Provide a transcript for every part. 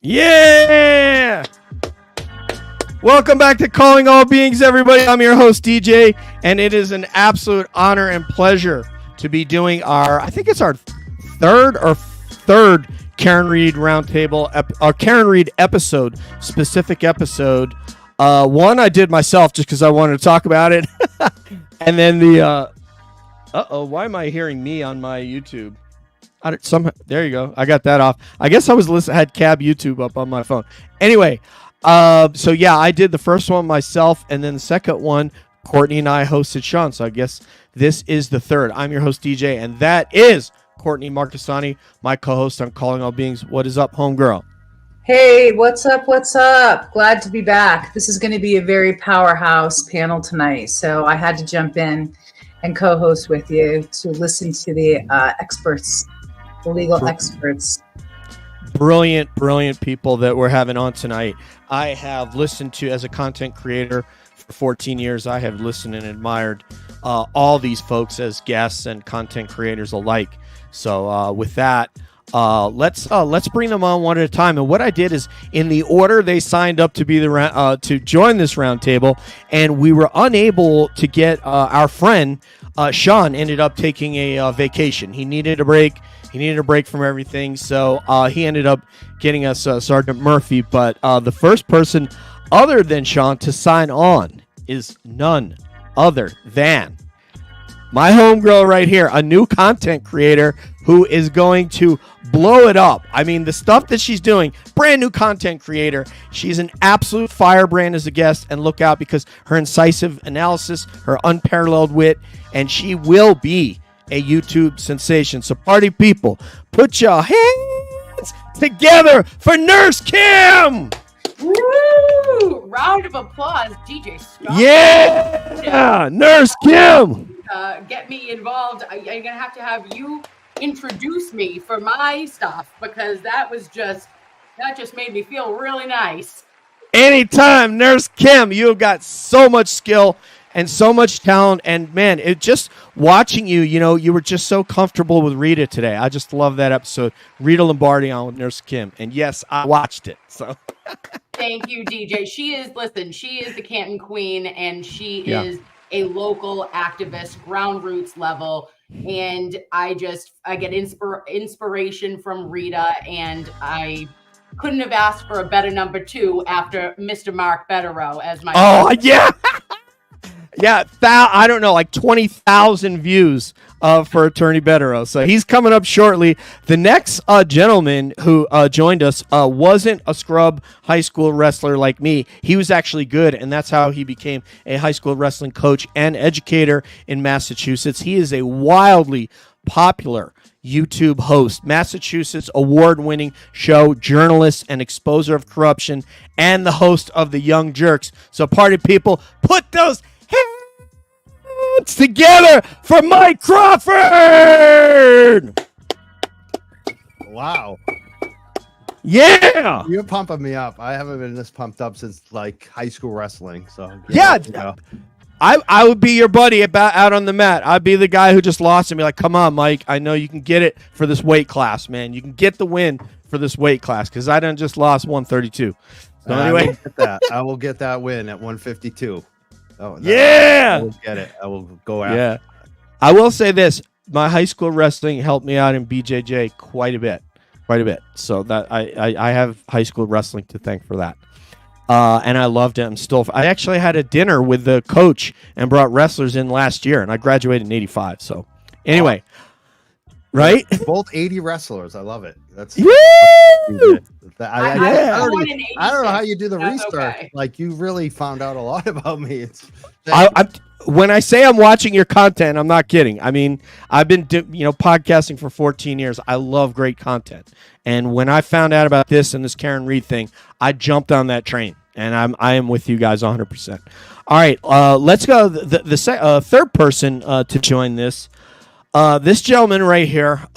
Yeah! Welcome back to Calling All Beings, everybody. I'm your host, DJ, and it is an absolute honor and pleasure to be doing I think it's our third Karen Reed Roundtable, Karen Reed episode, specific episode. One I did myself just because I wanted to talk about it. And then why am I hearing me on my YouTube? There you go. I got that off. I guess I had Cab YouTube up on my phone. Anyway, so yeah, I did the first one myself, and then the second one, Courtney and I hosted Sean. So I guess this is the third. I'm your host, DJ, and that is Courtney Marcassani, my co-host on Calling All Beings. What is up, homegirl? Hey, what's up? What's up? Glad to be back. This is going to be a very powerhouse panel tonight, so I had to jump in and co-host with you to listen to the experts, the legal experts. Brilliant people that we're having on tonight. I have listened to, as a content creator for 14 years, I have listened and admired all these folks as guests and content creators alike. So with that, let's bring them on one at a time. And what I did is, in the order they signed up to be to join this roundtable, and we were unable to get our friend Sean ended up taking a vacation. He needed a break. He needed a break from everything, so he ended up getting us Sergeant Murphy. But the first person other than Sean to sign on is none other than my homegirl right here, a new content creator who is going to blow it up. I mean, the stuff that she's doing, brand new content creator. She's an absolute firebrand as a guest, and look out, because her incisive analysis, her unparalleled wit, and she will be a YouTube sensation. So party people, put your hands together for Nurse Kim! Woo! Round of applause, DJ Scott. Yeah! Nurse Kim! Get me involved. I'm going to have you introduce me for my stuff, because that just made me feel really nice. Anytime, Nurse Kim. You've got so much skill and so much talent, and man, it just watching you, you were just so comfortable with Rita today. I just love that episode. Rita Lombardi on with Nurse Kim, and yes, I watched it. So thank you, DJ. She is the Canton Queen, and she is a local activist, ground roots level, and I get inspiration from Rita, and I couldn't have asked for a better number two after Mr. Mark Bederow as my yeah. Yeah, I don't know, like 20,000 views for Attorney Bederow. So he's coming up shortly. The next gentleman who joined us wasn't a scrub high school wrestler like me. He was actually good, and that's how he became a high school wrestling coach and educator in Massachusetts. He is a wildly popular YouTube host, Massachusetts award-winning show journalist and exposer of corruption, and the host of The Young Jerks. So party people, put those hands together for Mike Crawford! Wow. Yeah! You're pumping me up. I haven't been this pumped up since like high school wrestling. So yeah. I would be your buddy out on the mat. I'd be the guy who just lost and be like, come on, Mike. I know you can get it for this weight class, man. You can get the win for this weight class, because I done just lost 132. So anyway. I will get that win at 152. Oh, no, yeah. I will get it. I will go after. Yeah. I will say this. My high school wrestling helped me out in BJJ quite a bit. So that I have high school wrestling to thank for that. And I loved it. I actually had a dinner with the coach and brought wrestlers in last year, and I graduated in 85. So anyway, right? Both 80 wrestlers. I love it. That's Woo! I don't know how you do the restart. Okay. Like, you really found out a lot about me. When I say I'm watching your content, I'm not kidding. I mean, I've been podcasting for 14 years. I love great content. And when I found out about this and this Karen Reed thing, I jumped on that train. And I am with you guys 100%. All right, let's go. The third person to join this. This gentleman right here,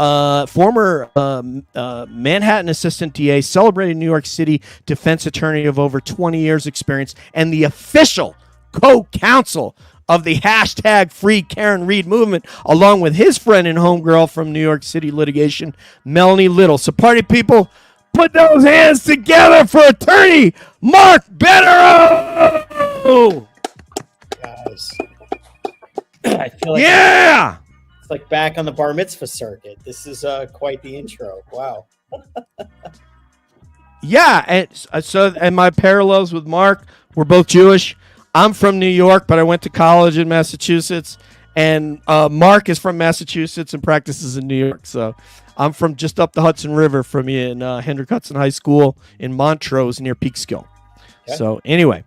former Manhattan assistant DA, celebrated New York City defense attorney of over 20 years experience, and the official co-counsel of the hashtag Free Karen Reed movement, along with his friend and homegirl from New York City litigation, Melanie Little. So party people, Put those hands together for attorney Mark Bederow. Guys, I feel like it's like back on the bar mitzvah circuit. This is quite the intro. Wow. Yeah, and my parallels with Mark, we're both Jewish. I'm from New York, but I went to college in Massachusetts, and Mark is from Massachusetts and practices in New York. So I'm from just up the Hudson River from you in Hendrick Hudson High School in Montrose near Peekskill. Okay. So anyway,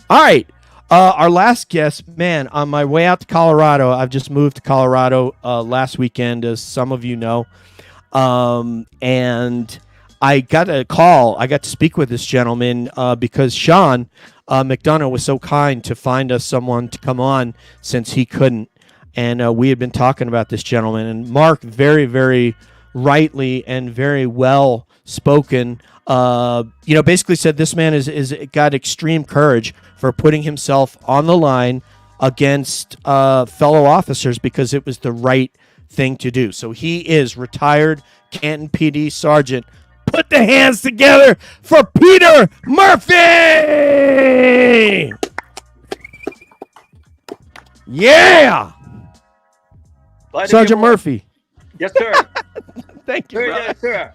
all right. Our last guest, man, on my way out to Colorado, I've just moved to Colorado last weekend, as some of you know. And I got a call. I got to speak with this gentleman because Sean McDonough was so kind to find us someone to come on since he couldn't. And we had been talking about this gentleman. And Mark, very, very rightly and very well spoken, basically said this man is got extreme courage for putting himself on the line against fellow officers because it was the right thing to do. So he is retired Canton PD Sergeant. Put the hands together for Peter Murphy! Yeah! Sergeant Murphy. Yes, sir. Thank you, brother. Yes, sir.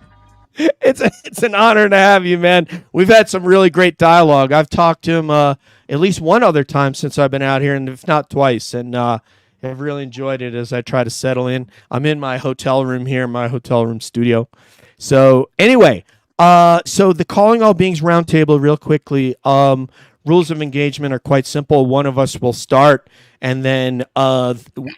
It's an honor to have you, man. We've had some really great dialogue. I've talked to him at least one other time since I've been out here, and if not twice, and I've really enjoyed it as I try to settle in. I'm in my hotel room here, my hotel room studio. So anyway, so the Calling All Beings Roundtable, real quickly, rules of engagement are quite simple. One of us will start, and then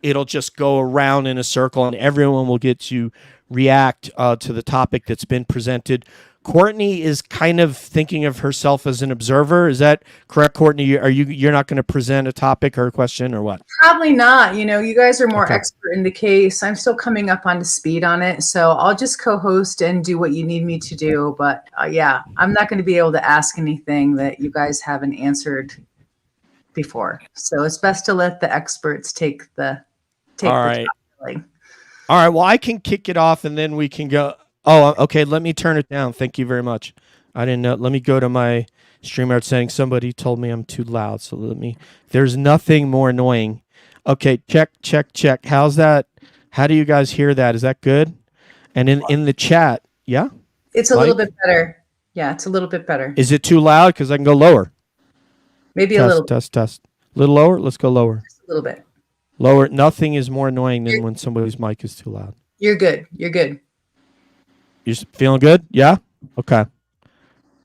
it'll just go around in a circle, and everyone will get to react to the topic that's been presented. Courtney is kind of thinking of herself as an observer. Is that correct, Courtney? You're not going to present a topic or a question or what? Probably not. You guys are more expert in the case. I'm still coming up on to speed on it, so I'll just co-host and do what you need me to do. But yeah, I'm not going to be able to ask anything that you guys haven't answered before. So it's best to let the experts take the topic. All right. Well, I can kick it off, and then we can go. Oh, okay. Let me turn it down. Thank you very much. I didn't know. Let me go to my StreamYard settings. Somebody told me I'm too loud. So there's nothing more annoying. Okay. Check. How's that? How do you guys hear that? Is that good? And in the chat. Yeah. It's a little bit better. Yeah. It's a little bit better. Is it too loud? Cause I can go lower. Maybe a little. Test. A little lower. Let's go lower. Just a little bit. Lower. Nothing is more annoying than when somebody's mic is too loud. You're good. You feeling good? Yeah? Okay. All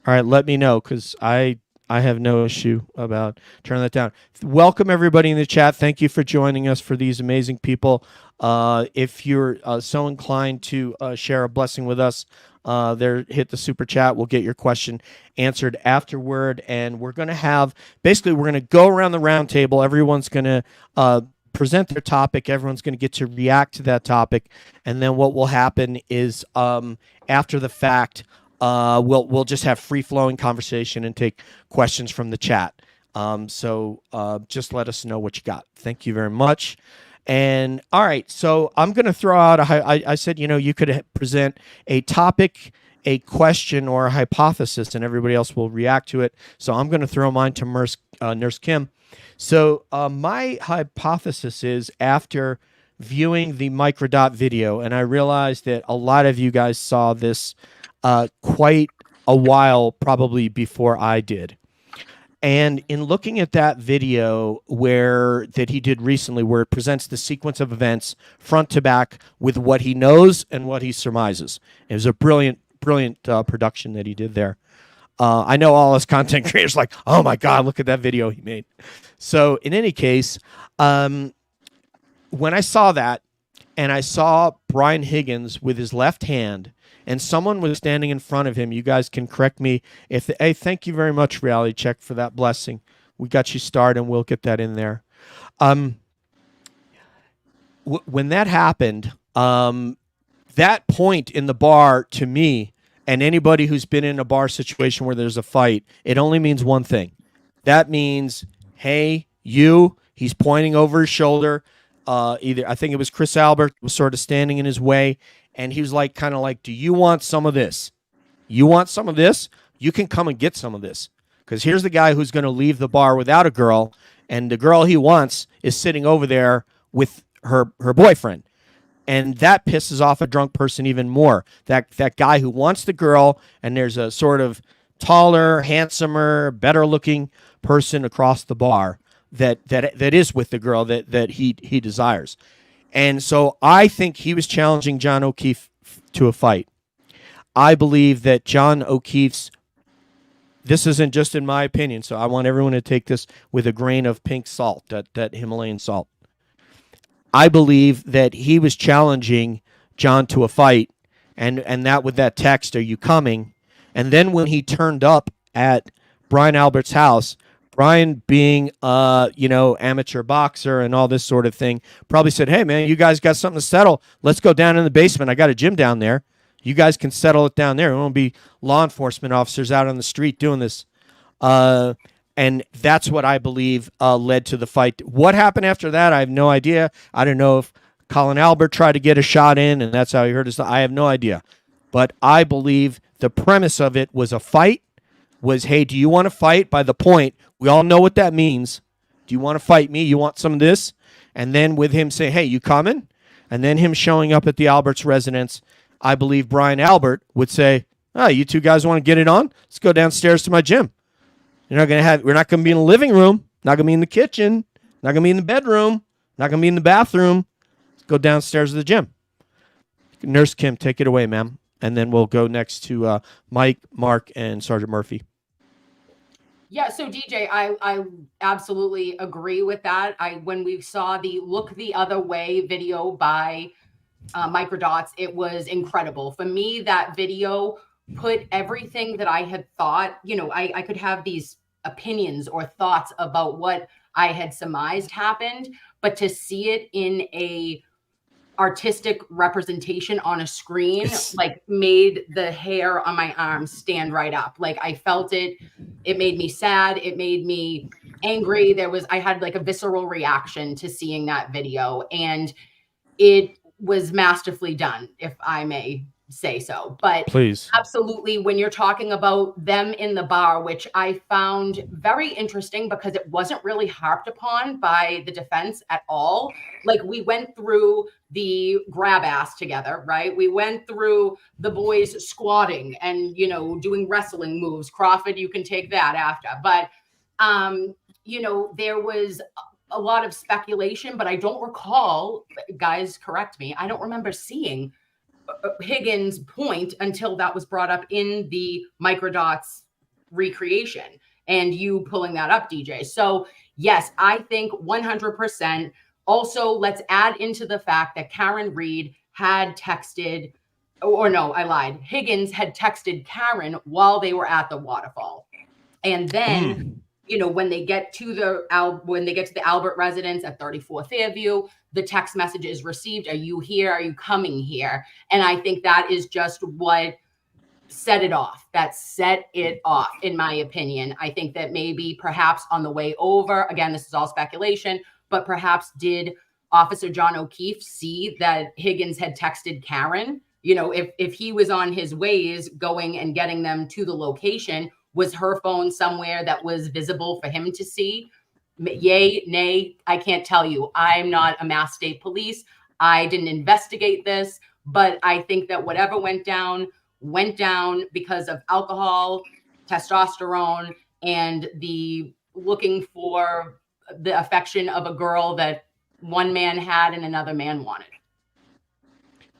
right, let me know because I have no issue about turning that down. Welcome, everybody in the chat. Thank you for joining us for these amazing people. If you're so inclined to share a blessing with us, hit the super chat. We'll get your question answered afterward. And we're going to go around the round table. Everyone's going to present their topic. Everyone's going to get to react to that topic, and then what will happen is after the fact, we'll just have free flowing conversation and take questions from the chat. So just let us know what you got. Thank you very much. And all right, so I'm going to throw out I said you could present a topic, a question, or a hypothesis, and everybody else will react to it. So I'm going to throw mine to Nurse Kim. So my hypothesis is, after viewing the Microdot video, and I realized that a lot of you guys saw this quite a while probably before I did. And in looking at that video that he did recently, where it presents the sequence of events front to back with what he knows and what he surmises, it was a brilliant production that he did there. I know all us content creators like, oh my God, look at that video he made. So in any case, when I saw that, and I saw Brian Higgins with his left hand, and someone was standing in front of him, you guys can correct me hey, thank you very much, Reality Check, for that blessing. We got you started, and we'll get that in there. When that happened, that point in the bar, to me, and anybody who's been in a bar situation where there's a fight, it only means one thing. That means, hey, he's pointing over his shoulder. I think it was Chris Albert was sort of standing in his way, and he was kind of like, do you want some of this? you want some of this? You can come and get some of this. Because here's the guy who's going to leave the bar without a girl, and the girl he wants is sitting over there with her boyfriend. And that pisses off a drunk person even more. That guy who wants the girl, and there's a sort of taller, handsomer, better looking person across the bar that is with the girl that he desires. And so I think he was challenging John O'Keefe to a fight. I believe that John O'Keefe's, this isn't just in my opinion, so I want everyone to take this with a grain of pink salt, that Himalayan salt. I believe that he was challenging John to a fight, and that with that text, "Are you coming?" And then when he turned up at Brian Albert's house, Brian, being amateur boxer and all this sort of thing, probably said, "Hey man, you guys got something to settle? Let's go down in the basement. I got a gym down there. You guys can settle it down there. It won't be law enforcement officers out on the street doing this." And that's what I believe led to the fight. What happened after that, I have no idea. I don't know if Colin Albert tried to get a shot in, and that's how he hurt us. I have no idea. But I believe the premise of it was a fight, was, hey, do you want to fight? By the point, we all know what that means. Do you want to fight me? You want some of this? And then with him saying, hey, you coming? And then him showing up at the Albert's residence, I believe Brian Albert would say, oh, you two guys want to get it on? Let's go downstairs to my gym. We're not going to be in the living room, not going to be in the kitchen, not going to be in the bedroom, not going to be in the bathroom. Let's go downstairs to the gym. Nurse Kim, take it away, ma'am. And then we'll go next to Mike, Mark, and Sergeant Murphy. Yeah, so DJ, I absolutely agree with that. When we saw the Look the Other Way video by Microdots, it was incredible. For me, that video put everything that I had thought, I could have these opinions or thoughts about what I had surmised happened, but to see it in a artistic representation on a screen, like, made the hair on my arms stand right up. Like, I felt it. It made me sad. It made me angry. I had like a visceral reaction to seeing that video, and it was masterfully done, if I may say so. But please, absolutely, when you're talking about them in the bar, which I found very interesting because it wasn't really harped upon by the defense at all. Like, we went through the grab ass together, right? We went through the boys squatting and, doing wrestling moves. Crawford, you can take that after. But, there was a lot of speculation, but I don't recall, guys, correct me, I don't remember seeing Higgins' point until that was brought up in the Microdots recreation, and you pulling that up, DJ. So yes, I think 100%. Also, let's add into the fact that Karen Reed had texted, or no, I lied. Higgins had texted Karen while they were at the waterfall. And then, when they get to the Albert residence at 34th Fairview, the text message is received. Are you here? Are you coming here? And I think that is just what set it off. That set it off, in my opinion. I think that maybe perhaps on the way over, again, this is all speculation, but perhaps did Officer John O'Keefe see that Higgins had texted Karen? If he was on his ways going and getting them to the location, was her phone somewhere that was visible for him to see? Yay, nay, I can't tell you. I'm not a Mass State Police. I didn't investigate this, but I think that whatever went down because of alcohol, testosterone, and the looking for the affection of a girl that one man had and another man wanted.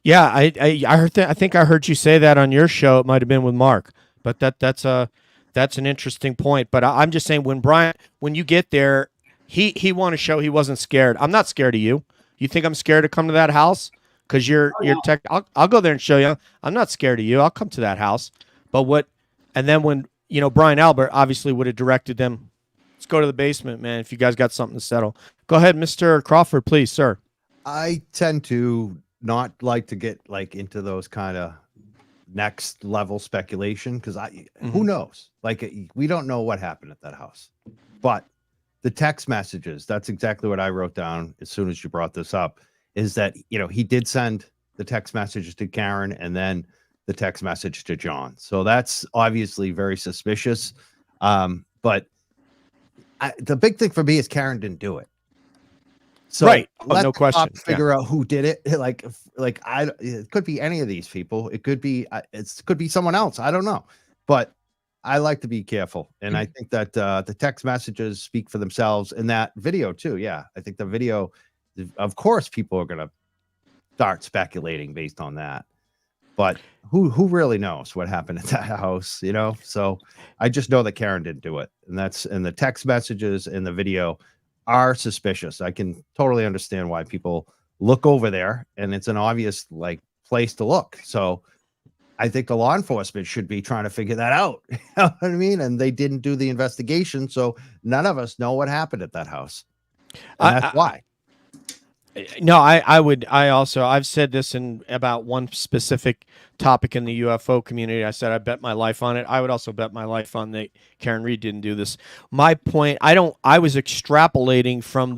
Yeah, I heard that. I think I heard you say that on your show. It might have been with Mark, but that's an interesting point. But I'm just saying, when you get there, he wanted to show he wasn't scared. I'm not scared of you. You think I'm scared to come to that house because you're tech? I'll go there and show you. I'm not scared of you. I'll come to that house. But and then when Brian Albert obviously would have directed them, let's go to the basement, man. If you guys got something to settle, go ahead, Mr. Crawford, please, sir. I tend to not like to get into those kind of next level speculation because who knows? We don't know what happened at that house. But the text messages, that's exactly what I wrote down as soon as you brought this up, is that he did send the text messages to Karen, and then the text message to John. So that's obviously very suspicious. But the big thing for me is Karen didn't do it. So Right. let No the question. cops figure out who did it. It could be any of these people. It could be could be someone else. I don't know. But I like to be careful, and I think that the text messages speak for themselves, and that video too. Yeah, I think the video, of course, people are going to start speculating based on that. But who really knows what happened at that house? You know. So I just know that Karen didn't do it, and the text messages and the video are suspicious. I can totally understand why people look over there, and it's an obvious place to look. So I think the law enforcement should be trying to figure that out. You know what I mean? And they didn't do the investigation, so none of us know what happened at that house. And that's why. No, I've said this in about one specific topic in the UFO community. I said I bet my life on it. I would also bet my life on that Karen Reed didn't do this. My point, I was extrapolating from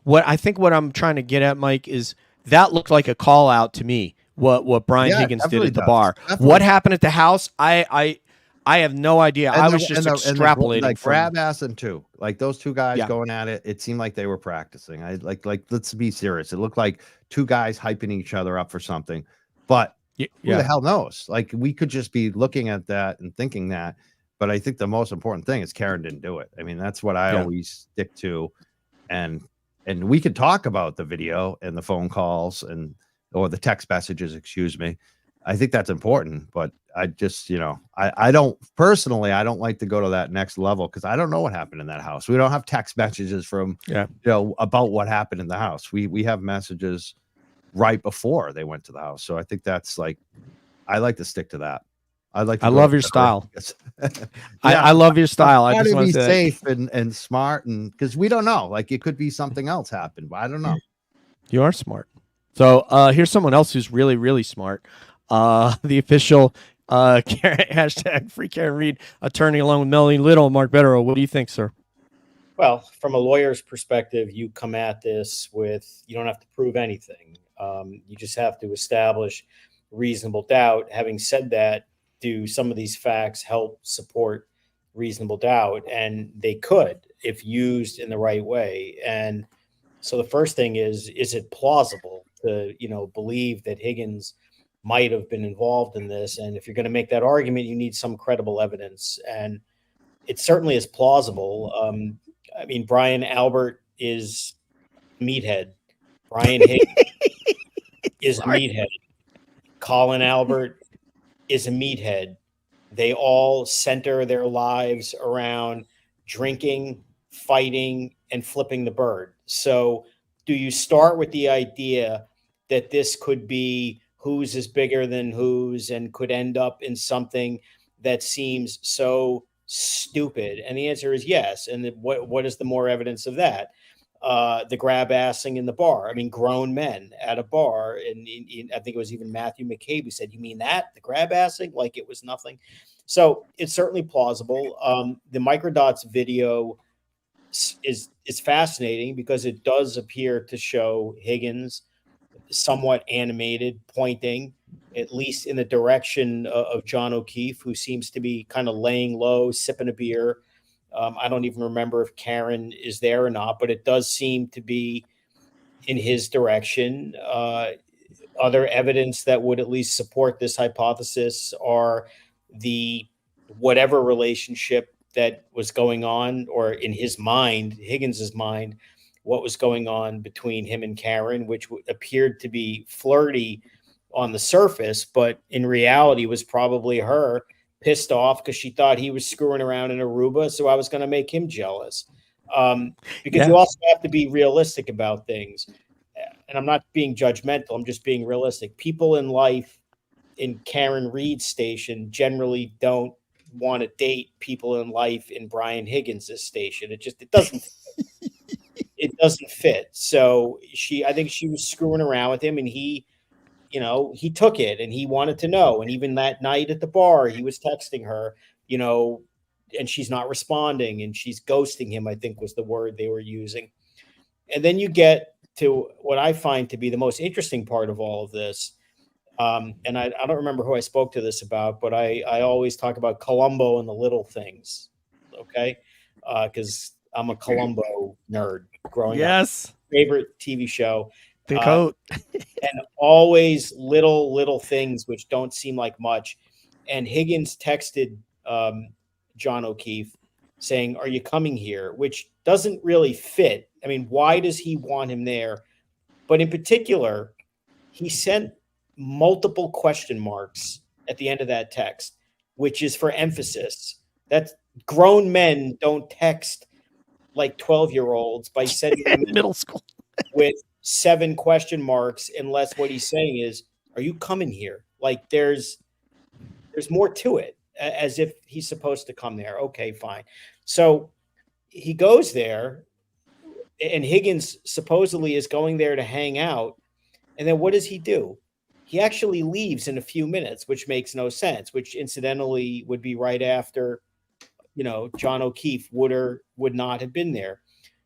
what I'm trying to get at, Mike, is that looked like a call out to me. What Brian Higgins did at the bar. Definitely. What happened at the house? I have no idea. I was just extrapolating from grab ass and two. Like those two guys Yeah. going at it. It seemed like they were practicing. Let's be serious. It looked like two guys hyping each other up for something. But who the hell knows? Like we could just be looking at that and thinking that. But I think the most important thing is Karen didn't do it. I mean, that's what I always stick to. And we could talk about the video and the phone calls or the text messages, excuse me. I think that's important, but I just, I don't like to go to that next level because I don't know what happened in that house. We don't have text messages from, about what happened in the house. We have messages right before they went to the house. So I think that's I like to stick to that. I love your style. I love your style. I just want to be safe and smart, and because we don't know, it could be something else happened, but I don't know. You are smart. So here's someone else who's really, really smart. The official hashtag Free Karen Reed attorney, along with Melanie Little and Mark Bederow. What do you think, sir? Well, from a lawyer's perspective, you come at this with, you don't have to prove anything. You just have to establish reasonable doubt. Having said that, do some of these facts help support reasonable doubt? And they could, if used in the right way. And so the first thing is it plausible to, believe that Higgins might have been involved in this? And if you're going to make that argument, you need some credible evidence. And it certainly is plausible. I mean, Brian Albert is a meathead. Brian Higgins is a meathead. Colin Albert is a meathead. They all center their lives around drinking, fighting, and flipping the bird. So do you start with the idea that this could be whose is bigger than whose and could end up in something that seems so stupid? And the answer is yes. And what is the more evidence of that? The grab assing in the bar. I mean, grown men at a bar. And I think it was even Matthew McCabe who said, "You mean that? The grab assing?" Like it was nothing. So it's certainly plausible. The microdots video is fascinating because it does appear to show Higgins somewhat animated, pointing at least in the direction of John O'Keefe, who seems to be kind of laying low, sipping a beer. I don't even remember if Karen is there or not, but it does seem to be in his direction. Other evidence that would at least support this hypothesis are the whatever relationship that was going on, or in his mind, Higgins's mind, what was going on between him and Karen, which appeared to be flirty on the surface, but in reality was probably her pissed off because she thought he was screwing around in Aruba. So I was going to make him jealous. Because you also have to be realistic about things. And I'm not being judgmental. I'm just being realistic. People in life in Karen Reed's station generally don't want to date people in life in Brian Higgins's station. It doesn't it doesn't fit. So I think she was screwing around with him, and he took it and he wanted to know. And even that night at the bar, he was texting her, and she's not responding and she's ghosting him, I think was the word they were using. And then you get to what I find to be the most interesting part of all of this. And I don't remember who I spoke to this about, but I always talk about Columbo and the little things. Okay. Cause I'm a Columbo nerd growing up. Yes. Favorite TV show. The coat. And always little things which don't seem like much. And Higgins texted John O'Keefe saying, "Are you coming here?" Which doesn't really fit. I mean, why does he want him there? But in particular, he sent multiple question marks at the end of that text, which is for emphasis. That grown men don't text like 12-year-olds by sending them Middle school with 7 question marks, unless what he's saying is, "Are you coming here?" Like there's more to it, as if he's supposed to come there. Okay, fine. So he goes there, and Higgins supposedly is going there to hang out. And then what does he do? He actually leaves in a few minutes, which makes no sense, which incidentally would be right after, John O'Keefe would or would not have been there.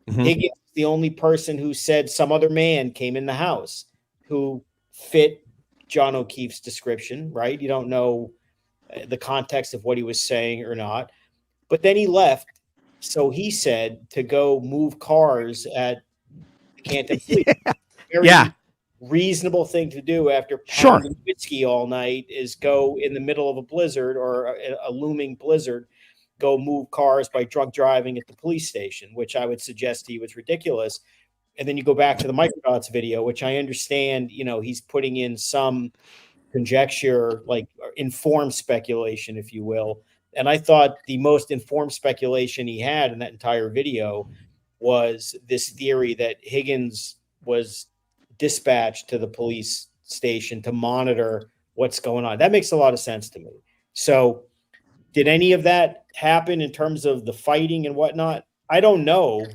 Mhm. Higgins, the only person who said some other man came in the house who fit John O'Keefe's description, right? You don't know the context of what he was saying or not. But then he left. So he said to go move cars at the Canton Fleet. Very reasonable thing to do after pounding whiskey all night is go in the middle of a blizzard or a looming blizzard, go move cars by drunk driving at the police station, which I would suggest to you is ridiculous. And then you go back to the Microdots video, which I understand, he's putting in some conjecture, like informed speculation, if you will. And I thought the most informed speculation he had in that entire video was this theory that Higgins was dispatched to the police station to monitor what's going on. That makes a lot of sense to me. So did any of that happen in terms of the fighting and whatnot? I don't know,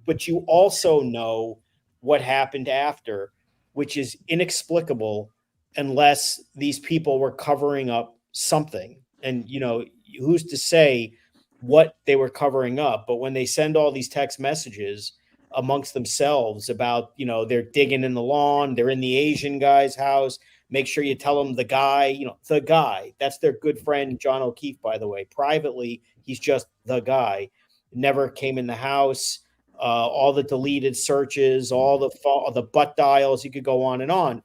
but you also know what happened after, which is inexplicable unless these people were covering up something. And, who's to say what they were covering up? But when they send all these text messages amongst themselves about, they're digging in the lawn, they're in the Asian guy's house, make sure you tell them the guy, the guy. That's their good friend, John O'Keefe, by the way. Privately, he's just the guy. Never came in the house. All the deleted searches, all the butt dials, you could go on and on.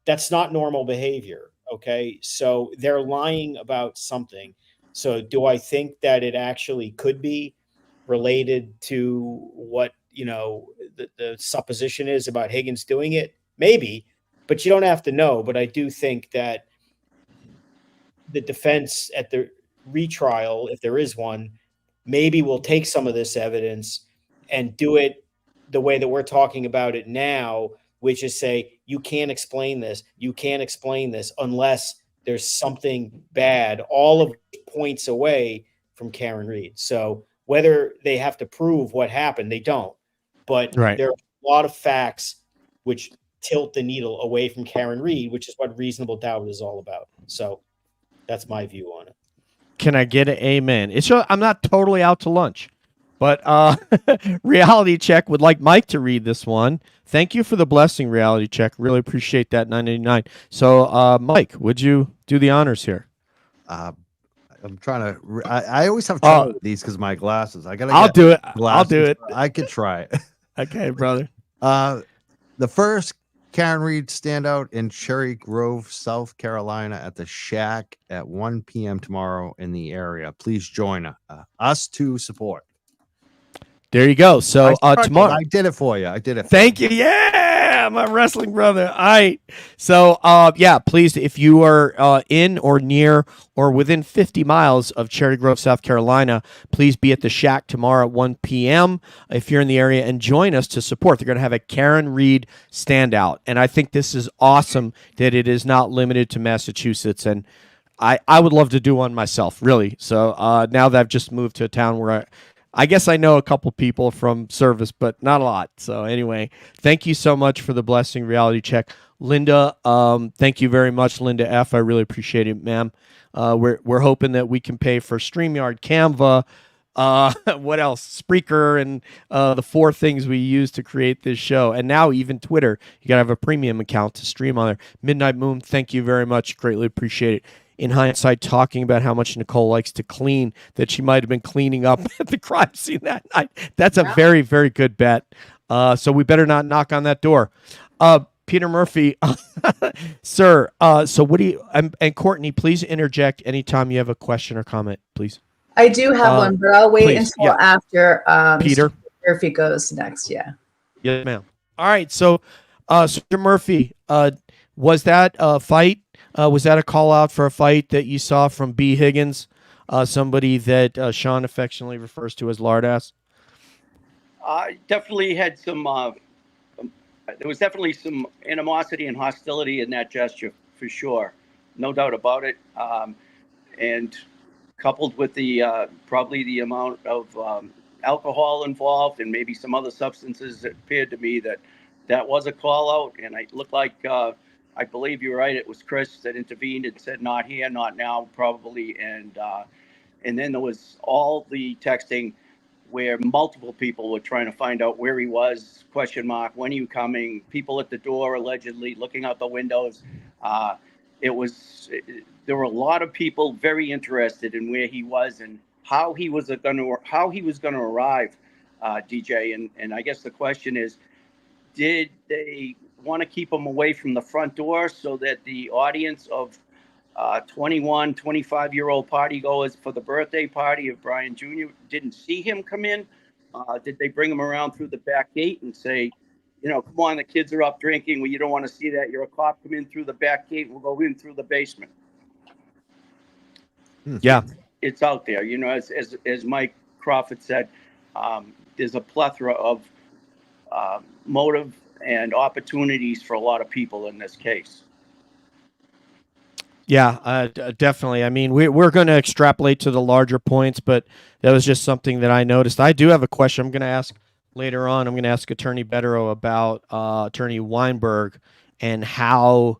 That's not normal behavior. Okay. So they're lying about something. So do I think that it actually could be related to what, the supposition is about Higgins doing it? Maybe, but you don't have to know. But I do think that the defense at the retrial, if there is one, maybe will take some of this evidence and do it the way that we're talking about it now, which is say, you can't explain this. You can't explain this unless there's something bad, all of points away from Karen Reed. So whether they have to prove what happened, they don't. But there are a lot of facts which tilt the needle away from Karen Reed, which is what reasonable doubt is all about. So that's my view on it. Can I get an amen? I'm not totally out to lunch, but Reality Check would like Mike to read this one. Thank you for the blessing, Reality Check. Really appreciate that, $9.99. So, Mike, would you do the honors here? I'm trying to. I always have trouble with these because of my glasses. I'll do it. I'll do it. I could try it. Okay, brother. The first Karen Reed standout in Cherry Grove, South Carolina, at the Shack at 1 p.m. tomorrow in the area. Please join us to support. There you go. So tomorrow, I did it for you. Thank you. Yeah, my wrestling brother. All right. So please, if you are in or near or within 50 miles of Cherry Grove, South Carolina, please be at the Shack tomorrow at 1 p.m. if you're in the area, and join us to support. They're going to have a Karen Reed standout, and I think this is awesome that it is not limited to Massachusetts. And I would love to do one myself, really. So now that I've just moved to a town where I guess I know a couple people from service, but not a lot. So anyway, thank you so much for the blessing, Reality Check. Linda, thank you very much, Linda F. I really appreciate it, ma'am. We're hoping that we can pay for StreamYard, Canva, What else? Spreaker and the 4 things we use to create this show. And now even Twitter. You got to have a premium account to stream on there. Midnight Moon, thank you very much. Greatly appreciate it. In hindsight, talking about how much Nicole likes to clean, that she might have been cleaning up at the crime scene that night. That's a very, very good bet. So we better not knock on that door. Peter Murphy, sir. So what do you, and Courtney, please interject anytime you have a question or comment, please. I do have one, but I'll wait until after Peter Murphy goes next. Yeah. Yes, ma'am. All right. So, Mr. Murphy, was that a fight? Was that a call out for a fight that you saw from B. Higgins, somebody that Sean affectionately refers to as Lardass? I definitely had some. There was definitely some animosity and hostility in that gesture, for sure, no doubt about it. And coupled with the probably the amount of alcohol involved and maybe some other substances, it appeared to me that that was a call out. And it looked like, I believe you're right, it was Chris that intervened and said, not here, not now, probably. And then there was all the texting where multiple people were trying to find out where he was, question mark, when are you coming, people at the door allegedly looking out the windows. There were a lot of people very interested in where he was and how he was going to arrive, DJ. And I guess the question is, did they want to keep him away from the front door so that the audience of 21, 25-year-old partygoers for the birthday party of Brian Jr. didn't see him come in? Did they bring him around through the back gate and say, come on, the kids are up drinking. Well, you don't want to see that. You're a cop. Come in through the back gate. We'll go in through the basement. Yeah, it's out there. As Mike Crawford said, there's a plethora of motive and opportunities for a lot of people in this case. Yeah, definitely. I mean, we're going to extrapolate to the larger points, but that was just something that I noticed. I do have a question I'm going to ask later on. I'm going to ask Attorney Bederow about Attorney Weinberg and how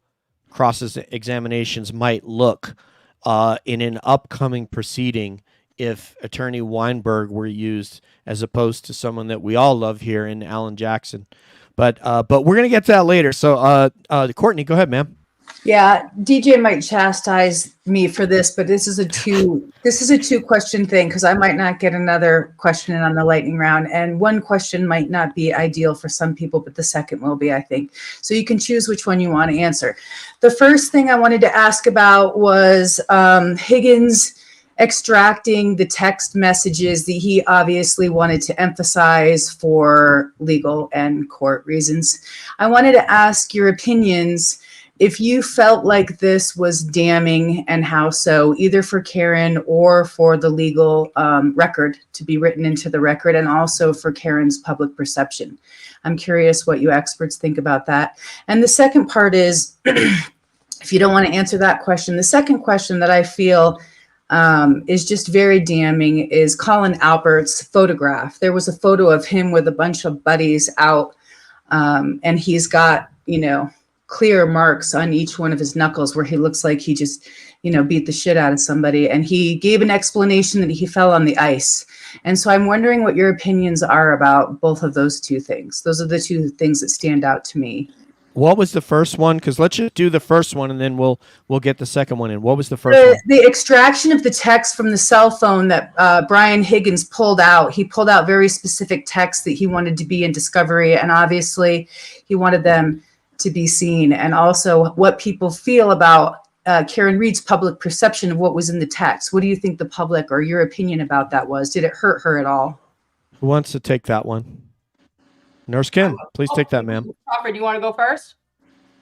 cross-examinations might look in an upcoming proceeding if Attorney Weinberg were used as opposed to someone that we all love here in Alan Jackson. But we're going to get to that later. So, Courtney, go ahead, ma'am. Yeah, DJ might chastise me for this, but this is a two question thing because I might not get another question in on the lightning round, and one question might not be ideal for some people, but the second will be, I think. So you can choose which one you want to answer. The first thing I wanted to ask about was Higgins extracting the text messages that he obviously wanted to emphasize for legal and court reasons. I wanted to ask your opinions if you felt like this was damning, and how so, either for Karen or for the legal record to be written into the record, and also for Karen's public perception. I'm curious what you experts think about that. And the second part is, if you don't want to answer that question, the second question that I feel is just very damning is Colin Albert's photograph. There was a photo of him with a bunch of buddies out, and he's got, clear marks on each one of his knuckles where he looks like he just, beat the shit out of somebody. And he gave an explanation that he fell on the ice. And so I'm wondering what your opinions are about both of those two things. Those are the two things that stand out to me. What was the first one? Because let's just do the first one, and then we'll get the second one in. What was the first one? The extraction of the text from the cell phone that Brian Higgins pulled out. He pulled out very specific texts that he wanted to be in discovery, and obviously he wanted them to be seen, and also what people feel about Karen Reed's public perception of what was in the text. What do you think the public or your opinion about that was? Did it hurt her at all? Who wants to take that one? Nurse Kim, please take that, ma'am. Crawford, do you want to go first?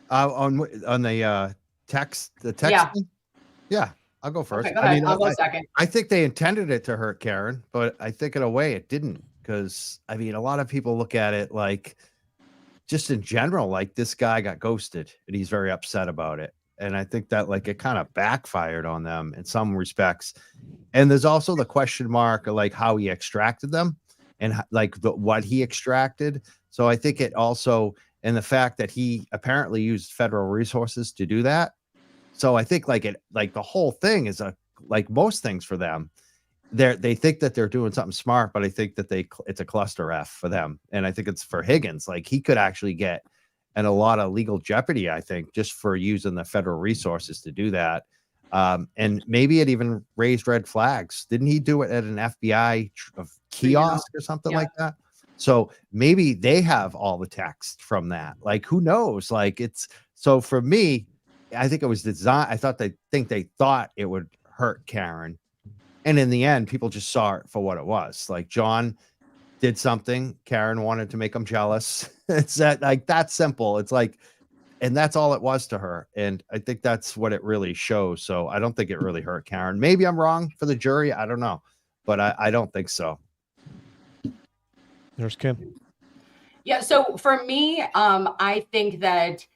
On the text, Yeah. thing? Yeah, I'll go first. Okay, go ahead. I'll go second. I think they intended it to hurt Karen, but I think in a way it didn't, because a lot of people look at it like, just in general, like this guy got ghosted and he's very upset about it. And I think that it kind of backfired on them in some respects. And there's also the question mark of how he extracted them and what he extracted. So I think it also, and the fact that he apparently used federal resources to do that. So I think the whole thing is like most things for them, they think that they're doing something smart, but I think that it's a cluster F for them. And I think it's for Higgins. Like, he could actually get in a lot of legal jeopardy, I think, just for using the federal resources to do that. And maybe it even raised red flags. Didn't he do it at an FBI kiosk or something like that? So maybe they have all the text from that. Like, who knows? Like, so for me, I think it was designed. They thought it would hurt Karen. And in the end, people just saw it for what it was. Like, John did something. Karen wanted to make him jealous. It's that simple. It's like, and that's all it was to her. And I think that's what it really shows. So I don't think it really hurt Karen. Maybe I'm wrong for the jury. I don't know, but I don't think so. There's Kim. Yeah. So for me, I think that,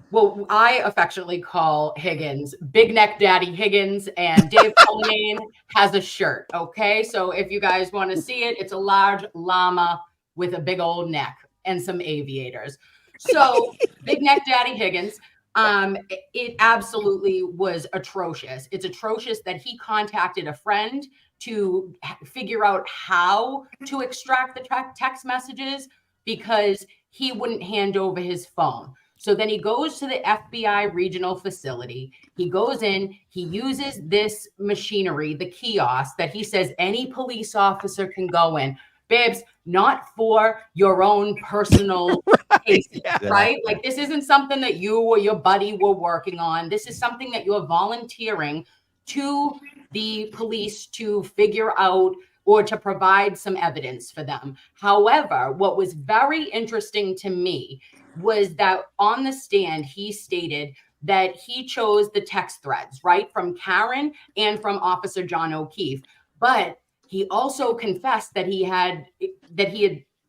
well, I affectionately call Higgins Big Neck Daddy Higgins, and Dave Cullinane has a shirt. Okay. So if you guys want to see it, it's a large llama with a big old neck and some aviators. So Big Neck Daddy Higgins, it absolutely was atrocious. It's atrocious that he contacted a friend to figure out how to extract the text messages because he wouldn't hand over his phone. So then he goes to the FBI regional facility. He goes in, he uses this machinery, the kiosk that he says any police officer can go in. Babes, not for your own personal case, right? Like, this isn't something that you or your buddy were working on. This is something that you're volunteering to the police to figure out or to provide some evidence for them. However, what was very interesting to me was that on the stand, he stated that he chose the text threads, right, from Karen and from Officer John O'Keefe. But he also confessed that he had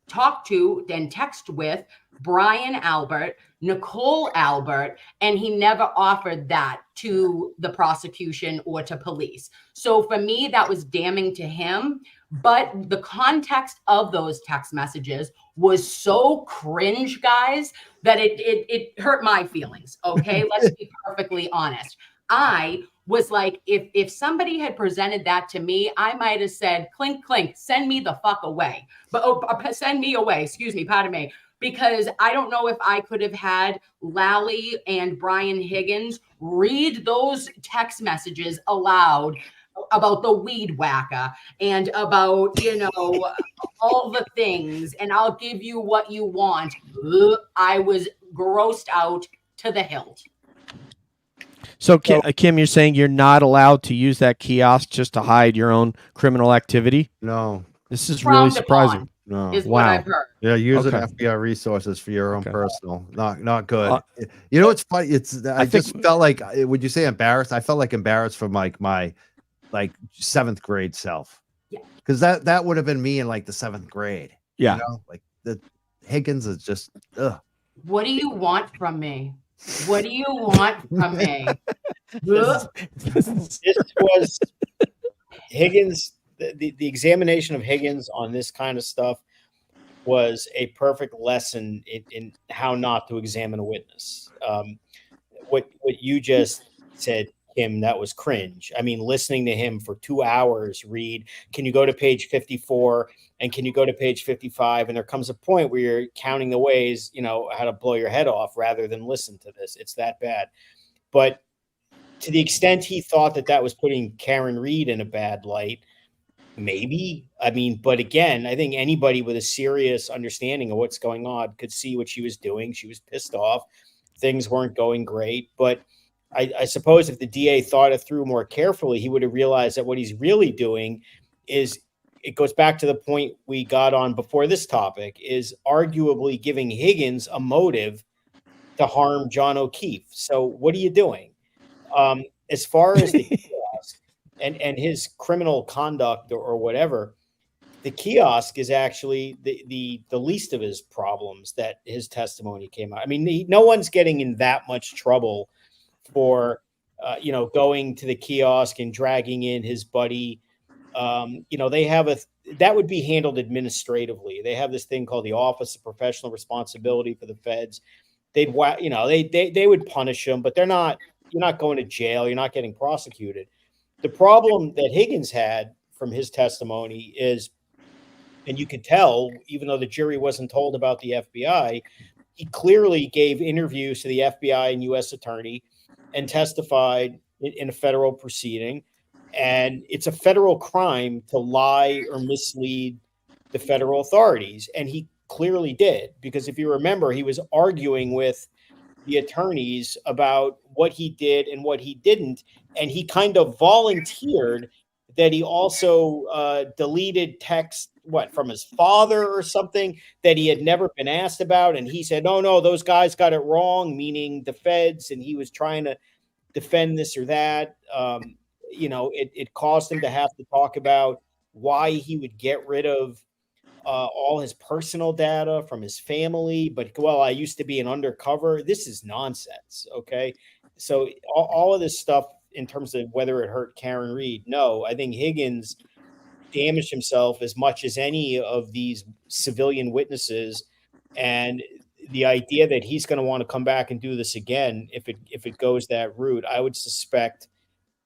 talked to and text with Brian Albert, Nicole Albert, and he never offered that to the prosecution or to police. So for me, that was damning to him. But the context of those text messages was so cringe, guys, that it hurt my feelings. Okay, let's be perfectly honest. I was like, if somebody had presented that to me, I might have said, clink, clink, send me the fuck away. But send me away, excuse me, pardon me. Because I don't know if I could have had Lally and Brian Higgins read those text messages aloud about the weed whacker and about, all the things, and I'll give you what you want. I was grossed out to the hilt. So, Kim, you're saying you're not allowed to use that kiosk just to hide your own criminal activity? No. This is really surprising. No. Is what I've heard. Yeah, using FBI resources for your own personal, not good. You know what's funny? I just felt like, would you say embarrassed? I felt like embarrassed from my 7th grade self. Yeah. Because that would have been me in like the 7th grade. Yeah. Like the Higgins is just ugh. What do you want from me? What do you want from me? This was Higgins. The examination of Higgins on this kind of stuff was a perfect lesson in how not to examine a witness. What you just said, Kim, that was cringe. I mean, listening to him for 2 hours read, can you go to page 54 and can you go to page 55? And there comes a point where you're counting the ways, how to blow your head off rather than listen to this. It's that bad. But to the extent he thought that was putting Karen Reed in a bad light, maybe. I mean, but again, I think anybody with a serious understanding of what's going on could see what she was doing. She was pissed off. Things weren't going great. But I suppose if the DA thought it through more carefully, he would have realized that what he's really doing is, it goes back to the point we got on before this topic, is arguably giving Higgins a motive to harm John O'Keefe. So what are you doing? As far as the kiosk and his criminal conduct or whatever, the kiosk is actually the least of his problems that his testimony came out. I mean, no one's getting in that much trouble for, going to the kiosk and dragging in his buddy. They have that would be handled administratively. They have this thing called the Office of Professional Responsibility for the Feds. They would punish him, but you're not going to jail. You're not getting prosecuted. The problem that Higgins had from his testimony is, and you could tell, even though the jury wasn't told about the FBI, he clearly gave interviews to the FBI and U.S. attorney and testified in a federal proceeding. And it's a federal crime to lie or mislead the federal authorities. And he clearly did, because if you remember, he was arguing with the attorneys about what he did and what he didn't. And he kind of volunteered that he also deleted text, from his father or something that he had never been asked about. And he said, no, those guys got it wrong, meaning the feds. And he was trying to defend this or that. It caused him to have to talk about why he would get rid of all his personal data from his family. But, well, I used to be an undercover. This is nonsense. Okay. So all of this stuff in terms of whether it hurt Karen Reed, no, I think Higgins damaged himself as much as any of these civilian witnesses. And the idea that he's going to want to come back and do this again, if it goes that route, I would suspect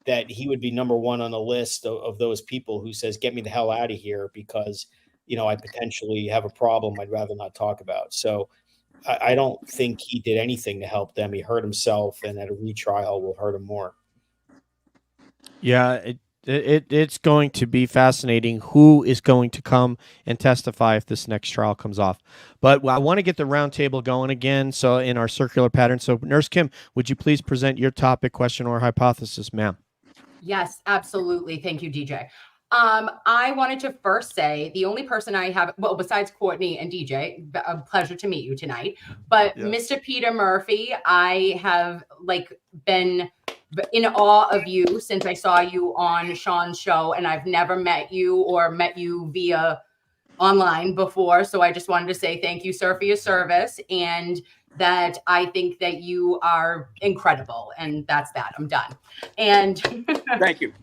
that he would be number one on the list of those people who says, get me the hell out of here, because, I potentially have a problem I'd rather not talk about. So I don't think he did anything to help them. He hurt himself, and at a retrial will hurt him more. Yeah, it's going to be fascinating who is going to come and testify if this next trial comes off. But I want to get the roundtable going again, so in our circular pattern. So, Nurse Kim, would you please present your topic, question, or hypothesis, ma'am? Yes, absolutely. Thank you, DJ. I wanted to first say the only person I have, well, besides Courtney and DJ, a pleasure to meet you tonight, but yeah. Mr. Peter Murphy, I have been in awe of you since I saw you on Sean's show, and I've never met you or met you via online before. So I just wanted to say thank you, sir, for your service, and that I think that you are incredible. And that's that. I'm done. And thank you.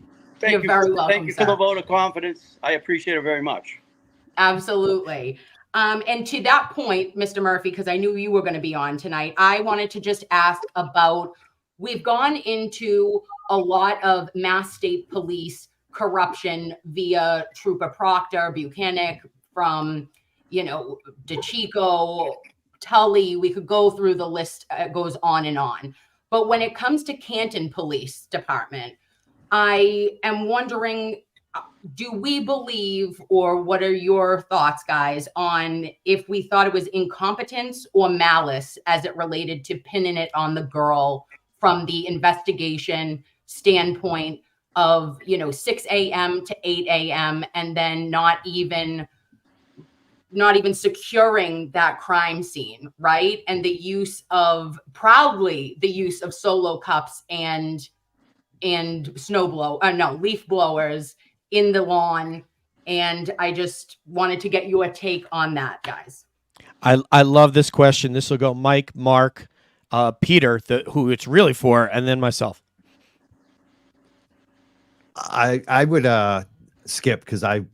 You're very welcome. Thank you for the vote of confidence. I appreciate it very much. Absolutely. And to that point, Mr. Murphy, because I knew you were going to be on tonight, I wanted to just ask about, we've gone into a lot of Mass State Police corruption via Trooper Proctor, Buchanan, from, DeChico, Tully. We could go through the list. It goes on and on. But when it comes to Canton Police Department, I am wondering, do we believe, or what are your thoughts, guys, on if we thought it was incompetence or malice as it related to pinning it on the girl from the investigation standpoint of, 6 a.m. to 8 a.m. and then not even securing that crime scene, right? And the use of solo cups and leaf blowers in the lawn. And I just wanted to get your take on that, guys. I love this question. This will go Mike, Mark, Peter, who it's really for, and then myself. I would skip, because I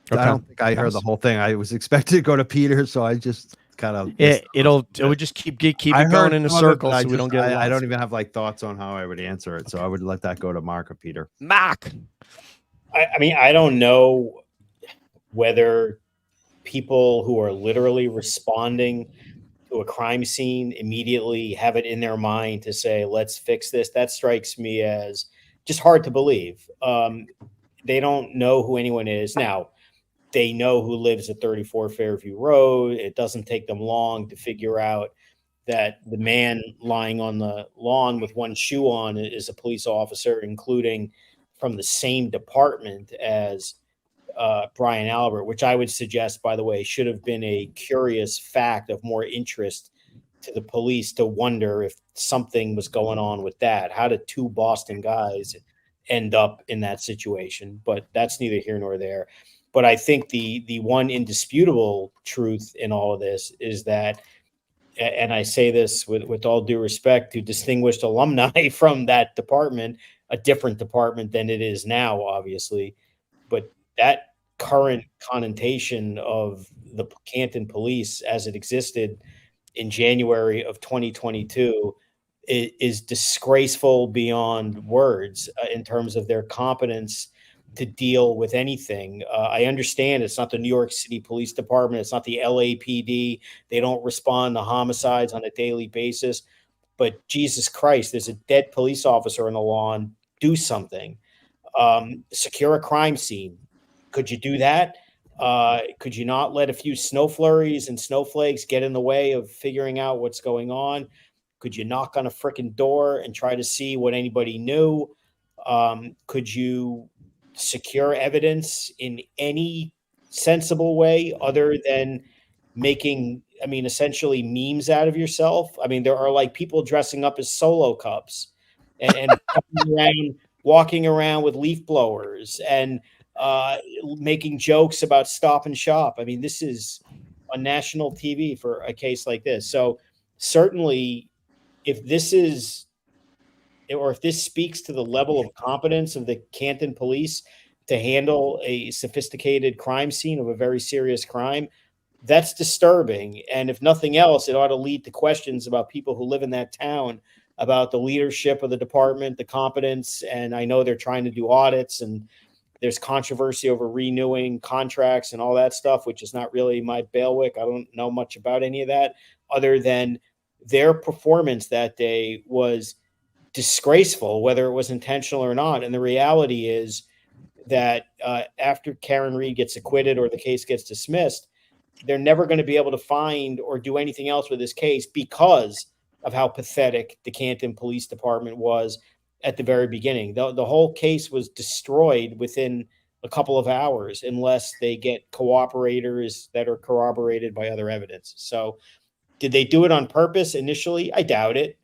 don't think I heard the whole thing. I was expected to go to Peter, so I just kind of it would just keep it going in a circle, so we don't get. I don't even have thoughts on how I would answer it, so I would let that go to Mark or Peter. Mark. I don't know whether people who are literally responding to a crime scene immediately have it in their mind to say, let's fix this. That strikes me as just hard to believe. They don't know who anyone is. Now, they know who lives at 34 Fairview Road. It doesn't take them long to figure out that the man lying on the lawn with one shoe on is a police officer, including from the same department as Brian Albert, which I would suggest, by the way, should have been a curious fact of more interest to the police to wonder if something was going on with that. How did two Boston guys end up in that situation? But that's neither here nor there. But I think the one indisputable truth in all of this is that, and I say this with all due respect to distinguished alumni from that department, a different department than it is now, obviously, but that current connotation of the Canton Police as it existed in January of 2022 is disgraceful beyond words in terms of their competence to deal with anything. I understand it's not the New York City Police Department. It's not the LAPD. They don't respond to homicides on a daily basis. But Jesus Christ, there's a dead police officer on the lawn. Do something. Secure a crime scene. Could you do that? Could you not let a few snow flurries and snowflakes get in the way of figuring out what's going on? Could you knock on a freaking door and try to see what anybody knew? Could you secure evidence in any sensible way other than making, I mean, essentially memes out of yourself? I mean, there are like people dressing up as solo cups and walking around with leaf blowers and making jokes about Stop and Shop. I mean, this is on national TV for a case like this. So certainly, if this is, or if this speaks to the level of competence of the Canton police to handle a sophisticated crime scene of a very serious crime, that's disturbing. And if nothing else, it ought to lead to questions about people who live in that town, about the leadership of the department, the competence. And I know they're trying to do audits, and there's controversy over renewing contracts and all that stuff, which is not really my bailiwick. I don't know much about any of that other than their performance that day was disgraceful, whether it was intentional or not. And the reality is that after Karen Reed gets acquitted or the case gets dismissed, they're never going to be able to find or do anything else with this case because of how pathetic the Canton Police Department was at the very beginning. The whole case was destroyed within a couple of hours unless they get cooperators that are corroborated by other evidence. So did they do it on purpose initially? I doubt it.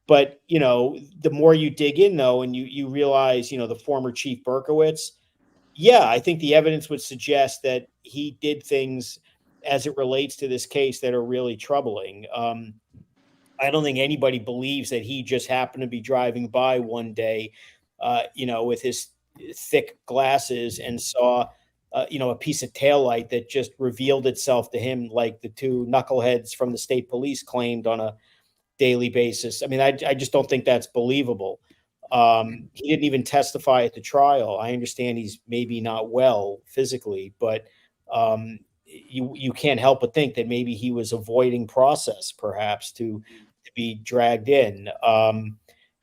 But, you know, the more you dig in, though, and you realize, you know, the former Chief Berkowitz, yeah, I think the evidence would suggest that he did things as it relates to this case that are really troubling. I don't think anybody believes that he just happened to be driving by one day, you know, with his thick glasses and saw, you know, a piece of taillight that just revealed itself to him like the two knuckleheads from the state police claimed on a daily basis. I mean, I just don't think that's believable. He didn't even testify at the trial. I understand he's maybe not well physically, but you can't help but think that maybe he was avoiding process, perhaps to be dragged in.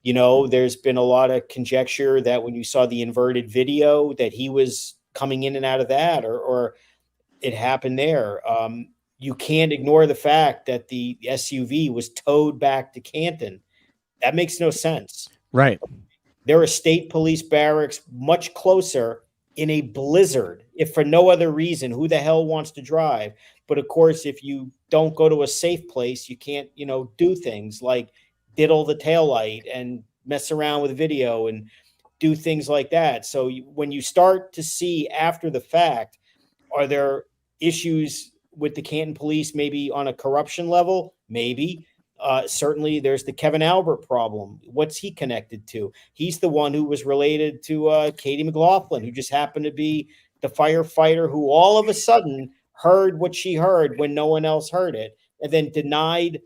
You know, there's been a lot of conjecture that when you saw the inverted video that he was coming in and out of that, or it happened there. You can't ignore the fact that the SUV was towed back to Canton. That makes no sense. Right. There are state police barracks much closer in a blizzard, if for no other reason. Who the hell wants to drive? But of course, if you don't go to a safe place, you can't, you know, do things like diddle the taillight and mess around with video and do things like that. So when you start to see after the fact, are there issues with the Canton police, maybe on a corruption level? Maybe. Certainly there's the Kevin Albert problem. What's he connected to? He's the one who was related to Katie McLaughlin, who just happened to be the firefighter who all of a sudden heard what she heard when no one else heard it, and then denied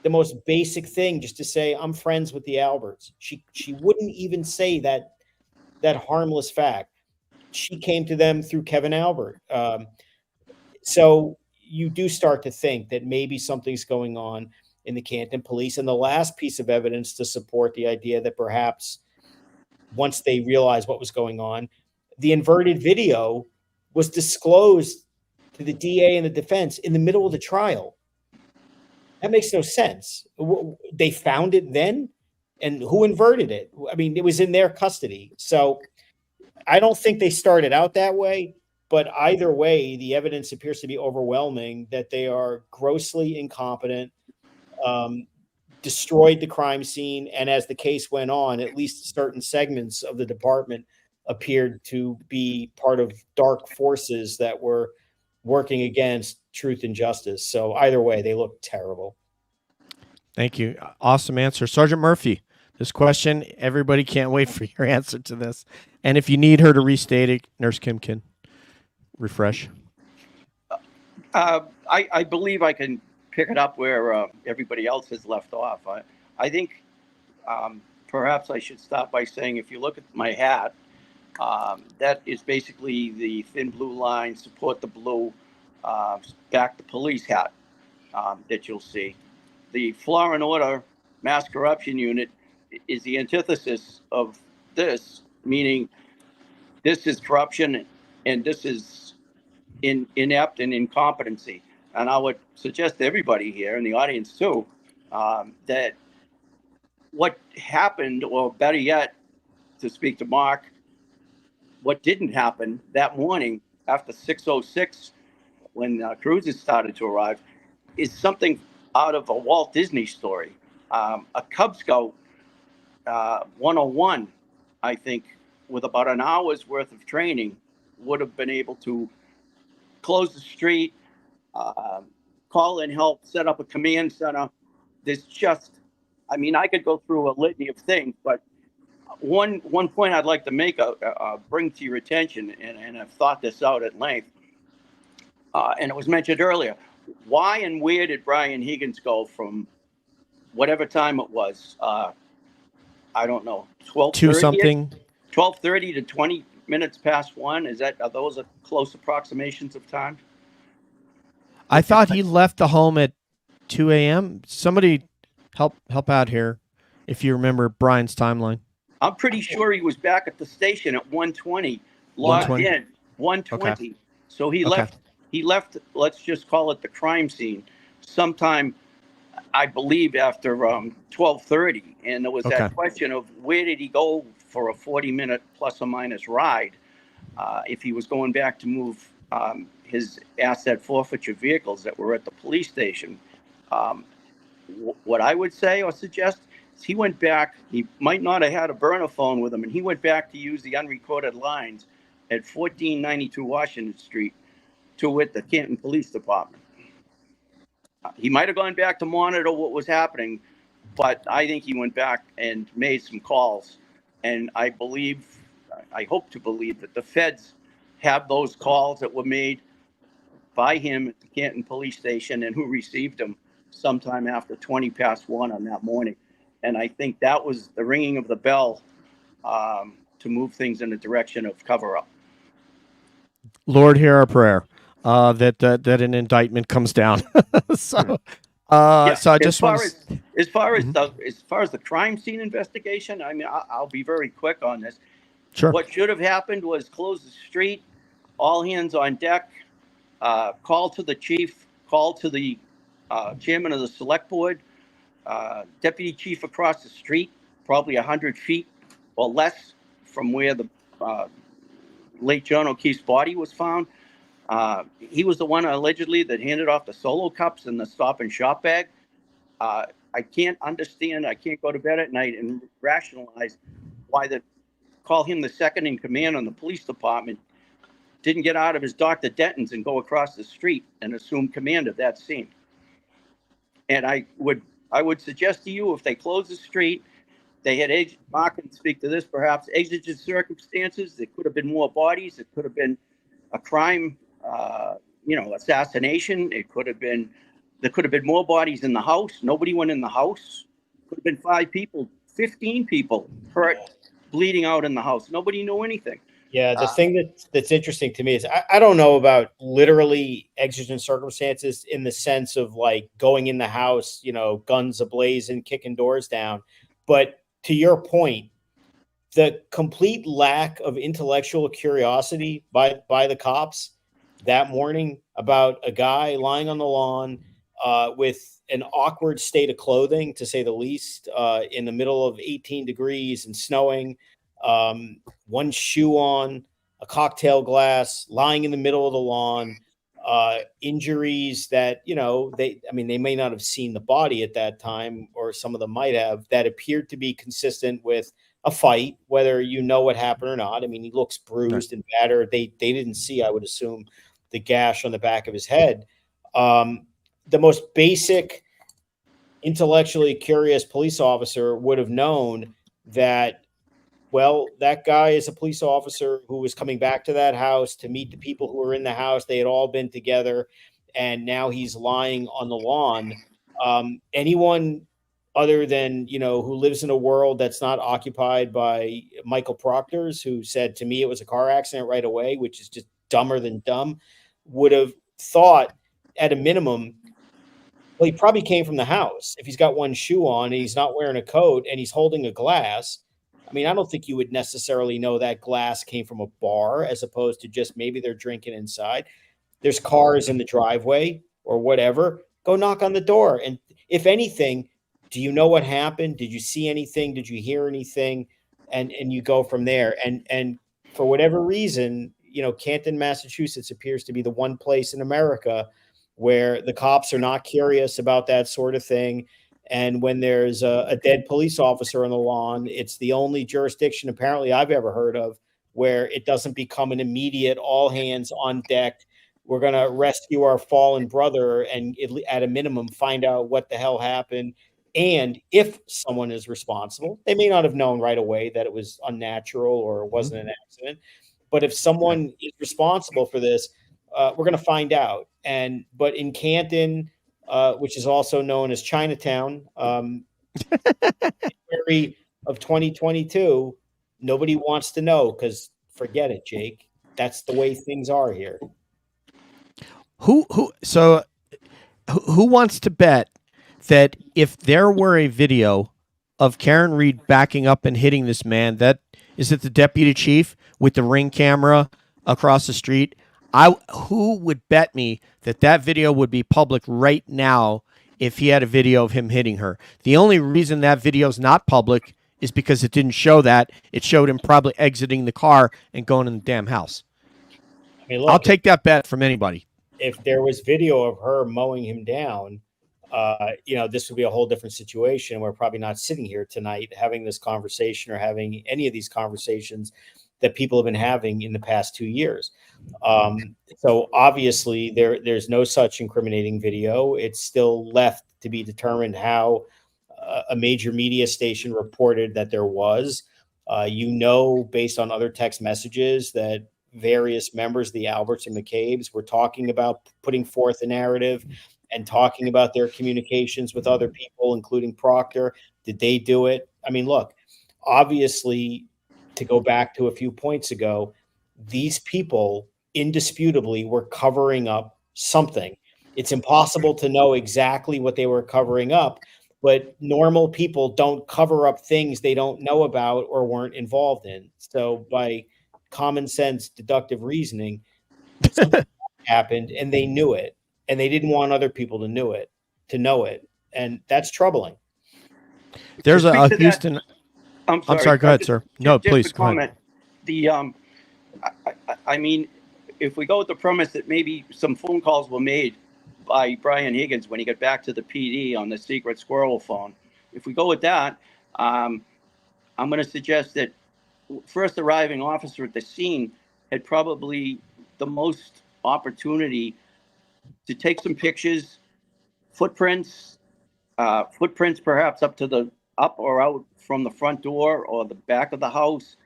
the most basic thing just to say, I'm friends with the Alberts. She wouldn't even say that harmless fact. She came to them through Kevin Albert. So you do start to think that maybe something's going on in the Canton police. And the last piece of evidence to support the idea that perhaps once they realized what was going on, the inverted video was disclosed to the DA and the defense in the middle of the trial. That makes no sense. They found it then, and who inverted it? I mean, it was in their custody. So I don't think they started out that way. But either way, the evidence appears to be overwhelming that they are grossly incompetent, destroyed the crime scene. And as the case went on, at least certain segments of the department appeared to be part of dark forces that were working against truth and justice. So either way, they look terrible. Thank you. Awesome answer. Sergeant Murphy, this question, everybody can't wait for your answer to this. And if you need her to restate it, Nurse Kim can refresh. I believe I can pick it up where everybody else has left off. I think perhaps I should start by saying, if you look at my hat, That is basically the thin blue line, support the blue, back the police hat that you'll see. The Law and Order Mass Corruption Unit is the antithesis of this, meaning this is corruption and this is inept and incompetency. And I would suggest to everybody here in the audience too, that what happened, or better yet, to speak to Mark, what didn't happen that morning after 6:06 when cruises started to arrive is something out of a Walt Disney story. A Cub Scout 101, I think, with about an hour's worth of training, would have been able to close the street, call in help, set up a command center. There's just, I mean, I could go through a litany of things, but one point I'd like to make, bring to your attention, and I've thought this out at length, and it was mentioned earlier. Why and where did Brian Higgins go from whatever time it was? I don't know, 12:30 to 20 minutes past 1. Are those close approximations of time? I thought he left the home at 2 a.m. Somebody help out here if you remember Brian's timeline. I'm pretty sure he was back at the station at 1:20, logged 1:20? in 1:20. Okay. So he Okay. left, let's just call it the crime scene, sometime, I believe, after 12:30. And there was that question of where did he go for a 40-minute plus or minus ride, if he was going back to move his asset forfeiture vehicles that were at the police station. What I would say or suggest is he went back. He might not have had a burner phone with him, and he went back to use the unrecorded lines at 1492 Washington Street to with the Canton Police Department. He might have gone back to monitor what was happening, but I think he went back and made some calls. And I hope to believe that the feds have those calls that were made by him at the Canton Police Station and who received them sometime after 20 past 1 on that morning. And I think that was the ringing of the bell to move things in the direction of cover-up. Lord, hear our prayer that an indictment comes down. So I just want to. As far as the crime scene investigation, I mean, I'll be very quick on this. Sure. What should have happened was close the street, all hands on deck, call to the chief, call to the chairman of the select board, deputy chief across the street, probably 100 feet or less from where the late John O'Keefe's body was found. He was the one allegedly that handed off the Solo cups and the Stop and Shop bag. I can't understand. I can't go to bed at night and rationalize why call him the second in command on the police department didn't get out of his Dr. Denton's and go across the street and assume command of that scene. And I would suggest to you, if they closed the street, they had, Mark can speak to this, perhaps exigent circumstances. There could have been more bodies. It could have been a crime, assassination. There could have been more bodies in the house. Nobody went in the house. Could have been 5 people, 15 people hurt, bleeding out in the house. Nobody knew anything. Yeah, the thing that's interesting to me is I don't know about literally exigent circumstances in the sense of like going in the house, guns ablazing, kicking doors down. But to your point, the complete lack of intellectual curiosity by the cops that morning about a guy lying on the lawn with an awkward state of clothing, to say the least, in the middle of 18 degrees and snowing, one shoe on, a cocktail glass, lying in the middle of the lawn, injuries that, they may not have seen the body at that time, or some of them might have, that appeared to be consistent with a fight, whether what happened or not. I mean, he looks bruised and battered. They didn't see, I would assume, the gash on the back of his head. The most basic, intellectually curious police officer would have known that, well, that guy is a police officer who was coming back to that house to meet the people who were in the house. They had all been together, and now he's lying on the lawn. Anyone other than, who lives in a world that's not occupied by Michael Proctor's, who said to me it was a car accident right away, which is just dumber than dumb, would have thought at a minimum, well, he probably came from the house. If he's got one shoe on and he's not wearing a coat and he's holding a glass, I mean, I don't think you would necessarily know that glass came from a bar as opposed to just maybe they're drinking inside. There's cars in the driveway or whatever. Go knock on the door. And if anything, do you know what happened? Did you see anything? Did you hear anything? And you go from there. And for whatever reason, Canton, Massachusetts appears to be the one place in America where the cops are not curious about that sort of thing. And when there's a dead police officer on the lawn, it's the only jurisdiction apparently I've ever heard of where it doesn't become an immediate all hands on deck. We're going to rescue our fallen brother and at a minimum find out what the hell happened. And if someone is responsible, they may not have known right away that it was unnatural or it wasn't an accident. But if someone is responsible for this, we're going to find out. But in Canton, which is also known as Chinatown, February of 2022, nobody wants to know because forget it, Jake. That's the way things are here. Who wants to bet that if there were a video of Karen Reed backing up and hitting this man, that is it the deputy chief with the Ring camera across the street? Who would bet me that video would be public right now if he had a video of him hitting her? The only reason that video is not public is because it didn't show that. It showed him probably exiting the car and going in the damn house. I mean, look, I'll take that bet from anybody. If there was video of her mowing him down, this would be a whole different situation. We're probably not sitting here tonight having this conversation or having any of these conversations that people have been having in the past 2 years. So obviously there's no such incriminating video. It's still left to be determined how a major media station reported that there was, based on other text messages that various members of the Alberts and McCabe's were talking about putting forth a narrative and talking about their communications with other people, including Proctor. Did they do it? I mean, look, obviously, to go back to a few points ago, these people indisputably were covering up something. It's impossible to know exactly what they were covering up, but normal people don't cover up things they don't know about or weren't involved in. So by common sense, deductive reasoning, something happened and they knew it, and they didn't want other people to know it. And that's troubling. There's a Houston. I'm sorry. Go ahead, sir. No, please go ahead. I mean, if we go with the premise that maybe some phone calls were made by Brian Higgins when he got back to the PD on the secret squirrel phone, if we go with that, I'm going to suggest that first arriving officer at the scene had probably the most opportunity to take some pictures, footprints perhaps up or out from the front door or the back of the house.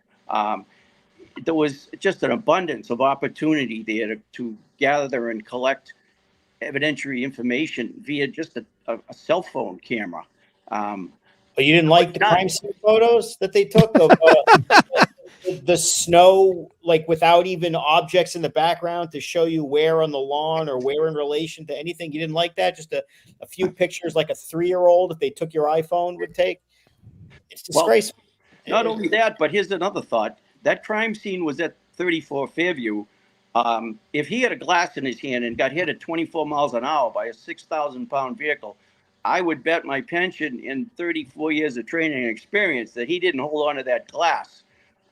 There was just an abundance of opportunity there to gather and collect evidentiary information via just a cell phone camera. But you didn't like the crime scene photos that they took of the snow, like without even objects in the background to show you where on the lawn or where in relation to anything? You didn't like that? Just a few pictures like a 3-year-old, if they took your iPhone, would take? It's disgraceful. Well, not only that, but here's another thought. That crime scene was at 34 Fairview. If he had a glass in his hand and got hit at 24 miles an hour by a 6,000-pound vehicle, I would bet my pension in 34 years of training and experience that he didn't hold on to that glass.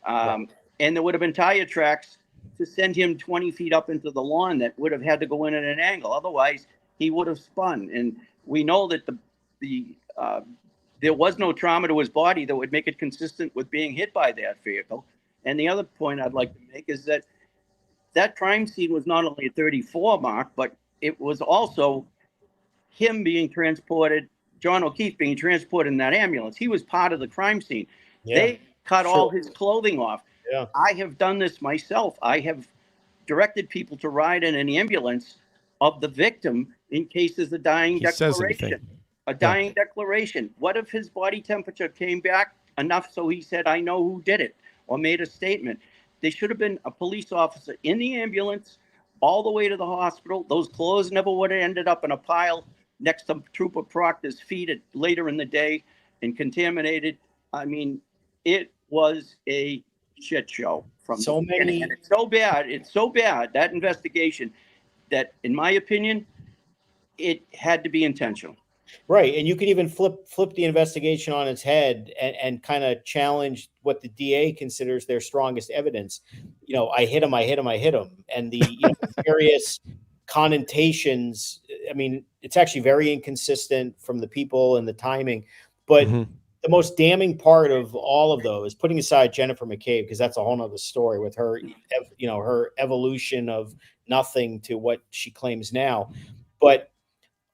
Right. And there would have been tire tracks to send him 20 feet up into the lawn that would have had to go in at an angle. Otherwise, he would have spun. And we know that there was no trauma to his body that would make it consistent with being hit by that vehicle. And the other point I'd like to make is that crime scene was not only a 34 mark, but it was also him being transported, John O'Keefe being transported in that ambulance. He was part of the crime scene. Yeah, they cut all his clothing off. Yeah. I have done this myself. I have directed people to ride in an ambulance of the victim in case there's a dying declaration. a dying declaration. What if his body temperature came back enough so he said, I know who did it, or made a statement? There should have been a police officer in the ambulance all the way to the hospital. Those clothes never would have ended up in a pile next to Trooper Proctor's feet later in the day and contaminated. I mean, it was a shit show from So the beginning. many- And it's so bad, that investigation, that in my opinion, it had to be intentional. Right, and you could even flip the investigation on its head and kind of challenge what the DA considers their strongest evidence. You know, I hit him, and the various connotations. I mean, it's actually very inconsistent from the people and the timing. But the most damning part of all of those, putting aside Jennifer McCabe, because that's a whole nother story with her, her evolution of nothing to what she claims now, but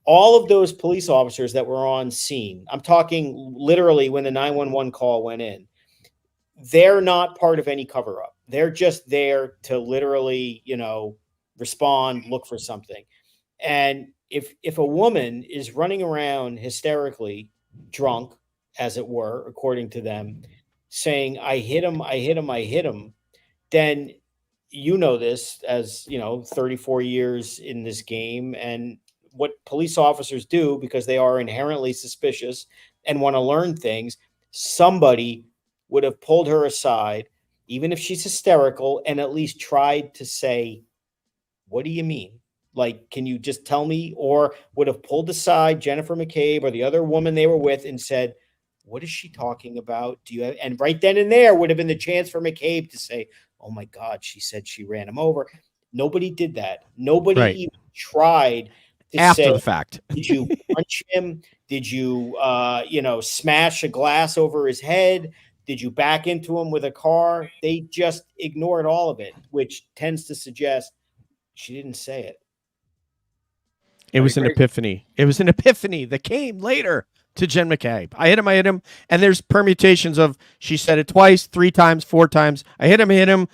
all of those police officers that were on scene, I'm talking literally when the 911 call went in, they're not part of any cover up. They're just there to literally, respond, look for something. And if a woman is running around hysterically drunk, as it were, according to them, saying, I hit him, then this as, 34 years in this game, and what police officers do, because they are inherently suspicious and want to learn things, somebody would have pulled her aside, even if she's hysterical, and at least tried to say, what do you mean? Like, can you just tell me? Or would have pulled aside Jennifer McCabe or the other woman they were with and said, what is she talking about? Do you have, and right then and there would have been the chance for McCabe to say, oh my God, she said she ran him over. Nobody did that. Nobody even tried to after say, the fact. did you punch him? Did you, smash a glass over his head? Did you back into him with a car? They just ignored all of it, which tends to suggest she didn't say it. It was an epiphany. It was an epiphany that came later to Jen McCabe. I hit him. And there's permutations of, she said it twice, 3 times, 4 times. I hit him. It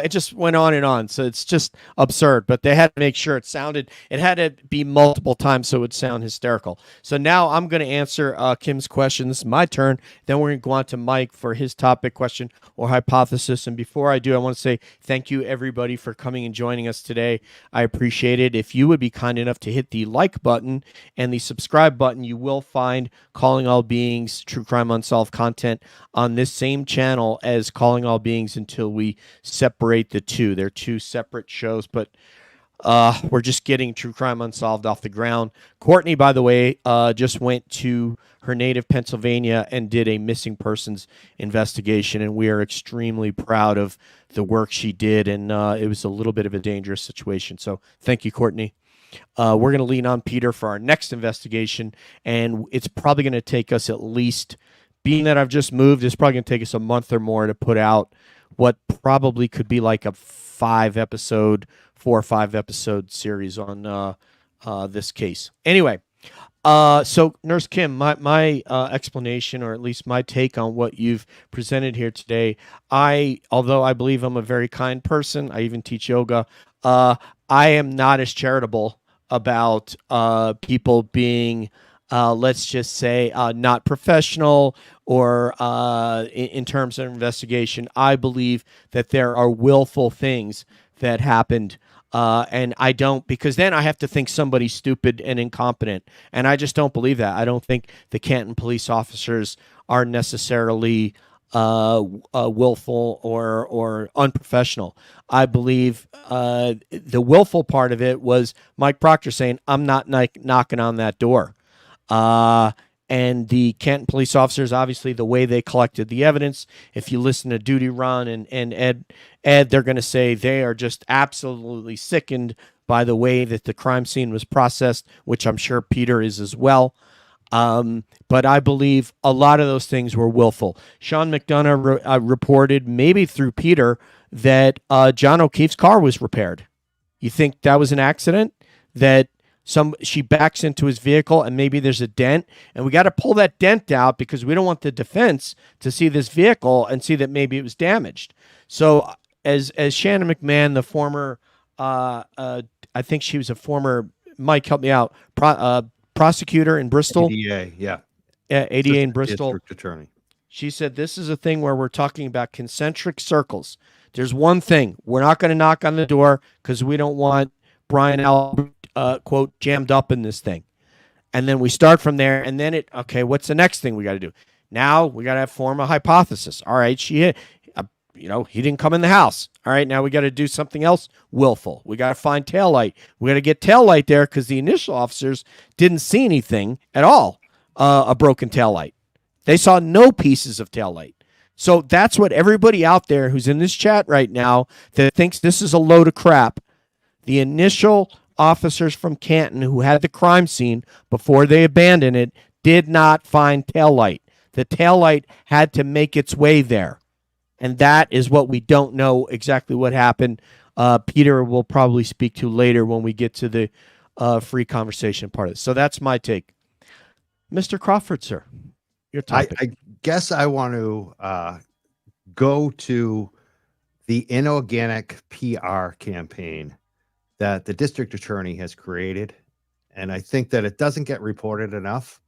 just went on and on. So it's just absurd, but they had to make sure it had to be multiple times so it would sound hysterical. So now I'm going to answer Kim's question. This is my turn. Then we're going to go on to Mike for his topic, question, or hypothesis. And before I do, I want to say thank you everybody for coming and joining us today. I appreciate it. If you would be kind enough to hit the like button and the subscribe button, you will find Calling All Beings True Crime Unsolved content on this same channel as Calling All Beings until we separate the two. They're 2 separate shows, but we're just getting True Crime Unsolved off the ground. Courtney, by the way, just went to her native Pennsylvania and did a missing persons investigation, and we are extremely proud of the work she did, and it was a little bit of a dangerous situation. So thank you, Courtney. We're going to lean on Peter for our next investigation, and it's probably going to take us at least, being that I've just moved, it's probably going to take us a month or more to put out what probably could be like a 4 or 5 episode series on this case. Anyway, so Nurse Kim, my explanation, or at least my take on what you've presented here today, although I believe I'm a very kind person, I even teach yoga, I am not as charitable about people being, let's just say, not professional or in terms of investigation. I believe that there are willful things that happened, and I don't, because then I have to think somebody's stupid and incompetent, and I just don't believe that. I don't think the Canton police officers are necessarily willful or unprofessional. I believe the willful part of it was Mike Proctor saying, I'm not knocking on that door. And the Canton police officers, obviously, the way they collected the evidence, if you listen to Duty Ron and Ed, they're going to say they are just absolutely sickened by the way that the crime scene was processed, which I'm sure Peter is as well. But I believe a lot of those things were willful. Sean McDonough reported, maybe through Peter, that John O'Keefe's car was repaired. You think that was an accident? That she backs into his vehicle and maybe there's a dent, and we got to pull that dent out because we don't want the defense to see this vehicle and see that maybe it was damaged. So as Shannon McMahon, the former, I think she was a former, Mike, help me out, prosecutor in Bristol, ADA, yeah. ADA in Bristol. District attorney. She said, this is a thing where we're talking about concentric circles. There's one thing. We're not going to knock on the door because we don't want Brian Albert, quote, jammed up in this thing. And then we start from there. And then okay, what's the next thing we got to do? Now we got to form a hypothesis. All right, he didn't come in the house. All right, now we got to do something else willful. We got to find taillight. We got to get taillight there because the initial officers didn't see anything at all, a broken taillight. They saw no pieces of taillight. So that's what everybody out there who's in this chat right now that thinks this is a load of crap. The initial officers from Canton who had the crime scene before they abandoned it did not find taillight. The taillight had to make its way there. And that is what we don't know exactly what happened. Peter will probably speak to later when we get to the free conversation part of it. So that's my take. Mr. Crawford, sir, your topic. I guess I want to go to the inorganic PR campaign that the district attorney has created. And I think that it doesn't get reported enough.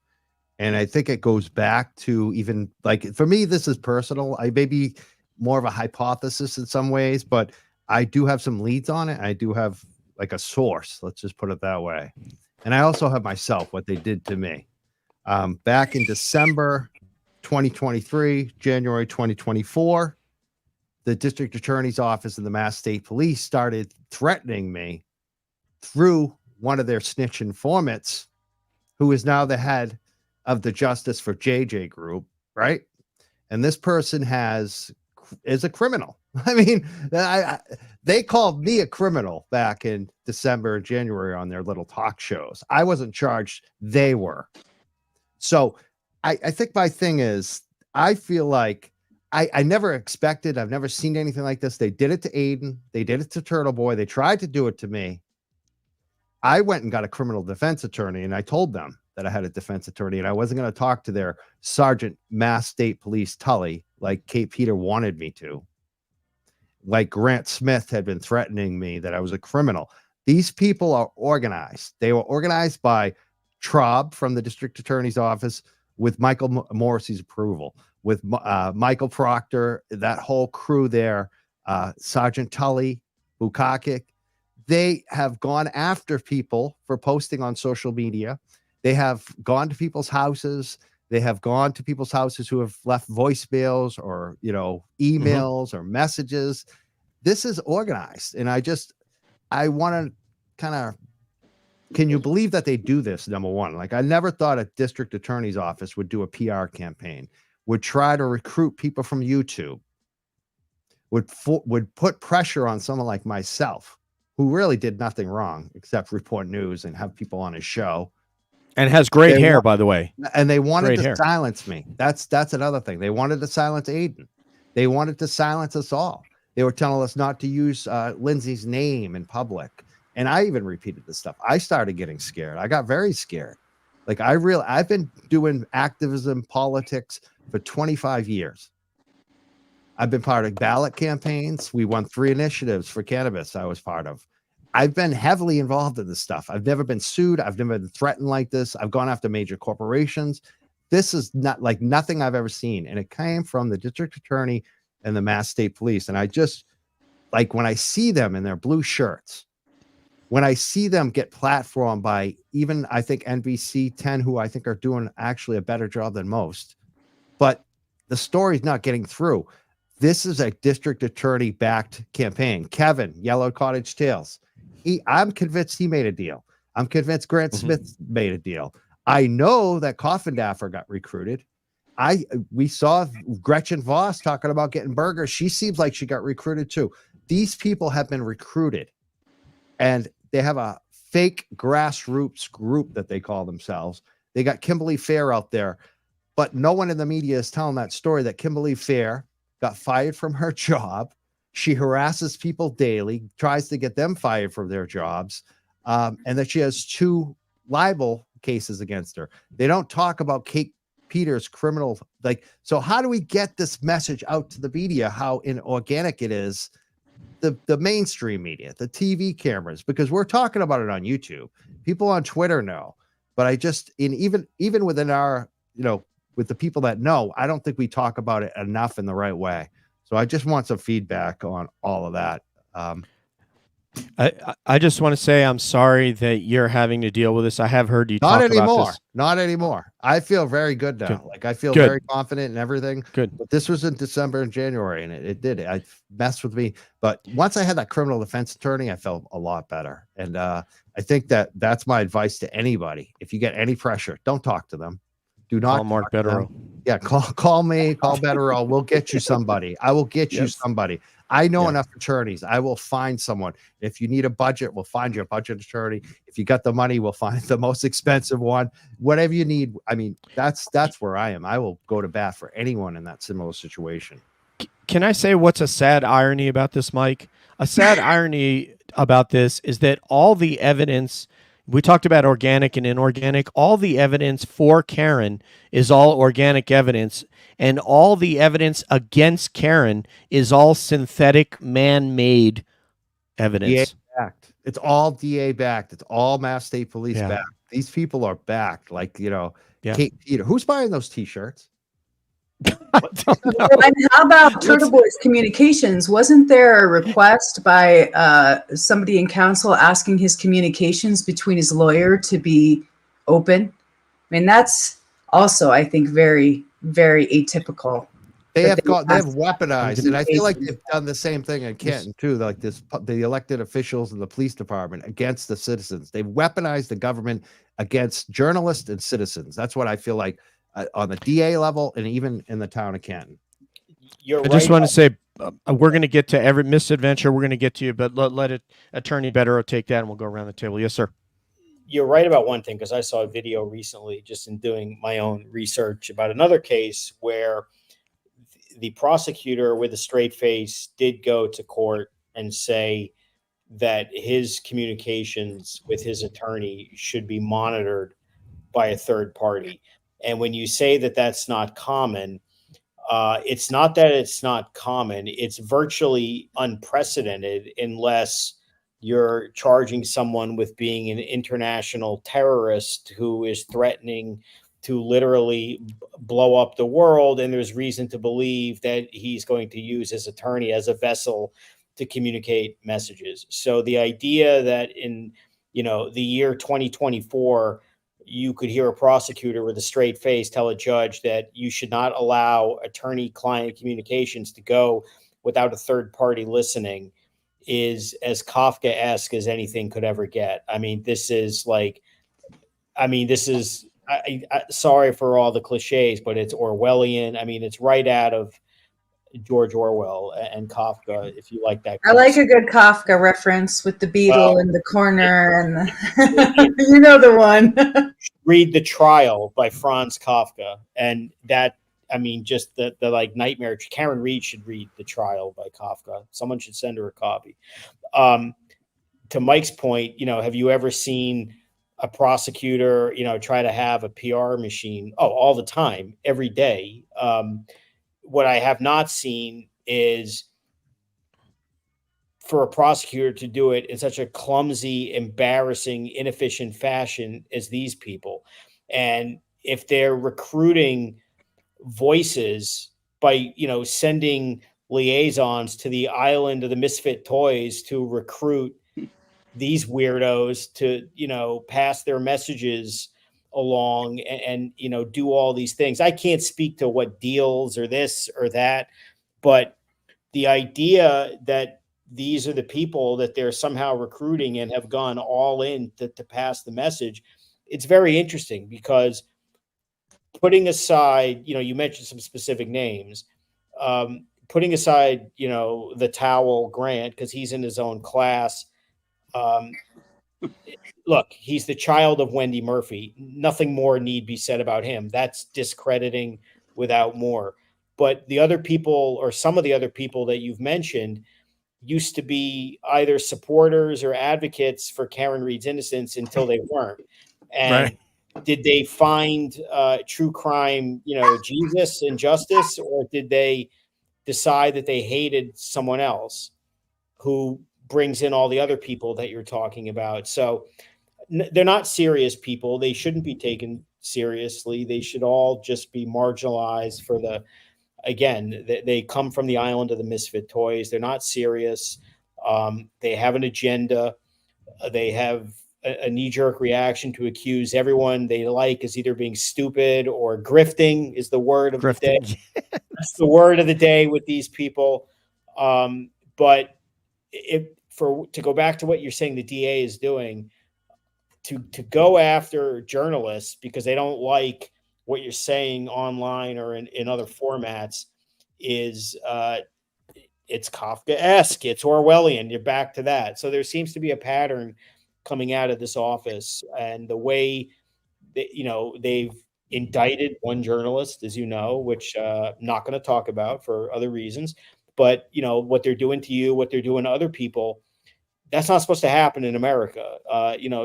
And I think it goes back to even, like, for me, this is personal. I may be more of a hypothesis in some ways, but I do have some leads on it. I do have like a source, let's just put it that way. And I also have myself, what they did to me. Back in December 2023, January 2024, the district attorney's office and the Mass State Police started threatening me through one of their snitch informants, who is now the head of the Justice for JJ group, right? And this person is a criminal. I mean, they called me a criminal back in December and January on their little talk shows. I wasn't charged. They were. So I think my thing is, I feel like I never expected, I've never seen anything like this. They did it to Aiden. They did it to Turtle Boy. They tried to do it to me. I went and got a criminal defense attorney, and I told them that I had a defense attorney, and I wasn't going to talk to their Sergeant Mass State Police Tully like Kate Peter wanted me to. Like Grant Smith had been threatening me that I was a criminal. These people are organized. They were organized by Traub from the district attorney's office with Michael Morrissey's approval, with Michael Proctor, that whole crew there, Sergeant Tully, Bukakik. They have gone after people for posting on social media. They have gone to people's houses. They have gone to people's houses who have left voicemails or, emails or messages. This is organized. And I want to kind of, can you believe that they do this? Number one, like, I never thought a district attorney's office would do a PR campaign, would try to recruit people from YouTube, would put pressure on someone like myself, who really did nothing wrong except report news and have people on his show. And has great hair, by the way. And they wanted to silence me. That's another thing. They wanted to silence Aiden. They wanted to silence us all. They were telling us not to use Lindsay's name in public. And I even repeated this stuff. I started getting scared. I got very scared. Like, I've been doing activism, politics for 25 years. I've been part of ballot campaigns. We won 3 initiatives for cannabis I was part of. I've been heavily involved in this stuff. I've never been sued. I've never been threatened like this. I've gone after major corporations. This is not like nothing I've ever seen. And it came from the district attorney and the Mass State Police. And I just, like, when I see them in their blue shirts, when I see them get platformed by even, I think, NBC 10, who I think are doing actually a better job than most, but the story's not getting through. This is a district attorney backed campaign. Kevin, Yellow Cottage Tales. I'm convinced he made a deal. I'm convinced Grant Smith made a deal. I know that Coffindaffer got recruited. We saw Gretchen Voss talking about getting burgers. She seems like she got recruited too. These people have been recruited, and they have a fake grassroots group that they call themselves. They got Kimberly Fair out there, but no one in the media is telling that story that Kimberly Fair got fired from her job. She harasses people daily, tries to get them fired from their jobs, and that she has 2 libel cases against her. They don't talk about Kate Peters' criminal. So how do we get this message out to the media, how inorganic it is, the mainstream media, the TV cameras, because we're talking about it on YouTube. People on Twitter know. But I just even within our, with the people that know, I don't think we talk about it enough in the right way. So I just want some feedback on all of that. I just want to say I'm sorry that you're having to deal with this. I have heard you Not talk anymore. about this. Not anymore. I feel very good now. Good. Like I feel Good. very confident in everything. Good. But this was in December and January, and it did. It messed with me. But once I had that criminal defense attorney, I felt a lot better. And I think that's my advice to anybody. If you get any pressure, don't talk to them. Do not Call Mark Bederow. Yeah, call me, call Bederow. We'll get you somebody. I will get you somebody. I know enough attorneys. I will find someone. If you need a budget, we'll find you a budget attorney. If you got the money, we'll find the most expensive one. Whatever you need. I mean, that's where I am. I will go to bat for anyone in that similar situation. Can I say what's a sad irony about this, Mike? A sad irony about this is that all the evidence, we talked about organic and inorganic, all the evidence for Karen is all organic evidence, and all the evidence against Karen is all synthetic, man-made evidence. Backed. It's all DA backed. It's all Mass State Police backed. These people are backed. Like, Kate Peter. Who's buying those T-shirts? I don't know. And how about Turtle Boys Communications? Wasn't there a request by somebody in council asking his communications between his lawyer to be open? I mean, that's also, I think, very, very atypical. They have weaponized, and I feel like they've done the same thing in Canton too. Like the elected officials in the police department against the citizens. They've weaponized the government against journalists and citizens. That's what I feel like on the DA level, and even in the town of Canton. I just want to say we're going to get to every misadventure. We're going to get to you, but let Attorney Bederow take that, and we'll go around the table. Yes, sir. You're right about one thing, because I saw a video recently, just in doing my own research, about another case where the prosecutor with a straight face did go to court and say that his communications with his attorney should be monitored by a third party. And when you say that that's not common, it's not that it's not common. It's virtually unprecedented unless you're charging someone with being an international terrorist who is threatening to literally blow up the world. And there's reason to believe that he's going to use his attorney as a vessel to communicate messages. So the idea that in, the year 2024, you could hear a prosecutor with a straight face tell a judge that you should not allow attorney-client communications to go without a third party listening is as Kafkaesque as anything could ever get. I mean, sorry for all the cliches, but it's Orwellian. I mean, it's right out of George Orwell and Kafka, if you like that. I like a good Kafka reference with the beetle in the corner and the one. Read The Trial by Franz Kafka. And that, just the like nightmare. Karen Reed should read The Trial by Kafka. Someone should send her a copy. To Mike's point, have you ever seen a prosecutor, try to have a PR machine? Oh, all the time, every day. What I have not seen is for a prosecutor to do it in such a clumsy, embarrassing, inefficient fashion as these people. And if they're recruiting voices by, sending liaisons to the island of the misfit toys to recruit these weirdos to, pass their messages along and do all these things. I can't speak to what deals or this or that, but the idea that these are the people that they're somehow recruiting and have gone all in to pass the message, it's very interesting, because putting aside, you mentioned some specific names, putting aside, the towel Grant, because he's in his own class. Look, he's the child of Wendy Murphy. Nothing more need be said about him. That's discrediting without more. But the other people, or some of the other people that you've mentioned, used to be either supporters or advocates for Karen Reed's innocence until they weren't. And did they find true crime, Jesus and justice, or did they decide that they hated someone else who brings in all the other people that you're talking about? So they're not serious people. They shouldn't be taken seriously. They should all just be marginalized for the, again, they come from the island of the misfit toys. They're not serious. They have an agenda. They have a knee-jerk reaction to accuse everyone they like as either being stupid or grifting is the word of the day. That's the word of the day with these people. But to go back to what you're saying the DA is doing, to go after journalists because they don't like what you're saying online or in other formats is it's Kafkaesque, it's Orwellian. You're back to that. So there seems to be a pattern coming out of this office, and the way that, they've indicted one journalist, as you know, which I'm not going to talk about for other reasons, but what they're doing to you, what they're doing to other people, that's not supposed to happen in America.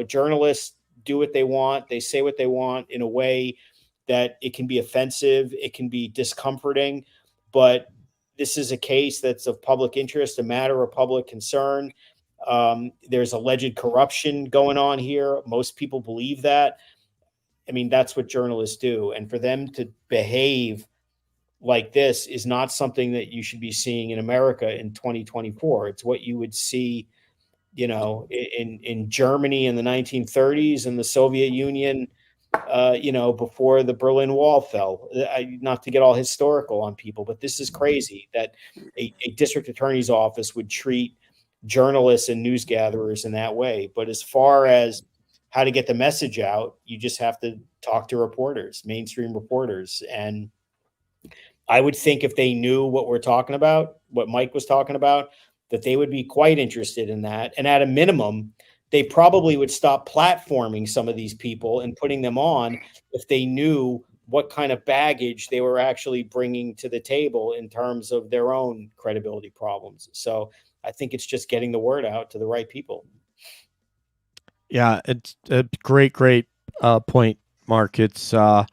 Journalists do what they want. They say what they want in a way that it can be offensive. It can be discomforting, but this is a case that's of public interest, a matter of public concern. There's alleged corruption going on here. Most people believe that. I mean, that's what journalists do. And for them to behave like this is not something that you should be seeing in America in 2024. It's what you would see, in Germany in the 1930s and the Soviet Union, before the Berlin Wall fell. Not to get all historical on people, but this is crazy that a district attorney's office would treat journalists and news gatherers in that way. But as far as how to get the message out, you just have to talk to reporters, mainstream reporters. And I would think if they knew what we're talking about, what Mike was talking about, that they would be quite interested in that. And at a minimum, they probably would stop platforming some of these people and putting them on if they knew what kind of baggage they were actually bringing to the table in terms of their own credibility problems. So I think it's just getting the word out to the right people. Yeah, it's a great point, Mark. It's and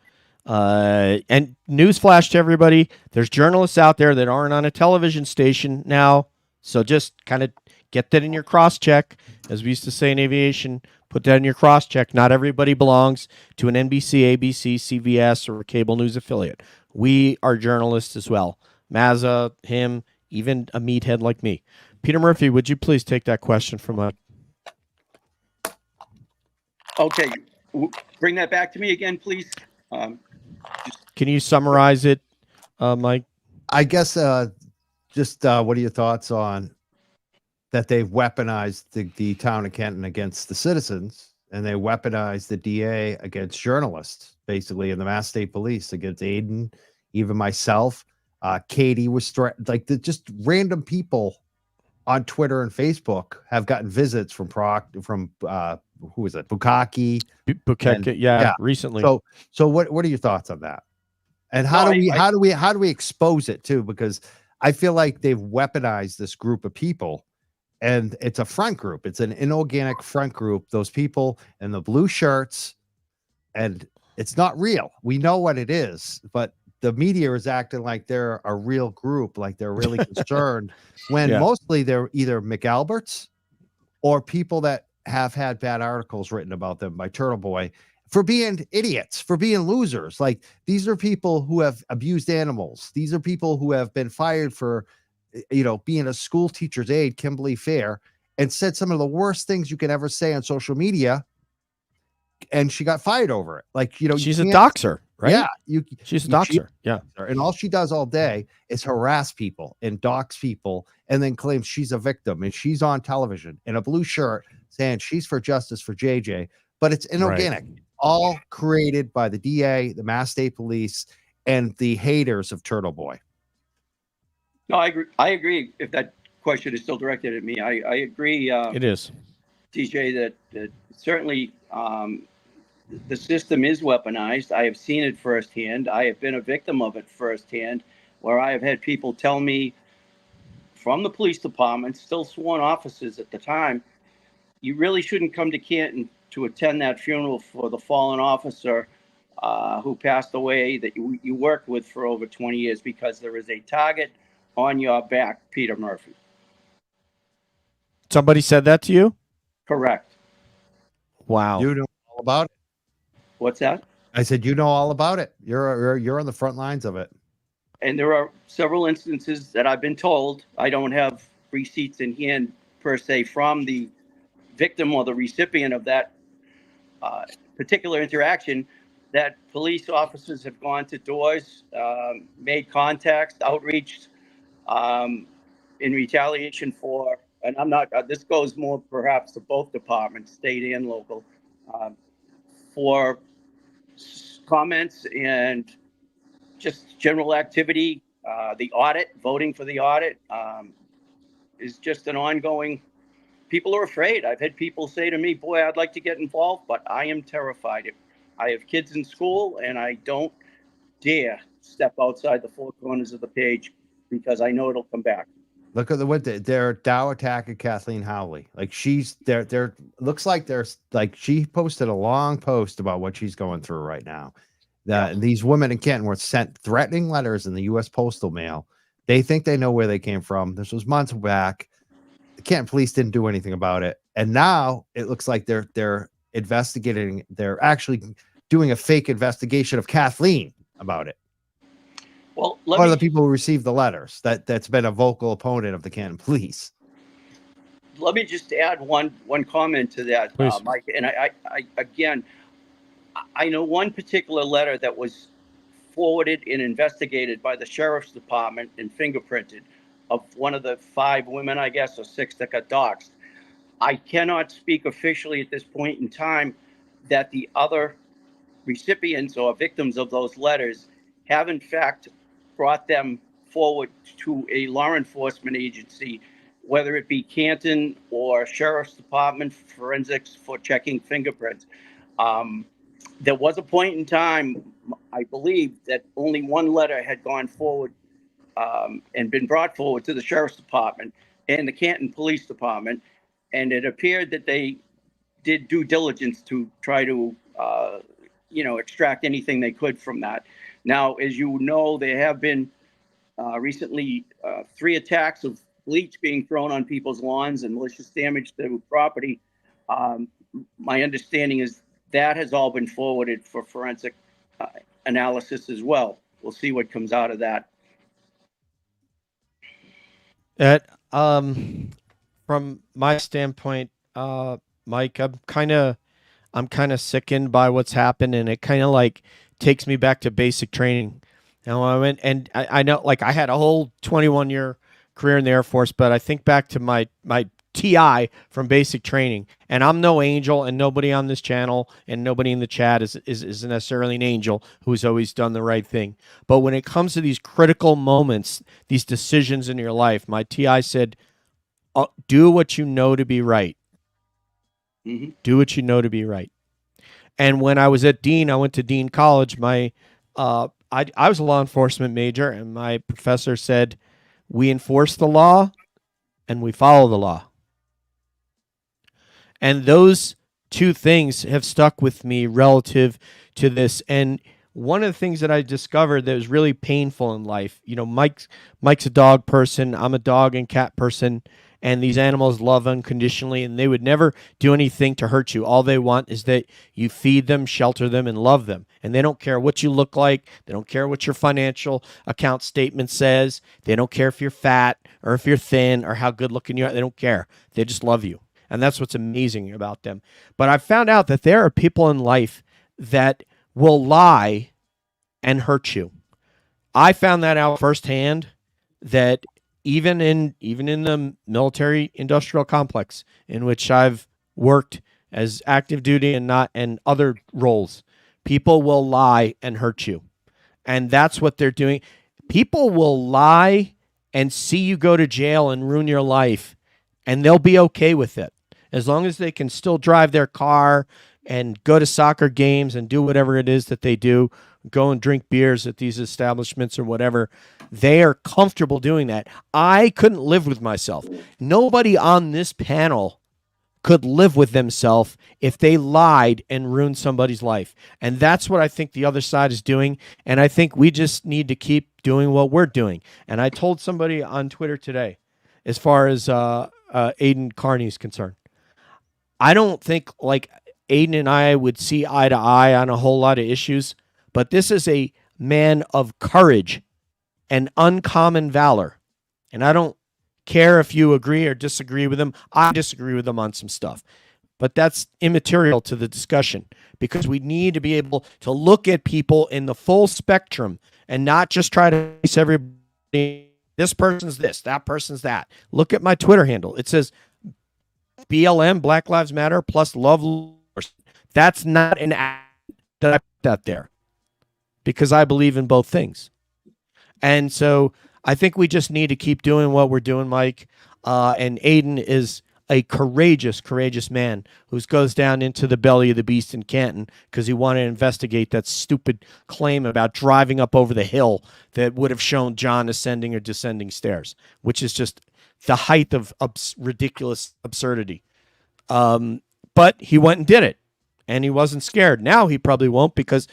newsflash to everybody: there's journalists out there that aren't on a television station now. So just kind of get that in your cross check, as we used to say in aviation. Put that in your cross check. Not everybody belongs to an NBC, ABC, CBS, or a cable news affiliate. We are journalists as well. Mazza, him, even a meathead like me. Peter Murphy, would you please take that question from Mike? Okay, bring that back to me again, please. Can you summarize it, Mike? I guess just what are your thoughts on that they've weaponized the town of Kenton against the citizens, and they weaponized the DA against journalists, basically, and the Mass State Police against Aiden, even myself. Katie was just random people on Twitter and Facebook have gotten visits from who is it? Bukaki, recently. So what are your thoughts on that? And how do we expose it too? Because I feel like they've weaponized this group of people, and it's a front group. It's an inorganic front group. Those people in the blue shirts, and it's not real. We know what it is, but the media is acting like they're a real group, like they're really concerned, when mostly they're either McAlberts or people that have had bad articles written about them by Turtle Boy for being idiots, for being losers. Like, these are people who have abused animals. These are people who have been fired for, being a school teacher's aide, Kimberly Fair, and said some of the worst things you can ever say on social media. And she got fired over it. Like, she's a doxer, right? Yeah. She's a doxer. Yeah. And all she does all day is harass people and dox people, and then claims she's a victim, and she's on television in a blue shirt saying she's for justice for JJ, but it's inorganic. Right. All created by the DA, the Mass State Police, and the haters of Turtle Boy. No, I agree. If that question is still directed at me, I agree. It is, DJ, that certainly the system is weaponized. I have seen it firsthand. I have been a victim of it firsthand, where I have had people tell me from the police department, still sworn officers at the time, you really shouldn't come to Canton to attend that funeral for the fallen officer who passed away that you worked with for over 20 years, because there is a target on your back, Peter Murphy. Somebody said that to you? Correct. Wow. You know all about it. What's that? I said, you know all about it. You're on the front lines of it. And there are several instances that I've been told, I don't have receipts in hand per se from the victim or the recipient of that particular interaction, that police officers have gone to doors, made contacts, outreached in retaliation for, and I'm not, this goes more perhaps to both departments, state and local, for comments and just general activity. The audit, voting for the audit, is just an ongoing. People are afraid. I've had people say to me, boy, I'd like to get involved, but I am terrified. I have kids in school and I don't dare step outside the four corners of the page because I know it'll come back. Look at their Dow attacking Kathleen Howley. Like they're looks like there's like she posted a long post about what she's going through right now. That these women in Canton were sent threatening letters in the U.S. postal mail. They think they know where they came from. This was months back. The Canton police didn't do anything about it, and now it looks like they're investigating. They're actually doing a fake investigation of Kathleen about it. Well, one of the people who received the letters that's been a vocal opponent of the Canton police. Let me just add one comment to that, Mike. And I again, I know one particular letter that was forwarded and investigated by the sheriff's department and fingerprinted of one of the 5 women, I guess, or 6 that got doxxed. I cannot speak officially at this point in time that the other recipients or victims of those letters have in fact brought them forward to a law enforcement agency, whether it be Canton or Sheriff's Department forensics for checking fingerprints. There was a point in time, I believe, that only one letter had gone forward and been brought forward to the Sheriff's Department and the Canton Police Department, and it appeared that they did due diligence to try to extract anything they could from that. Now, as you know, there have been recently 3 attacks of bleach being thrown on people's lawns and malicious damage to property. My understanding is that has all been forwarded for forensic analysis as well. We'll see what comes out of that. From my standpoint, Mike, I'm kind of sickened by what's happened, and it kind of like takes me back to basic training. Now I went, and I know, like, I had a whole 21-year career in the Air Force, but I think back to my TI from basic training, and I'm no angel, and nobody on this channel and nobody in the chat is necessarily an angel who's always done the right thing. But when it comes to these critical moments, these decisions in your life, my TI said, do what you know to be right. Mm-hmm. Do what you know to be right. And when I was at Dean, I went to Dean College. I was a law enforcement major, and my professor said, we enforce the law and we follow the law. And those 2 things have stuck with me relative to this. And one of the things that I discovered that was really painful in life, Mike's a dog person. I'm a dog and cat person. And these animals love unconditionally, and they would never do anything to hurt you. All they want is that you feed them, shelter them, and love them. And they don't care what you look like. They don't care what your financial account statement says. They don't care if you're fat or if you're thin or how good looking you are. They don't care. They just love you. And that's what's amazing about them. But I found out that there are people in life that will lie and hurt you. I found that out firsthand, that even in the military industrial complex in which I've worked as active duty and other roles, people will lie and hurt you. And that's what they're doing. People will lie and see you go to jail and ruin your life, and they'll be okay with it. As long as they can still drive their car and go to soccer games and do whatever it is that they do, go and drink beers at these establishments or whatever, they are comfortable doing that. I couldn't live with myself. Nobody on this panel could live with themselves if they lied and ruined somebody's life. And that's what I think the other side is doing. And I think we just need to keep doing what we're doing. And I told somebody on Twitter today, as far as Aiden Carney is concerned, I don't think, like, Aiden and I would see eye to eye on a whole lot of issues, but this is a man of courage and uncommon valor. And I don't care if you agree or disagree with him. I disagree with him on some stuff, but that's immaterial to the discussion, because we need to be able to look at people in the full spectrum and not just try to place everybody. This person's this, that person's that. Look at my Twitter handle. It says BLM, Black Lives Matter, plus love. That's not an act that I put that there, because I believe in both things. And so I think we just need to keep doing what we're doing, Mike. And Aiden is a courageous man who goes down into the belly of the beast in Canton because he wanted to investigate that stupid claim about driving up over the hill that would have shown John ascending or descending stairs, which is just the height of ridiculous absurdity. But he went and did it, and he wasn't scared. Now he probably won't, because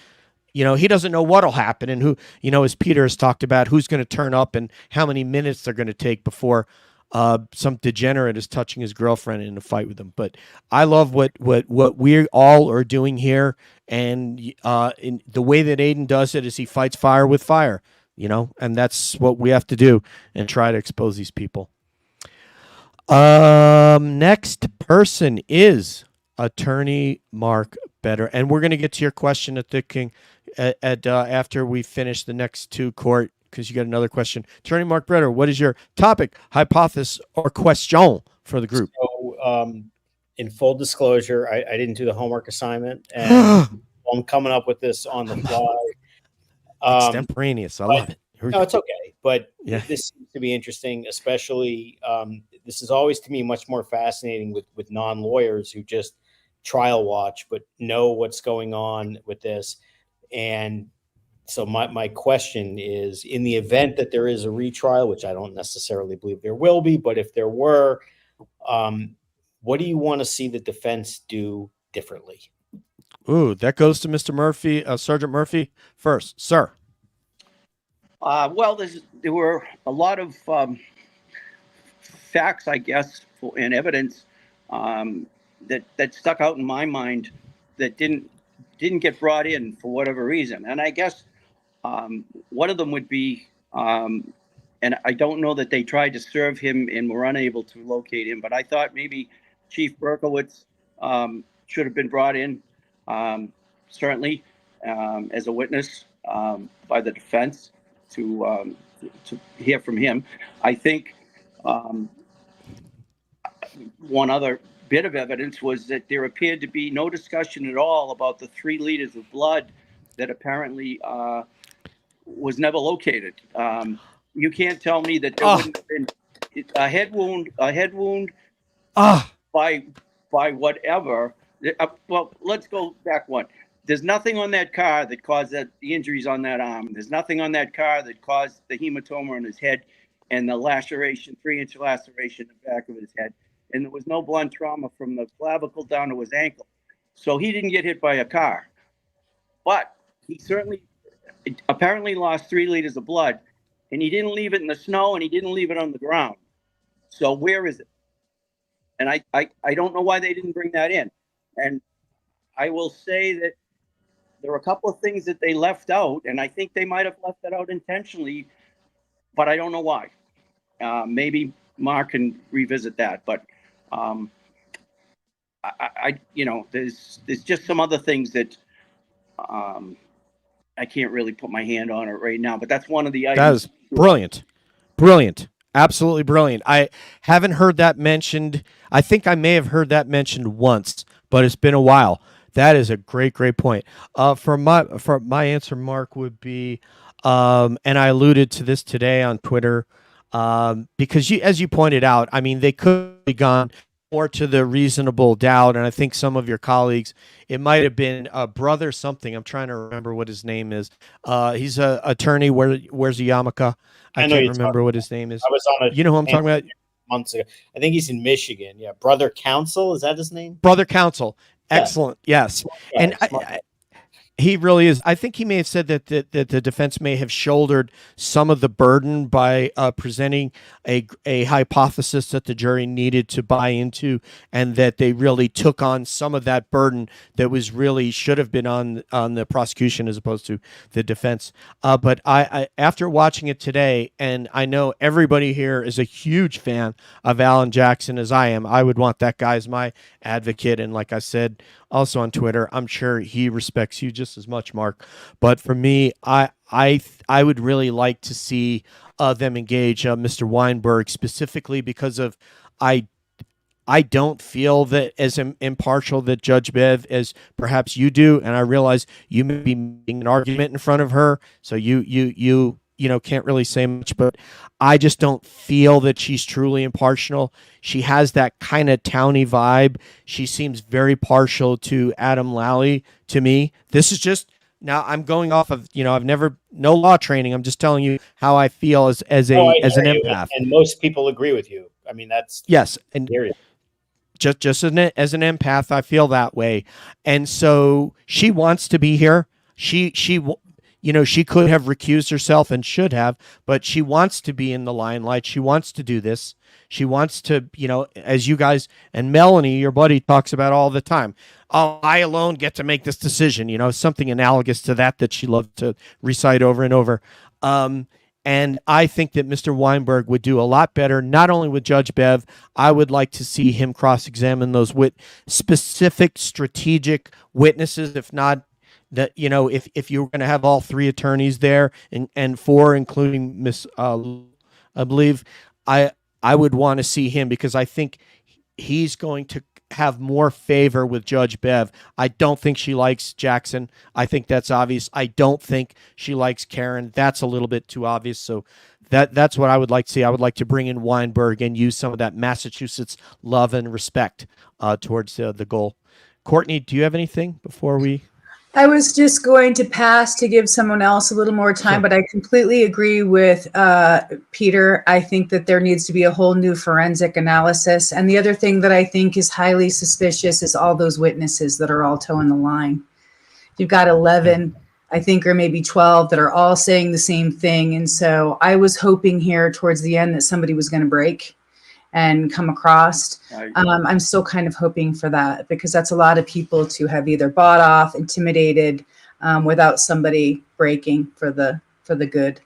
he doesn't know what'll happen, and who, as Peter has talked about, who's going to turn up and how many minutes they're going to take before some degenerate is touching his girlfriend in a fight with him. But I love what we all are doing here, and in the way that Aiden does it is he fights fire with fire, and that's what we have to do and try to expose these people. Next person is Attorney Mark Bederow, and we're going to get to your question at the King after we finish the next two court, because you got another question. Attorney Mark Bederow, what is your topic, hypothesis, or question for the group? So, in full disclosure, I didn't do the homework assignment, and I'm coming up with this on the fly. Extemporaneous. I love it. No, it's okay. But yeah, this seems to be interesting, especially this is always to me much more fascinating with non-lawyers who just trial watch but know what's going on with this. And so my question is, in the event that there is a retrial, which I don't necessarily believe there will be, but if there were, what do you want to see the defense do differently? Ooh, that goes to Mr. Murphy, Sergeant Murphy first, sir. Well, there were a lot of facts, I guess, and evidence that stuck out in my mind that didn't get brought in for whatever reason. And I guess one of them would be, and I don't know that they tried to serve him and were unable to locate him, but I thought maybe Chief Berkowitz should have been brought in, certainly as a witness by the defense to hear from him. I think one other bit of evidence was that there appeared to be no discussion at all about the 3 liters of blood that apparently was never located. You can't tell me that there wouldn't have been a head wound by whatever. Well, let's go back one. There's nothing on that car that caused the injuries on that arm. There's nothing on that car that caused the hematoma on his head and the laceration, 3-inch laceration in the back of his head. And there was no blunt trauma from the clavicle down to his ankle. So he didn't get hit by a car. But he certainly apparently lost 3 liters of blood, and he didn't leave it in the snow, and he didn't leave it on the ground. So where is it? And I don't know why they didn't bring that in. And I will say that there were a couple of things that they left out, and I think they might have left that out intentionally, but I don't know why. Maybe Mark can revisit that, but there's just some other things that I can't really put my hand on it right now, but that's one of the items. That is brilliant, absolutely brilliant. I haven't heard that mentioned. I think I may have heard that mentioned once, but it's been a while. That is a great point. For my answer, Mark, would be, and I alluded to this today on Twitter, because as you pointed out, I mean, they could have gone more to the reasonable doubt, and I think some of your colleagues, it might have been a brother something. I'm trying to remember what his name is. He's an attorney. Where's a yarmulke? I can't remember what his name is. I was on you know who I'm talking about? Months ago. I think he's in Michigan. Yeah, Brother Counsel, is that his name? Brother Counsel. Excellent. Yes. And He really is. I think he may have said that the defense may have shouldered some of the burden by presenting a hypothesis that the jury needed to buy into, and that they really took on some of that burden that was really should have been on the prosecution as opposed to the defense. But I after watching it today, and I know everybody here is a huge fan of Alan Jackson as I am. I would want that guy as my advocate, and like I said also on Twitter, I'm sure he respects you just as much, Mark. But for me, I would really like to see them engage Mr. Weinberg specifically because of I don't feel that as impartial that Judge Bev as perhaps you do, and I realize you may be making an argument in front of her, so you can't really say much, but I just don't feel that she's truly impartial. She has that kind of towny vibe. She seems very partial to Adam Lally to me. This is just now I'm going off of, I've never no law training. I'm just telling you how I feel as an empath. And most people agree with you. I mean, that's yes, and serious. Just as an empath, I feel that way, and so she wants to be here. She could have recused herself and should have, but she wants to be in the limelight. She wants to do this. She wants to, as you guys and Melanie, your buddy, talks about all the time. Oh, I alone get to make this decision. Something analogous to that she loved to recite over and over. And I think that Mr. Weinberg would do a lot better, not only with Judge Bev. I would like to see him cross-examine those specific strategic witnesses, if not that, if you were going to have all three attorneys there and four, including Miss, I believe, I would want to see him because I think he's going to have more favor with Judge Bev. I don't think she likes Jackson. I think that's obvious. I don't think she likes Karen. That's a little bit too obvious. So that's what I would like to see. I would like to bring in Weinberg and use some of that Massachusetts love and respect towards the goal. Courtney, do you have anything before we... I was just going to pass to give someone else a little more time, Sure. But I completely agree with Peter. I think that there needs to be a whole new forensic analysis. And the other thing that I think is highly suspicious is all those witnesses that are all towing the line. You've got 11, I think, or maybe 12 that are all saying the same thing. And so I was hoping here towards the end that somebody was going to break and come across. I'm still kind of hoping for that because that's a lot of people to have either bought off, intimidated, without somebody breaking for the good.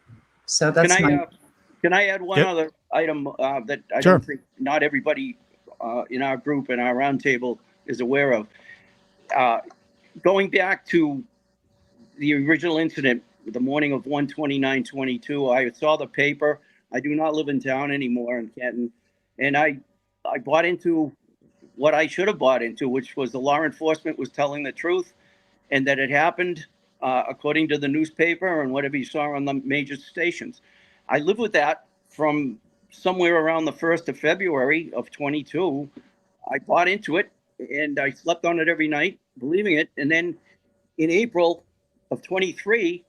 So that's can I add one Yep. other item that I Sure. don't think not everybody in our group and our roundtable is aware of? Going back to the original incident, the morning of 1/29/22, I saw the paper. I do not live in town anymore in Canton. And I bought into what I should have bought into, which was the law enforcement was telling the truth and that it happened according to the newspaper and whatever you saw on the major stations. I lived with that from somewhere around the 1st of February of 22. I bought into it and I slept on it every night, believing it. And then in April of 23,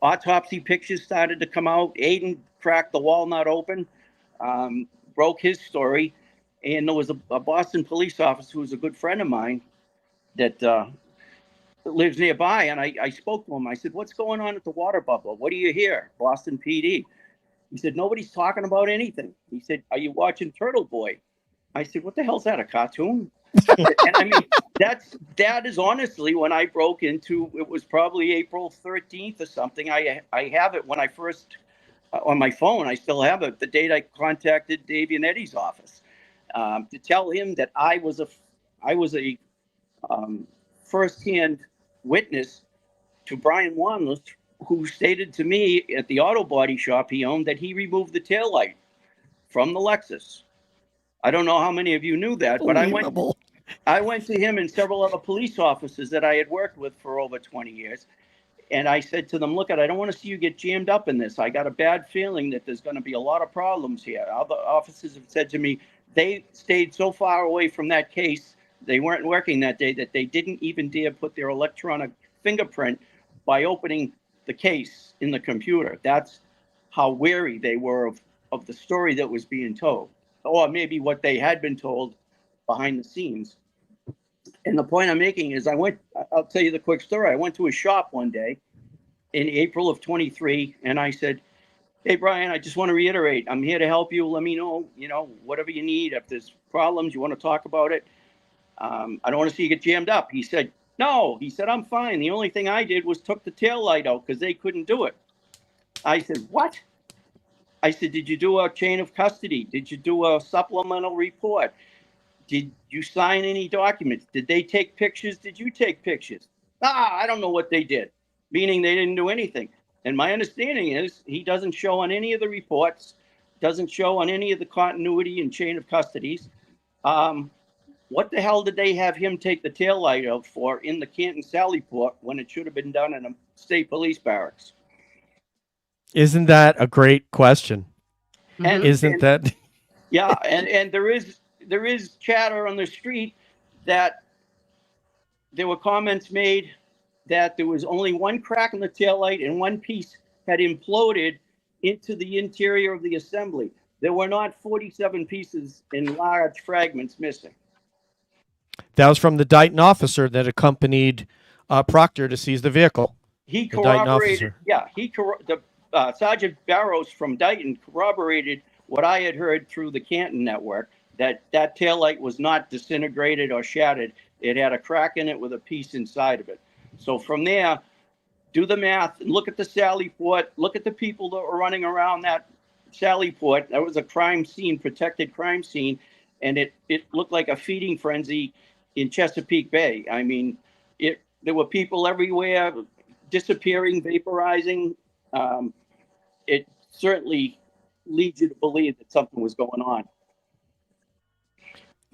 autopsy pictures started to come out. Aiden cracked the walnut open. Broke his story, and there was a Boston police officer who's a good friend of mine that lives nearby, and I spoke to him. I said, "What's going on at the water bubble? What do you hear, Boston PD?" He said, "Nobody's talking about anything." He said, "Are you watching Turtle Boy?" I said, "What the hell's that, a cartoon?" And I mean, that is honestly when I broke into. It was probably April 13th or something. I have it when I first. On my phone, I still have it. The date I contacted Dave Yanetti's office to tell him that I was a firsthand witness to Brian Wanless, who stated to me at the auto body shop he owned that he removed the taillight from the Lexus. I don't know how many of you knew that, but I went to him and several other police officers that I had worked with for over 20 years. And I said to them, look, I don't want to see you get jammed up in this. I got a bad feeling that there's going to be a lot of problems here. Other officers have said to me, they stayed so far away from that case, they weren't working that day, that they didn't even dare put their electronic fingerprint by opening the case in the computer. That's how wary they were of the story that was being told, or maybe what they had been told behind the scenes. And the point I'm making is I'll tell you the quick story. I went to a shop one day in April of 23, and I said, "Hey, Brian, I just want to reiterate, I'm here to help you. Let me know, whatever you need. If there's problems, you want to talk about it. I don't want to see you get jammed up." He said, "No," he said, "I'm fine. The only thing I did was took the tail light out because they couldn't do it." I said, "What?" I said, "Did you do a chain of custody? Did you do a supplemental report? Did you sign any documents? Did they take pictures? Did you take pictures?" I don't know what they did, meaning they didn't do anything. And my understanding is he doesn't show on any of the reports, doesn't show on any of the continuity and chain of custodies. What the hell did they have him take the taillight out for in the Canton Sallyport when it should have been done in a state police barracks? Isn't that a great question? And that? Yeah, and there is chatter on the street that there were comments made that there was only one crack in the taillight and one piece had imploded into the interior of the assembly. There were not 47 pieces in large fragments missing. That was from the Dighton officer that accompanied Proctor to seize the vehicle. He corroborated. Yeah, Sergeant Barrows from Dighton corroborated what I had heard through the Canton network, that taillight was not disintegrated or shattered. It had a crack in it with a piece inside of it. So from there, do the math and look at the Sallyport. Look at the people that were running around that Sallyport. That was a crime scene, protected crime scene, and it looked like a feeding frenzy in Chesapeake Bay. I mean, there were people everywhere, disappearing, vaporizing. It certainly leads you to believe that something was going on.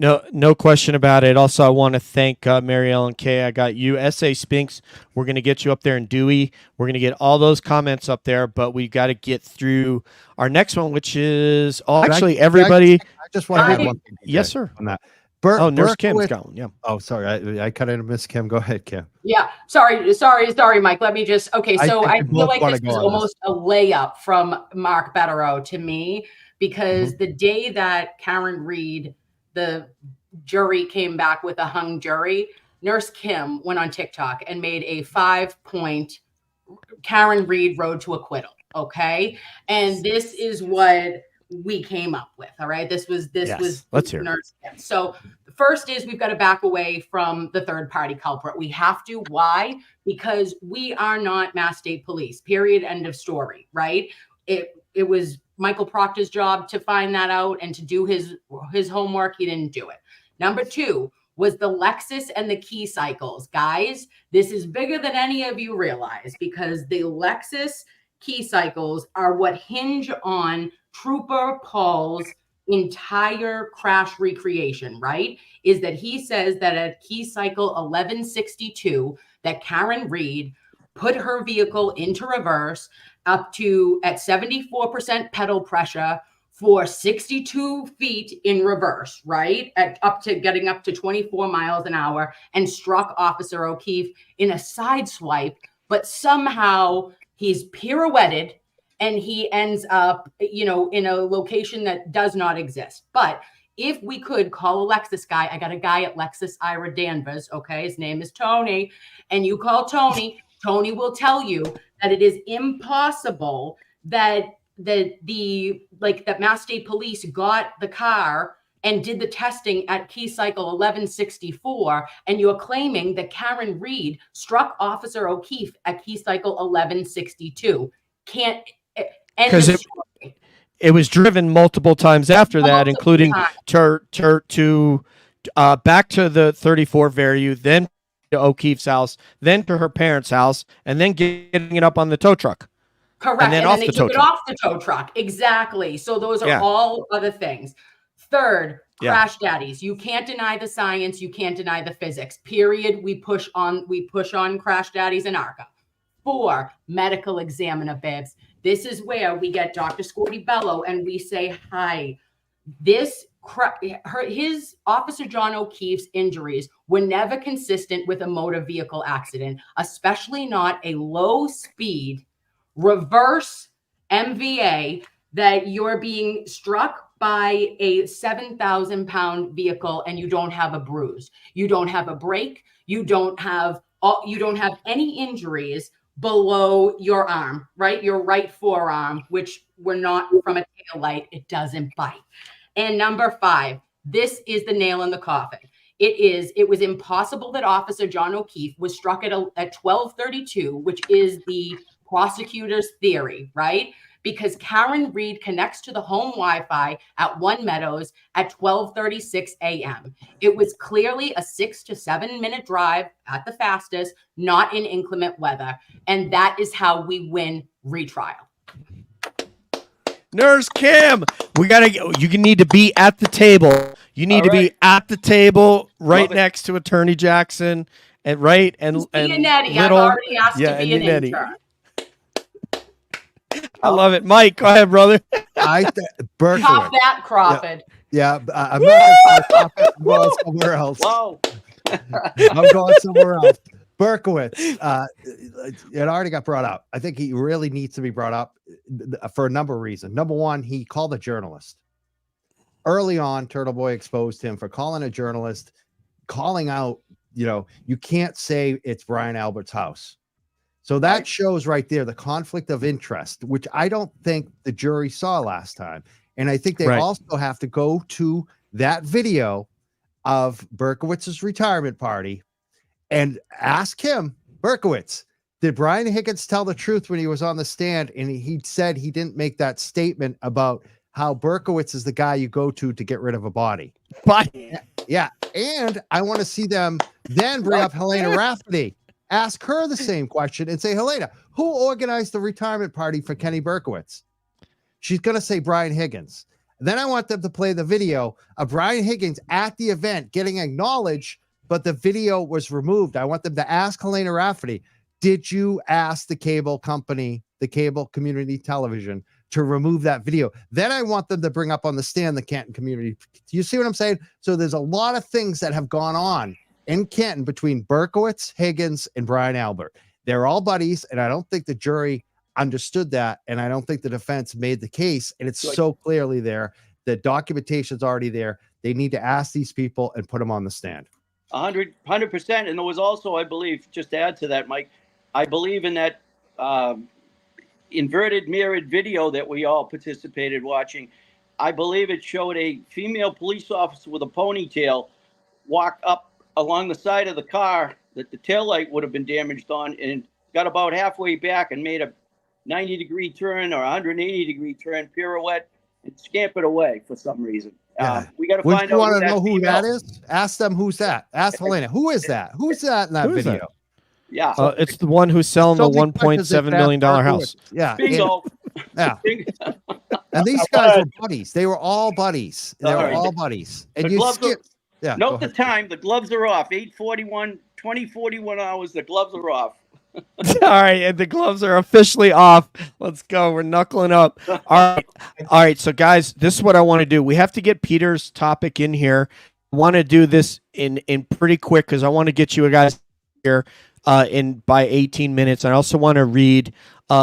No question about it. Also, I want to thank Mary Ellen Kay. I got you. S.A. Spinks, we're going to get you up there in Dewey. We're going to get all those comments up there, but we got to get through our next one, which is everybody. I just want to add one thing. Yes, sir. On that. Nurse Kim's got one. Yeah. Oh, sorry. I cut into Miss Kim. Go ahead, Kim. Yeah. Sorry, Mike. Let me just, okay. So I feel like this was almost a layup from Mark Bederow to me, because the day that Karen Reed, the jury came back with a hung jury, Nurse Kim went on TikTok and made a 5-point Karen Reed road to acquittal. Okay. And this is what we came up with. All right. This was let's hear Nurse Kim. So the first is we've got to back away from the third party culprit. We have to. Why? Because we are not Mass State Police, period. End of story. Right. It was Michael Proctor's job to find that out and to do his homework. He didn't do it. Number two was the Lexus and the key cycles. Guys, this is bigger than any of you realize, because the Lexus key cycles are what hinge on Trooper Paul's entire crash recreation, right? Is that he says that at key cycle 1162, that Karen Reed put her vehicle into reverse up to at 74% pedal pressure for 62 feet in reverse, right? Getting up to 24 miles an hour, and struck Officer O'Keefe in a side swipe, but somehow he's pirouetted and he ends up, in a location that does not exist. But if we could call a Lexus guy, I got a guy at Lexus Ira Danvers, okay? His name is Tony, and you call Tony, Tony will tell you that it is impossible that Mass State Police got the car and did the testing at key cycle 1164, and you're claiming that Karen Reed struck Officer O'Keefe at key cycle 1162. Can't, because it was driven multiple times after that, including to back to the 34 Verue, then to O'Keefe's house, then to her parents' house, and then getting it up on the tow truck. Correct. And then they took it off the tow truck. Exactly. So those are all other things. Third, crash daddies. You can't deny the science. You can't deny the physics. Period. We push on crash daddies and ARCA. 4, medical examiner bibs. This is where we get Dr. Scorty Bello and we say, hi, his Officer John O'Keefe's injuries were never consistent with a motor vehicle accident, especially not a low speed reverse MVA that you're being struck by a 7,000-pound vehicle and you don't have a bruise, you don't have a break, you don't have any injuries below your arm, right? Your right forearm, which we're not from a tail light, it doesn't bite. And number 5, this is the nail in the coffin. It was impossible that Officer John O'Keefe was struck at 12:32, which is the prosecutor's theory, right? Because Karen Reed connects to the home Wi-Fi at One Meadows at 12:36 a.m. It was clearly a 6 to 7 minute drive at the fastest, not in inclement weather. And that is how we win retrial. Nurse Kim, you need to be at the table. You need to be at the table right next to Attorney Jackson and Nettie. I've already asked to be an intern. I love it. Mike, go ahead, brother. Berkowitz. Top that, Crawford. Yeah, I'm not going I'm going somewhere else. Whoa. I'm going somewhere else. Berkowitz, it already got brought up. I think he really needs to be brought up for a number of reasons. Number one, he called a journalist. Early on, Turtle Boy exposed him for calling a journalist, calling out, you can't say it's Brian Albert's house. So that shows right there the conflict of interest, which I don't think the jury saw last time. And I think they also have to go to that video of Berkowitz's retirement party and ask him, Berkowitz, did Brian Higgins tell the truth when he was on the stand? And he said he didn't make that statement about how Berkowitz is the guy you go to get rid of a body. Yeah. And I want to see them then bring up Helena Rafferty. Ask her the same question and say, Helena, who organized the retirement party for Kenny Berkowitz? She's going to say Brian Higgins. Then I want them to play the video of Brian Higgins at the event getting acknowledged, but the video was removed. I want them to ask Helena Rafferty, did you ask the cable company, the cable community television, to remove that video? Then I want them to bring up on the stand the Canton community. Do you see what I'm saying? So there's a lot of things that have gone on in Canton between Berkowitz, Higgins, and Brian Albert. They're all buddies, and I don't think the jury understood that, and I don't think the defense made the case, and it's so clearly there. The documentation's already there. They need to ask these people and put them on the stand. 100%. And there was also, I believe, just to add to that, Mike, I believe in that inverted mirrored video that we all participated watching. I believe it showed a female police officer with a ponytail walk up along the side of the car that the taillight would have been damaged on and got about halfway back and made a 90-degree turn or 180-degree turn, pirouette, and scampered away for some reason. We got to find out. You want to know who that is? Ask them who's that. Ask Helena. Who is that? Who's that in that video? That? Yeah. It's the one who's selling the $1.7 million house. Yeah. Bingo. Yeah. And these guys were buddies. They were all buddies. They were all buddies. And you skip. Yeah. Note the time. The gloves are off. 8:41, 20:41 hours. The gloves are off. All right, and the gloves are officially off. Let's go. We're knuckling up. All right. So, guys, this is what I want to do. We have to get Peter's topic in here. I want to do this in pretty quick because I want to get you guys here in by 18 minutes. I also want to read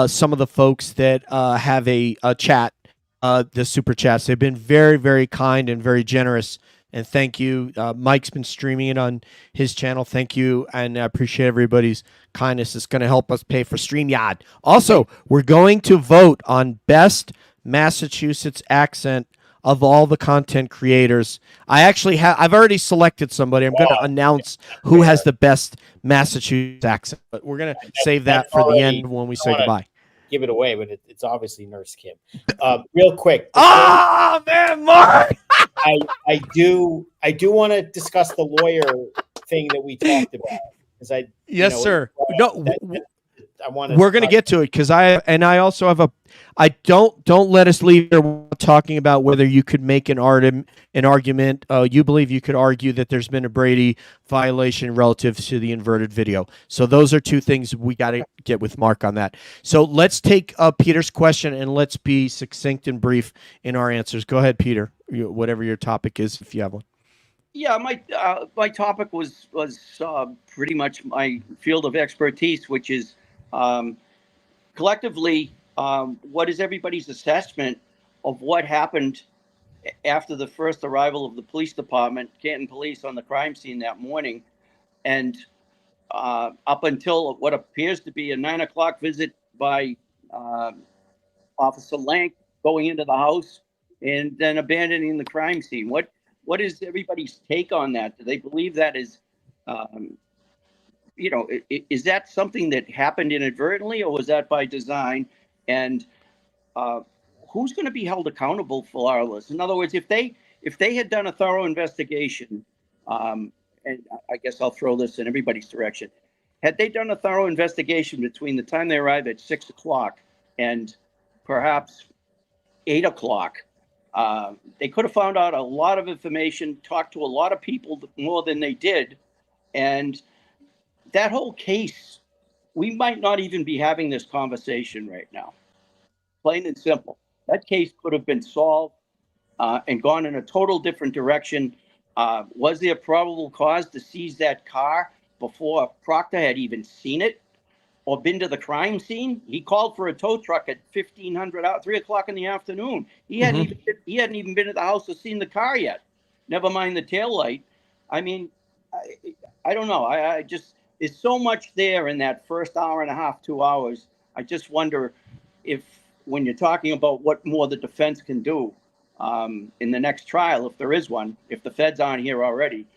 some of the folks that have a chat, the super chats. They've been very, very kind and very generous. And thank you. Mike's been streaming it on his channel. Thank you. And I appreciate everybody's kindness. It's going to help us pay for StreamYard. Also, we're going to vote on best Massachusetts accent of all the content creators. I've already selected somebody. I'm going to announce who has the best Massachusetts accent. But we're going to save that for the end when we say goodbye. Give it away, but it's obviously Nurse Kim. Real quick. Oh, man, Mark! I do want to discuss the lawyer thing that we talked about. Yes, sir. We're going to get to it because I also have don't let us leave here talking about whether you could make an argument. You believe you could argue that there's been a Brady violation relative to the inverted video. So those are two things we got to get with Mark on that. So let's take Peter's question and let's be succinct and brief in our answers. Go ahead, Peter. Whatever your topic is, if you have one. Yeah, my topic was pretty much my field of expertise, which is collectively, what is everybody's assessment of what happened after the first arrival of the police department, Canton Police, on the crime scene that morning, and up until what appears to be a 9 o'clock visit by Officer Lank going into the house and then abandoning the crime scene. What is everybody's take on that? Do they believe that is, is that something that happened inadvertently, or was that by design? And who's going to be held accountable for all this? In other words, if they had done a thorough investigation, and I guess I'll throw this in everybody's direction, had they done a thorough investigation between the time they arrived at 6 o'clock and perhaps 8 o'clock, they could have found out a lot of information, talked to a lot of people more than they did. And that whole case, we might not even be having this conversation right now. Plain and simple. That case could have been solved and gone in a total different direction. Was there a probable cause to seize that car before Proctor had even seen it or been to the crime scene? He called for a tow truck at 1500 out, 3 o'clock in the afternoon. He hadn't even been at the house or seen the car yet. Never mind the taillight. I mean, I don't know. I just, there's so much there in that first hour and a half, 2 hours. I just wonder if, when you're talking about what more the defense can do in the next trial, if there is one, if the feds aren't here already,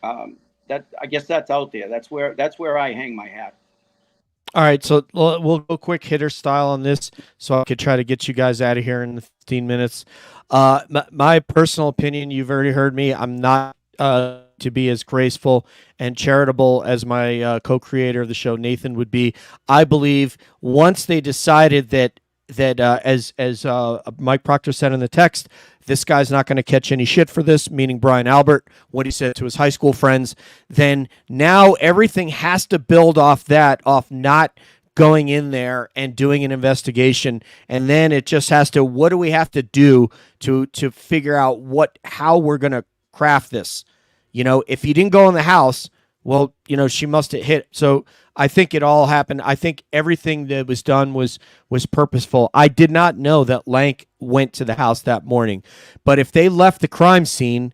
that, I guess that's out there. That's where I hang my hat. All right, so we'll go quick hitter style on this, so I could try to get you guys out of here in 15 minutes. My personal opinion, you've already heard me. I'm not to be as graceful and charitable as my co-creator of the show, Nathan, would be. I believe once they decided that as Mike Proctor said in the text, this guy's not going to catch any shit for this, meaning Brian Albert, what he said to his high school friends, then now everything has to build off not going in there and doing an investigation. And then it just has to, what do we have to do to figure out how we're going to craft this? If he didn't go in the house, well, she must have hit. So I think it all happened. I think everything that was done was purposeful. I did not know that Lank went to the house that morning. But if they left the crime scene,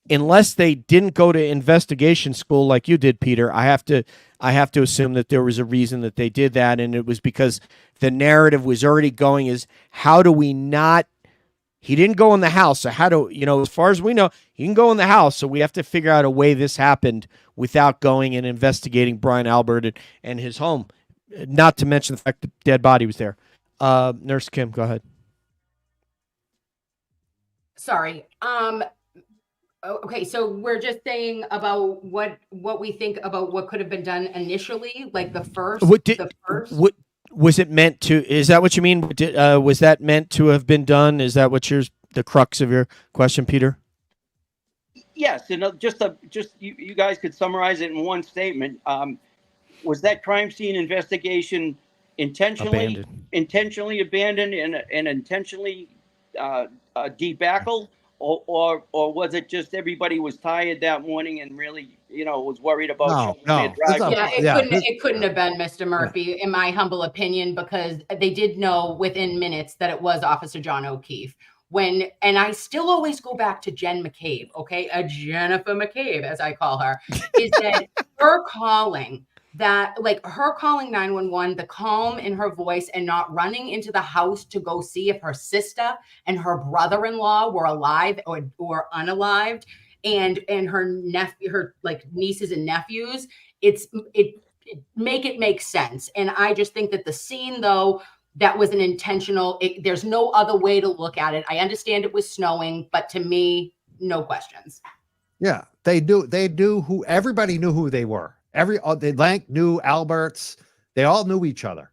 unless they didn't go to investigation school like you did, Peter, I have to assume that there was a reason that they did that, and it was because the narrative was already going is, how do we not? He didn't go in the house, so how do, as far as we know, he didn't go in the house, so we have to figure out a way this happened without going and investigating Brian Albert and his home, not to mention the fact the dead body was there. Nurse Kim, go ahead. Sorry. Okay, so we're just saying about what we think about what could have been done initially, like the first. What was it meant to? Is that what you mean? Was that meant to have been done? Is that what the crux of your question, Peter? Yes, and just you guys could summarize it in one statement. Was that crime scene investigation intentionally abandoned and intentionally debackled, or was it just everybody was tired that morning and really was worried about it couldn't have been, Mr. Murphy, in my humble opinion, because they did know within minutes that it was Officer John O'Keefe. And I still always go back to Jen McCabe, okay, Jennifer McCabe, as I call her, is that her calling 911, the calm in her voice, and not running into the house to go see if her sister and her brother-in-law were alive or unalived, and her nephew, her nieces and nephews, it make sense. And I just think that the scene, though, that was an intentional, there's no other way to look at it. I understand it was snowing, but to me, no questions. Yeah, they do. Everybody knew who they were. Lank knew Alberts. They all knew each other.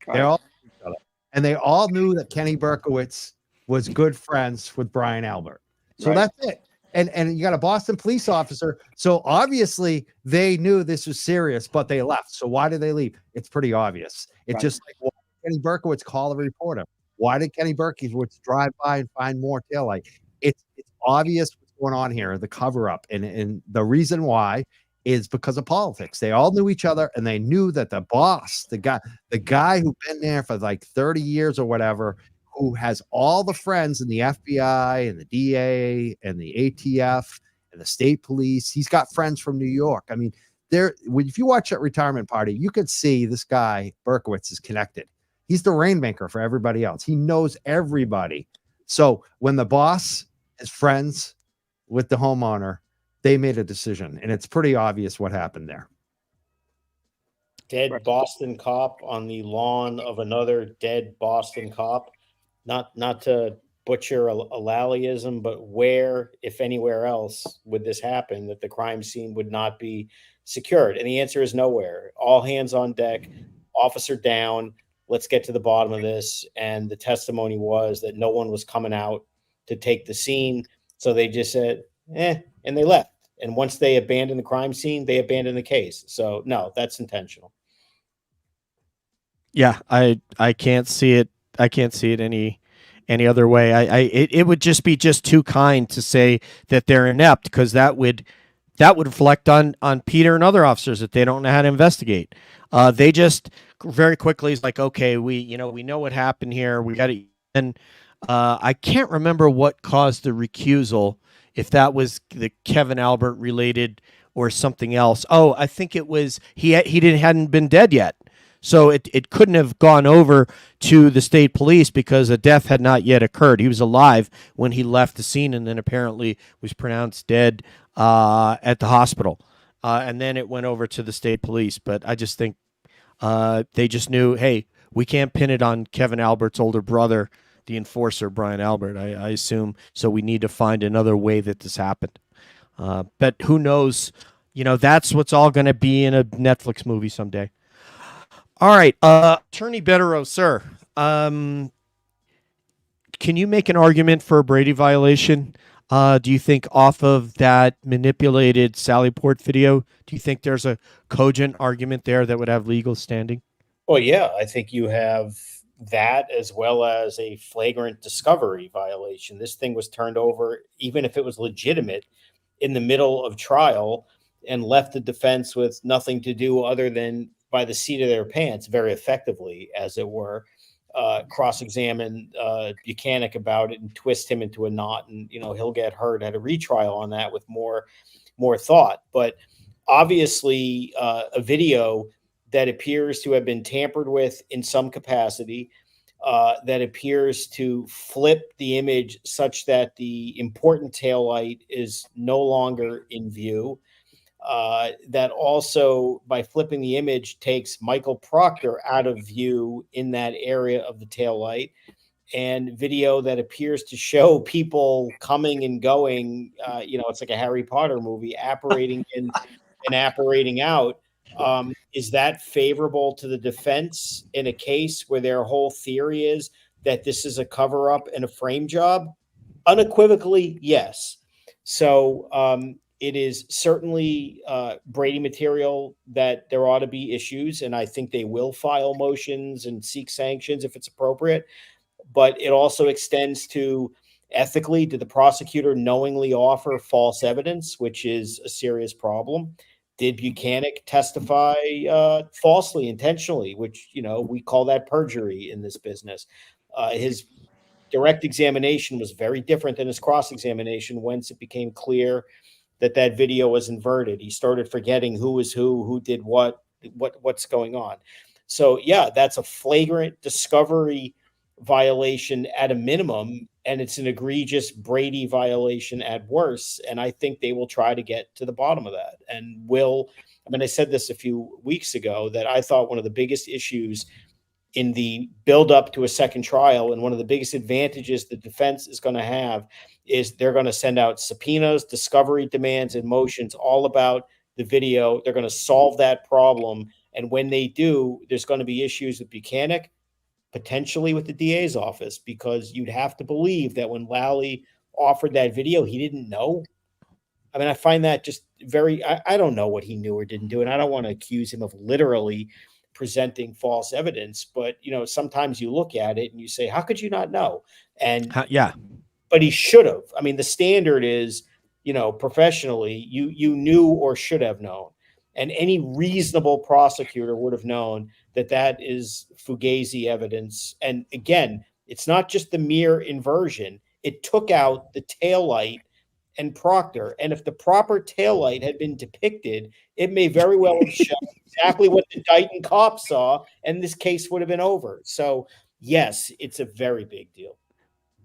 Right. They all knew each other. And they all knew that Kenny Berkowitz was good friends with Brian Albert. So That's it. And you got a Boston police officer. So obviously they knew this was serious, but they left. So why did they leave? It's pretty obvious. It's just like, well, Kenny Berkowitz call a reporter. Why did Kenny Berkowitz drive by and find more taillight? It's obvious what's going on here, the cover up. And the reason why is because of politics. They all knew each other, and they knew that the boss, the guy who'd been there for like 30 years or whatever, who has all the friends in the FBI and the DA and the ATF and the state police. He's got friends from New York. I mean, if you watch that retirement party, you could see this guy Berkowitz is connected. He's the rainmaker for everybody else. He knows everybody. So when the boss is friends with the homeowner, they made a decision, and it's pretty obvious what happened there. Dead Boston cop on the lawn of another dead Boston cop. Not to butcher a Lallyism, but where, if anywhere else, would this happen that the crime scene would not be secured? And the answer is nowhere. All hands on deck, officer down. Let's get to the bottom of this. And the testimony was that no one was coming out to take the scene. So they just said, and they left. And once they abandoned the crime scene, they abandoned the case. So no, that's intentional. Yeah, I can't see it. I can't see it any other way. It would just be too kind to say that they're inept, because that would reflect on Peter and other officers that they don't know how to investigate. They just very quickly is like, okay, we know what happened here. We got to. And I can't remember what caused the recusal, if that was the Kevin Albert related or something else. Oh, I think it was he hadn't been dead yet. So it couldn't have gone over to the state police because a death had not yet occurred. He was alive when he left the scene, and then apparently was pronounced dead at the hospital. And then it went over to the state police. But I just think they just knew, hey, we can't pin it on Kevin Albert's older brother, the enforcer, Brian Albert, I assume. So we need to find another way that this happened. But who knows? That's what's all going to be in a Netflix movie someday. All right, Attorney Bederow, sir, can you make an argument for a Brady violation? Do you think off of that manipulated Sally Port video, do you think there's a cogent argument there that would have legal standing? Well, yeah, I think you have that as well as a flagrant discovery violation. This thing was turned over, even if it was legitimate, in the middle of trial, and left the defense with nothing to do other than, by the seat of their pants, very effectively, as it were, cross-examine Buchanan about it and twist him into a knot, and he'll get hurt at a retrial on that with more thought. But obviously, a video that appears to have been tampered with in some capacity, that appears to flip the image such that the important taillight is no longer in view. That also, by flipping the image, takes Michael Proctor out of view in that area of the taillight, and video that appears to show people coming and going. It's like a Harry Potter movie, apparating in and apparating out. Is that favorable to the defense in a case where their whole theory is that this is a cover-up and a frame job? Unequivocally, yes. So, it is certainly Brady material that there ought to be issues, and I think they will file motions and seek sanctions if it's appropriate. But it also extends to, ethically, did the prosecutor knowingly offer false evidence, which is a serious problem? Did Buchanan testify falsely, intentionally, which, we call that perjury in this business? His direct examination was very different than his cross-examination once it became clear that video was inverted. He started forgetting who was who did what's going on. So yeah, that's a flagrant discovery violation at a minimum, and it's an egregious Brady violation at worst. And I think they will try to get to the bottom of that. And I said this a few weeks ago, that I thought one of the biggest issues in the build up to a second trial, and one of the biggest advantages the defense is going to have, is they're going to send out subpoenas, discovery demands, and motions all about the video. They're going to solve that problem. And when they do, there's going to be issues with Buchanan, potentially with the DA's office, because you'd have to believe that when Lally offered that video, he didn't know. I mean, I find that just I don't know what he knew or didn't do. And I don't want to accuse him of literally presenting false evidence, but sometimes you look at it and you say, how could you not know? And but he should have. I mean, the standard is, professionally, you knew or should have known. And any reasonable prosecutor would have known that is fugazi evidence. And again, It's not just the mirror inversion. It took out the taillight and Proctor. And if the proper taillight had been depicted, it may very well have shown exactly what the Dighton cops saw, and this case would have been over. So, yes, it's a very big deal.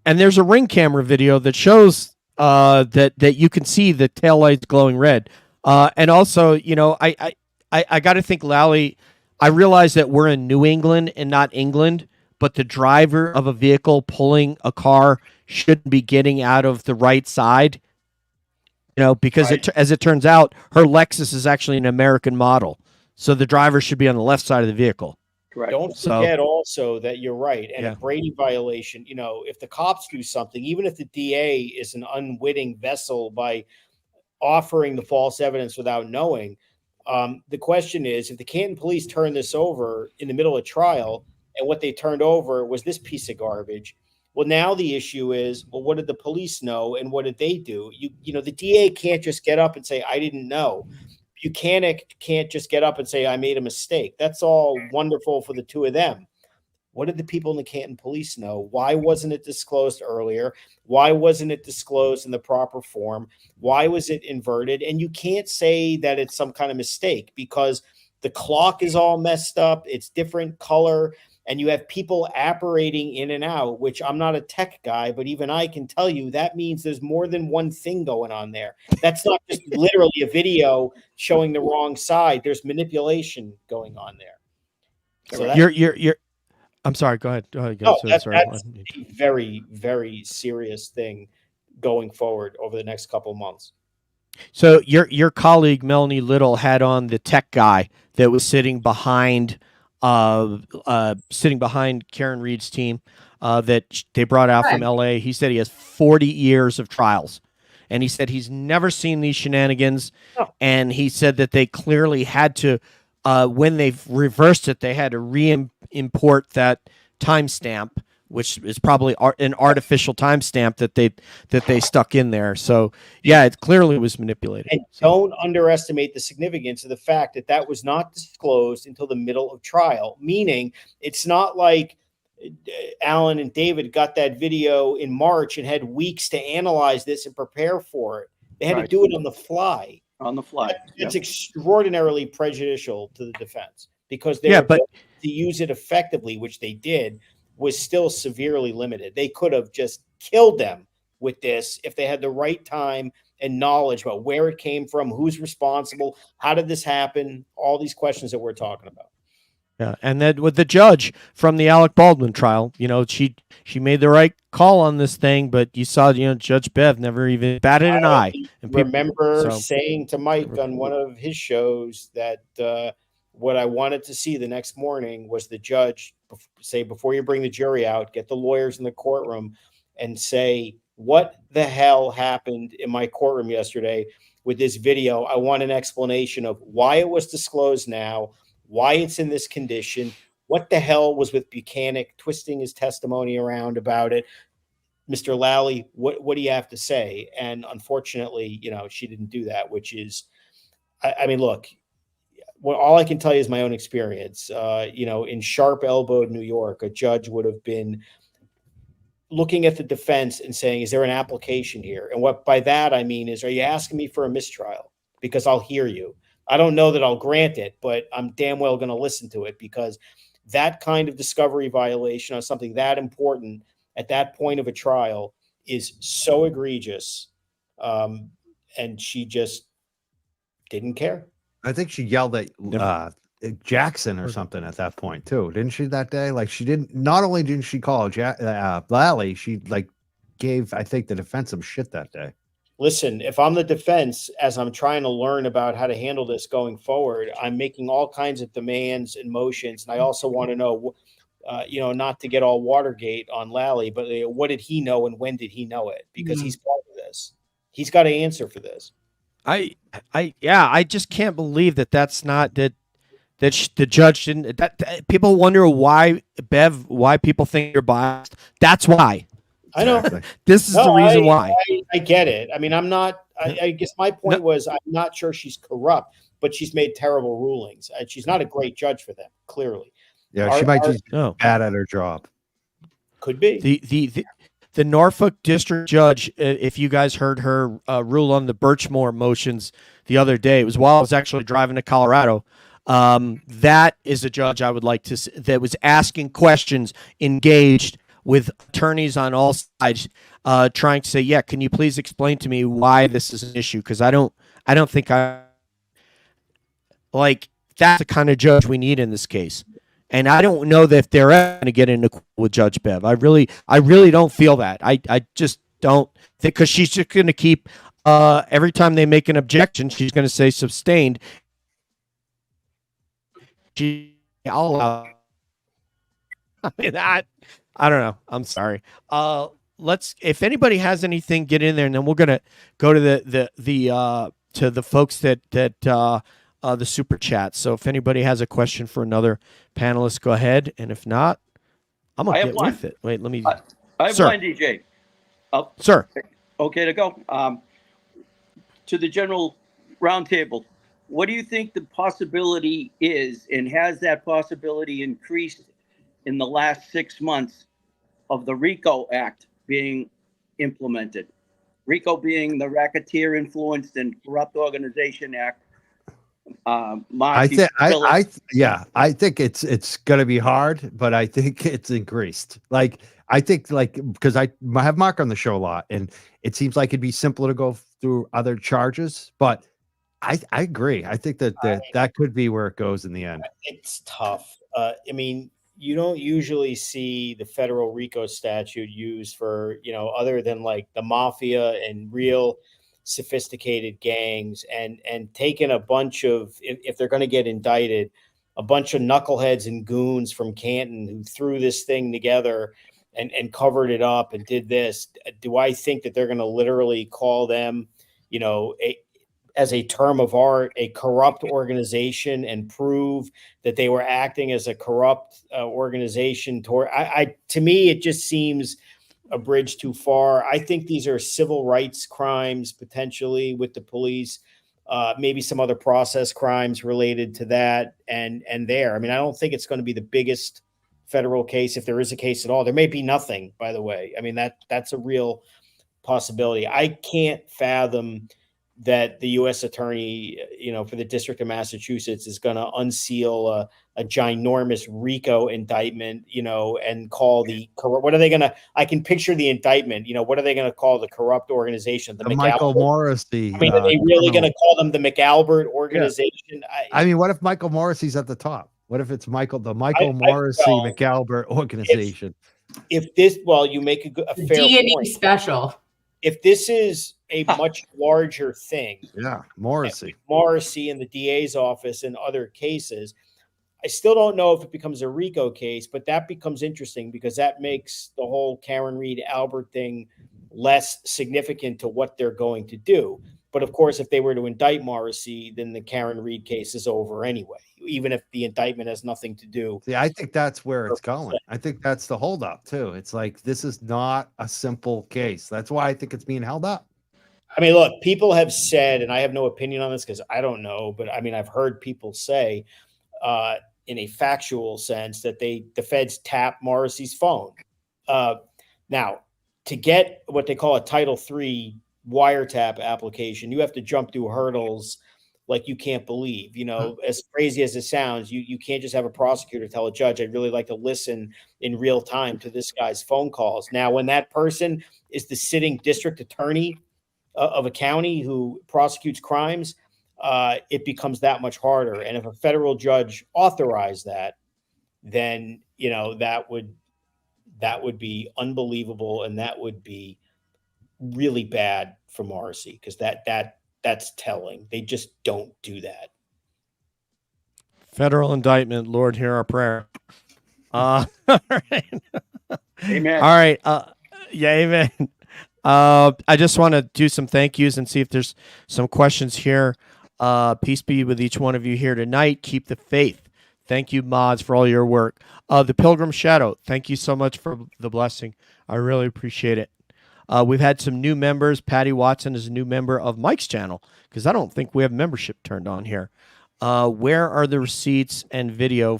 And there's a Ring camera video that shows that you can see the taillights glowing red. And also, you know, I got to think, Lally, I realize that we're in New England and not England, but the driver of a vehicle pulling a car shouldn't be getting out of the right side. You know, because Right. as it turns out, her Lexus is actually an American model. So the driver should be on the left side of the vehicle. Correct. Don't So- forget also that you're right. And Yeah. a Brady violation, you know, if the cops do something, even if the DA is an unwitting vessel by offering the false evidence without knowing, the question is, if the Canton police turn this over in the middle of trial and what they turned over was this piece of garbage, well, now the issue is, well, what did the police know and what did they do? You know, the DA can't just get up and say, I didn't know. Buchanan can't just get up and say, I made a mistake. That's all wonderful for the two of them. What did the people in the Canton police know? Why wasn't it disclosed earlier? Why wasn't it disclosed in the proper form? Why was it inverted? And you can't say that it's some kind of mistake because the clock is all messed up. It's different color. And you have people apparating in and out, which I'm not a tech guy, but even I can tell you that means there's more than one thing going on there. That's not just literally a video showing the wrong side. There's manipulation going on there. So You're I'm sorry. Go ahead. no, that's sorry. a very, very serious thing going forward over the next couple of months. So your colleague Melanie Little had on the tech guy that was sitting behind Karen Reed's team that they brought out from Right. LA. He said he has 40 years of trials. And he said he's never seen these shenanigans. Oh. And he said that they clearly had to, when they've reversed it, they had to re-import that timestamp, which is probably an artificial timestamp that they stuck in there. So yeah, it clearly was manipulated. And don't underestimate the significance of the fact that that was not disclosed until the middle of trial, meaning it's not like Alan and David got that video in March and had weeks to analyze this and prepare for it. They had to Right. do it on the fly. On the fly. It's Yep. extraordinarily prejudicial to the defense because Yeah, but- to use it effectively, which they did, was still severely limited. They could have just killed them with this if they had the right time and knowledge about where it came from, who's responsible, how did this happen, all these questions that we're talking about. Yeah, and then with the judge from the Alec Baldwin trial, you know, she made the right call on this thing, but you saw, you know, Judge Bev never even batted an eye. And people, Remember so- saying to Mike on one of his shows that what I wanted to see the next morning was the judge say, before you bring the jury out, get the lawyers in the courtroom and say, what the hell happened in my courtroom yesterday with this video? I want an explanation of why it was disclosed now, why it's in this condition, what the hell was with Buchanan twisting his testimony around about it. Mr. Lally, what do you have to say? And unfortunately, you know, she didn't do that, which is, I mean, look, well, all I can tell you is my own experience. You know, in sharp elbowed New York, a judge would have been looking at the defense and saying, is there an application here? And what by that I mean is, are you asking me for a mistrial? Because I'll hear you. I don't know that I'll grant it, but I'm damn well going to listen to it, because that kind of discovery violation on something that important at that point of a trial is so egregious. And she just didn't care. I think she yelled at Jackson or something at that point too, didn't she? That day, like she didn't. Not only didn't she call Lally, she like gave, I think, the defense some shit that day. Listen, if I'm the defense, as I'm trying to learn about how to handle this going forward, I'm making all kinds of demands and motions, and I also want to know, you know, not to get all Watergate on Lally, but what did he know and when did he know it? Because he's part of this. He's got to answer for this. I just can't believe that's not that the judge didn't. That people wonder why people think you're biased. That's why. I know. This is the reason why. I get it. I mean, I'm not. I guess my point was, I'm not sure she's corrupt, but she's made terrible rulings, and she's not a great judge for them. Clearly, Yeah, she might just No. bad at her job. Could be. The Norfolk district judge, if you guys heard her rule on the Birchmore motions the other day, it was while I was actually driving to Colorado. That is a judge I would like to see, that was asking questions, engaged with attorneys on all sides, trying to say, yeah, can you please explain to me why this is an issue? Because I don't think I like that's the kind of judge we need in this case. And I don't know that if they're going to get into with Judge Bev. I really don't feel that. I just don't think, because she's just going to keep every time they make an objection, she's going to say sustained. I'll allow. I mean, I don't know. I'm sorry. Let's. If anybody has anything, get in there, and then we're gonna go to the folks that the super chat. So if anybody has a question for another panelist, go ahead. And if not, I'm gonna get with it. Wait, let me. I have one, DJ. Sir. Okay to go. To the general roundtable, what do you think the possibility is, and has that possibility increased in the last 6 months of the RICO Act being implemented? RICO being the Racketeer Influenced and Corrupt Organization Act. I think it's going to be hard, but I think it's increased. Because I have Mark on the show a lot, and it seems like it'd be simpler to go through other charges, but I agree. I think that could be where it goes in the end. It's tough. I mean, you don't usually see the federal RICO statute used for, other than like the mafia and real sophisticated gangs, and taking a bunch of, if they're going to get indicted, a bunch of knuckleheads and goons from Canton who threw this thing together and covered it up and did this. Do I think that they're going to literally call them, as a term of art, a corrupt organization, and prove that they were acting as a corrupt organization? To me, it just seems a bridge too far. I think these are civil rights crimes, potentially, with the police, maybe some other process crimes related to that. And there, I mean, I don't think it's going to be the biggest federal case, if there is a case at all. There may be nothing, by the way. I mean, that's a real possibility. I can't fathom that the U.S. attorney, for the District of Massachusetts is going to unseal a ginormous RICO indictment, and call what are they going to, I can picture the indictment, what are they going to call the corrupt organization? The Michael Morrissey. I mean, are they really going to call them the McAlbert organization? Yeah. I mean, what if Michael Morrissey's at the top? What if it's the Michael Morrissey McAlbert organization? If this, you make a fair D&E point. special. If this is a much larger thing, Morrissey and the DA's office and other cases, I still don't know if it becomes a RICO case, but that becomes interesting because that makes the whole Karen Reed Albert thing less significant to what they're going to do. But of course, if they were to indict Morrissey, then the Karen Reed case is over anyway, even if the indictment has nothing to do. See, I think that's where it's going. I think that's the holdup too. It's like, this is not a simple case. That's why I think it's being held up. I mean, look, people have said, and I have no opinion on this because I don't know, but I mean, I've heard people say in a factual sense that the feds tap Morrissey's phone. Now, to get what they call a Title III wiretap application, you have to jump through hurdles like you can't believe. As crazy as it sounds, you can't just have a prosecutor tell a judge, I'd really like to listen in real time to this guy's phone calls. Now, when that person is the sitting district attorney of a county who prosecutes crimes, it becomes that much harder. And if a federal judge authorized that, then that would be unbelievable, and that would be really bad for Morrissey, because that's telling. They just don't do that. Federal indictment, Lord, hear our prayer. All right. Amen. All right. Yeah, amen. I just want to do some thank yous and see if there's some questions here. Peace be with each one of you here tonight. Keep the faith. Thank you, mods, for all your work. The Pilgrim Shadow, thank you so much for the blessing. I really appreciate it. We've had some new members. Patty Watson is a new member of Mike's channel, because I don't think we have membership turned on here. Where are the receipts and video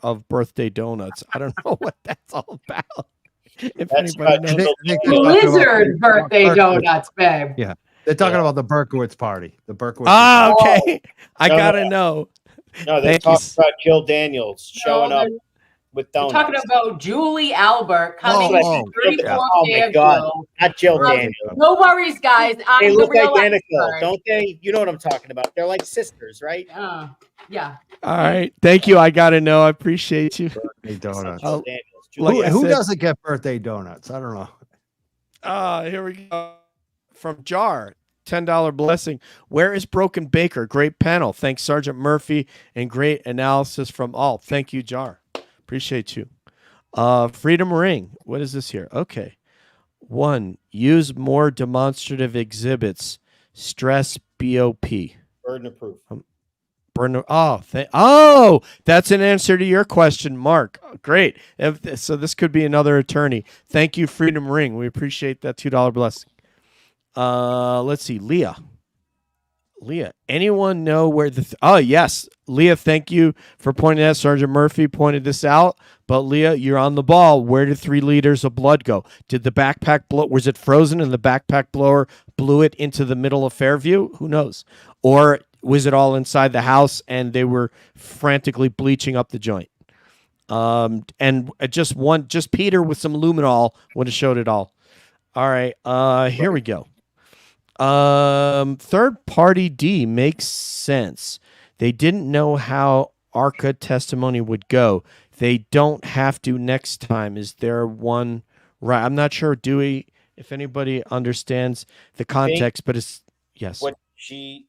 of birthday donuts? I don't know what that's all about. If That's anybody got knows. I think they're talking about Blizzard the birthday Berkowitz. donuts, babe. Yeah, they're talking Yeah. about the Berkowitz party. The Berkowitz. Ah, Oh. okay. I No, no, gotta know. No, they're Thank you. talking about Jill Daniels showing up with We're donuts. talking about Julie Albert coming Oh, to oh, 34th yeah. Oh day my of God, June. not Jill Very Daniels. good. No worries, guys. They I'm the look real identical, expert. don't they? You know what I'm talking about. They're like sisters, right? Yeah. All right. Thank you. I gotta know. I appreciate you. Birthday donuts. Jill Oh, Daniels. like Who, I who said- doesn't get birthday donuts? I don't know. Here we go. From Jar, $10 blessing. Where is Broken Baker? Great panel. Thanks, Sergeant Murphy, and great analysis from all. Thank you, Jar. Appreciate you. Freedom Ring. What is this here? Okay. 1. Use more demonstrative exhibits. Stress BOP. Burden of proof. That's an answer to your question, Mark. Great. So this could be another attorney. Thank you, Freedom Ring. We appreciate that $2 blessing. Let's see, Leah. Anyone know where yes, Leah. Thank you for pointing that. Sergeant Murphy pointed this out. But Leah, you're on the ball. Where did 3 liters of blood go? Did the backpack blow? Was it frozen and the backpack blower blew it into the middle of Fairview? Who knows? Or was it all inside the house and they were frantically bleaching up the joint? And just Peter with some luminol would have showed it all. All right. Here we go. Third party D makes sense. They didn't know how ARCA testimony would go. They don't have to next time. Is there one right? I'm not sure, Dewey, if anybody understands the context, but it's yes. What she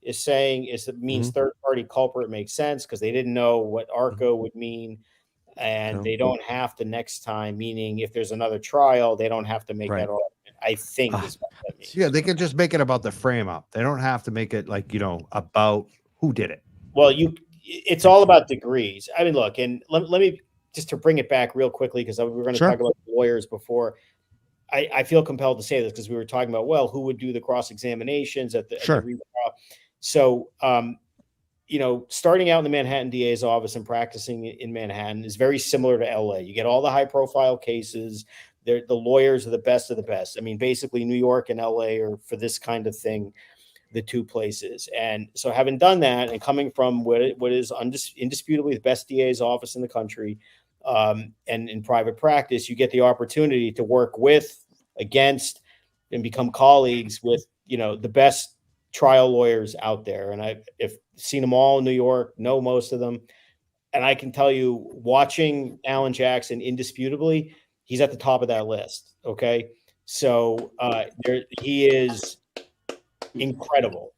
is saying is that means third party culprit makes sense because they didn't know what ARCA would mean. And they don't have to next time, meaning if there's another trial, they don't have to make that argument. I think is what that means. Yeah, they could just make it about the frame up. They don't have to make it like, about who did it. Well, it's all about degrees. I mean, look, and let me just to bring it back real quickly because we were going to talk about lawyers before. I feel compelled to say this because we were talking about, well, who would do the cross examinations at the retrial. So, starting out in the Manhattan DA's office and practicing in Manhattan is very similar to LA. You get all the high profile cases. The lawyers are the best of the best. I mean, basically New York and LA are for this kind of thing, the 2 places. And so having done that and coming from what is indisputably the best DA's office in the country, and in private practice, you get the opportunity to work with, against, and become colleagues with, the best trial lawyers out there. And I've seen them all in New York, know most of them. And I can tell you, watching Alan Jackson, indisputably, he's at the top of that list. Okay. So he is incredible.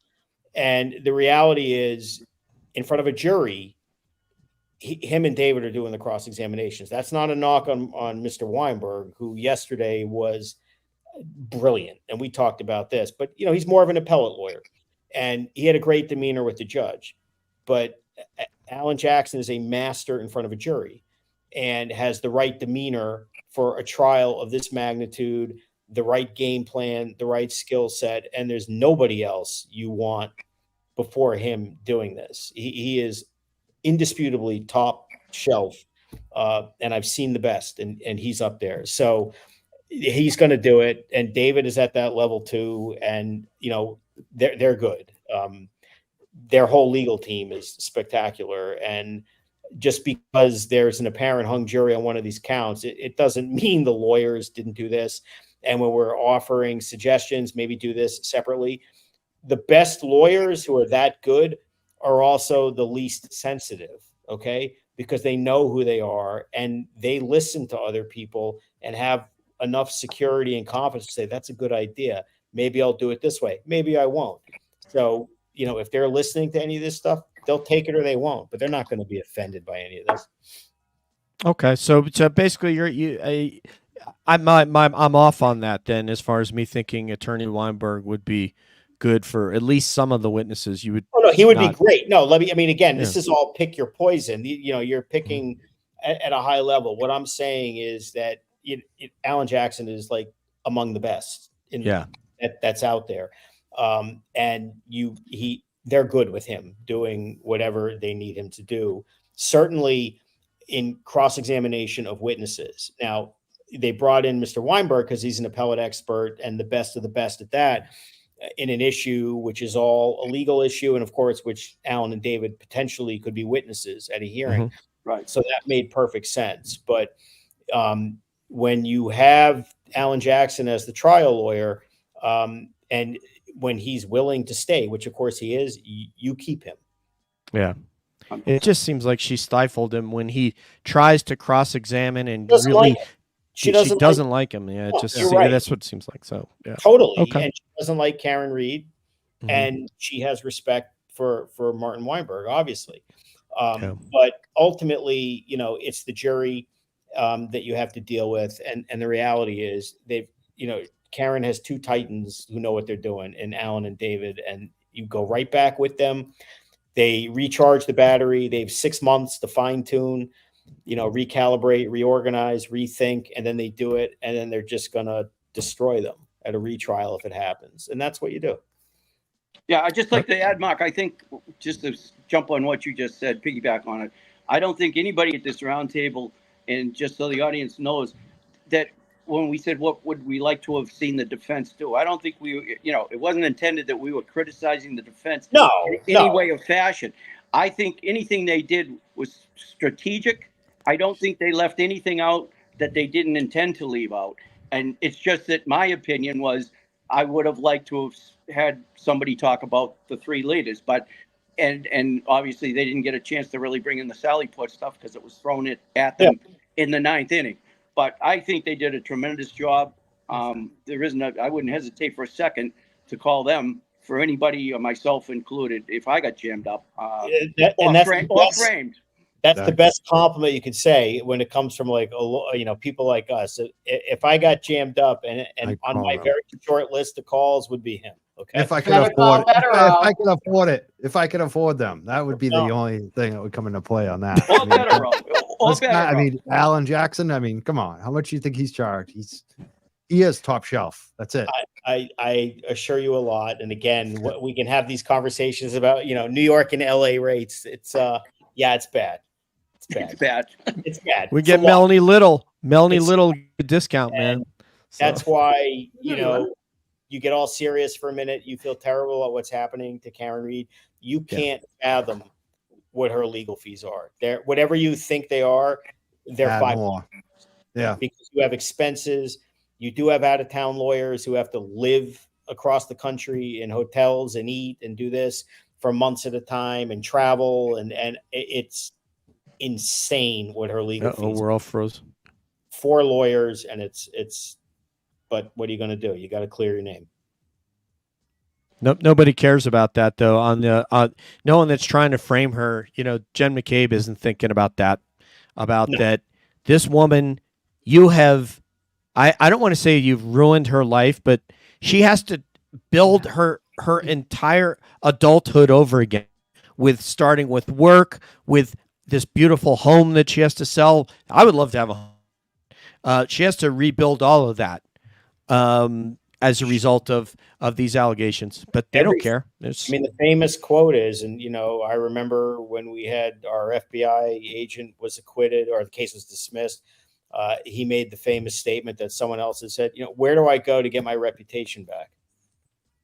And the reality is, in front of a jury, him and David are doing the cross examinations. That's not a knock on Mr. Weinberg, who yesterday was brilliant. And we talked about this, but he's more of an appellate lawyer and he had a great demeanor with the judge. But Alan Jackson is a master in front of a jury and has the right demeanor for a trial of this magnitude, the right game plan, the right skill set. And there's nobody else you want before him doing this. He is indisputably top shelf. And I've seen the best, and he's up there. So he's going to do it. And David is at that level too. And, they're good. Their whole legal team is spectacular. And just because there's an apparent hung jury on one of these counts, it doesn't mean the lawyers didn't do this. And when we're offering suggestions, maybe do this separately. The best lawyers who are that good are also the least sensitive, okay? Because they know who they are and they listen to other people and have enough security and confidence to say, that's a good idea. Maybe I'll do it this way. Maybe I won't. So, if they're listening to any of this stuff, they'll take it or they won't, but they're not going to be offended by any of this. Okay. So basically I'm off on that then, as far as me thinking Attorney Weinberg would be good for at least some of the witnesses. You would. Oh no, he would be great. No, this is all pick your poison. You're picking at a high level. What I'm saying is that Alan Jackson is like among the best that's out there. And they're good with him doing whatever they need him to do. Certainly in cross-examination of witnesses. Now, they brought in Mr. Weinberg because he's an appellate expert and the best of the best at that in an issue which is all a legal issue, and of course, which Alan and David potentially could be witnesses at a hearing. Right. So that made perfect sense. But when you have Alan Jackson as the trial lawyer, and when he's willing to stay, which of course he is, you keep him. Yeah. It just seems like she stifled him when he tries to cross-examine and Doesn't really like she doesn't like him. Yeah, No, just you're right. that's what it seems like. So yeah, totally. Okay. And she doesn't like Karen Reed, and she has respect for Martin Weinberg, obviously. But ultimately, it's the jury that you have to deal with, and the reality is Karen has two titans who know what they're doing, in Alan and David, and you go right back with them. They recharge the battery. They have 6 months to fine tune, recalibrate, reorganize, rethink, and then they do it. And then they're just going to destroy them at a retrial if it happens. And that's what you do. Yeah, I'd just like to add, Mark, I think, just to jump on what you just said, piggyback on it, I don't think anybody at this roundtable, and just so the audience knows, that when we said what would we like to have seen the defense do, I don't think it wasn't intended that we were criticizing the defense in any way or fashion. I think anything they did was strategic. I don't think they left anything out that they didn't intend to leave out. And it's just that my opinion was I would have liked to have had somebody talk about the three leaders, but and obviously they didn't get a chance to really bring in the Sally Port stuff because it was thrown at them in the ninth inning. But I think they did a tremendous job. I wouldn't hesitate for a second to call them, for anybody, or myself included, if I got jammed up or framed. That's the best compliment you could say when it comes from people like us. If I got jammed up, and on my very short list of calls would be him. Okay. If I could afford it, if I could afford them, that would be the only thing that would come into play on that. Alan Jackson. I mean, come on, how much do you think he's charged? He is top shelf. That's it. I assure you a lot. And again, we can have these conversations about New York and LA rates. It's bad. It's bad. It's bad. We get Melanie Little discount, man. So. That's why, you get all serious for a minute. You feel terrible about what's happening to Karen Reed. You can't fathom what her legal fees are. Whatever you think they are, they're $5 million. Yeah. Because you have expenses. You do have out-of-town lawyers who have to live across the country in hotels and eat and do this for months at a time and travel. And it's insane what her legal fees we're all froze. 4 lawyers, and it's but what are you going to do? You got to clear your name. Nope, nobody cares about that though. On no one that's trying to frame her, Jen McCabe isn't thinking about that. That this woman, you have, I don't want to say you've ruined her life, but she has to build her entire adulthood over again, starting with work, with this beautiful home that she has to sell. I would love to have a home. She has to rebuild all of that as a result of these allegations, but they don't care. The famous quote is, and I remember when we had our FBI agent was acquitted or the case was dismissed, he made the famous statement that someone else had said, where do I go to get my reputation back?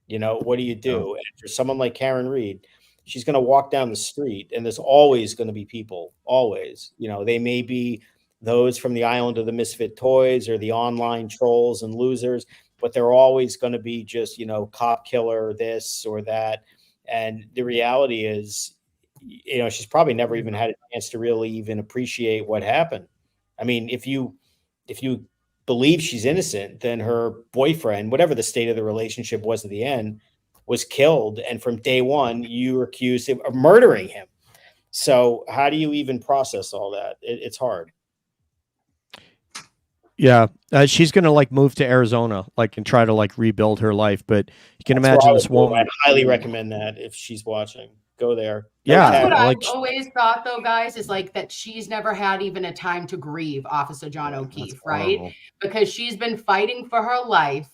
What do you do? And for someone like Karen Reed, she's going to walk down the street, and there's always going to be people, always. They may be those from the island of the misfit toys or the online trolls and losers, but they're always going to be just, cop killer, this or that. And the reality is, she's probably never even had a chance to really even appreciate what happened. I mean, if you believe she's innocent, then her boyfriend, whatever the state of the relationship was at the end, was killed. And from day one, you were accused of murdering him. So how do you even process all that? It's hard. Yeah, she's going to move to Arizona, and try to rebuild her life. But you can imagine this woman. I highly recommend that if she's watching, go there. Yeah, that's what I've always thought, though, guys, is that she's never had even a time to grieve, Officer John O'Keefe, right? Because she's been fighting for her life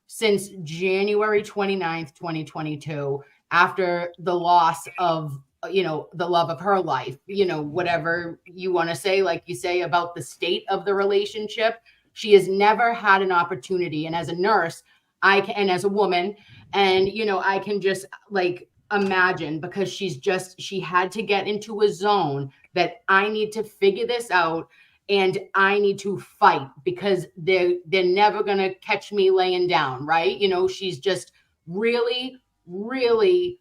since January 29th, 2022, after the loss of the love of her life, whatever you want to say, like you say about the state of the relationship. She has never had an opportunity. And as a nurse, and as a woman, and, I can just like imagine, because she had to get into a zone that I need to figure this out and I need to fight, because they're never going to catch me laying down. Right. She's just really, really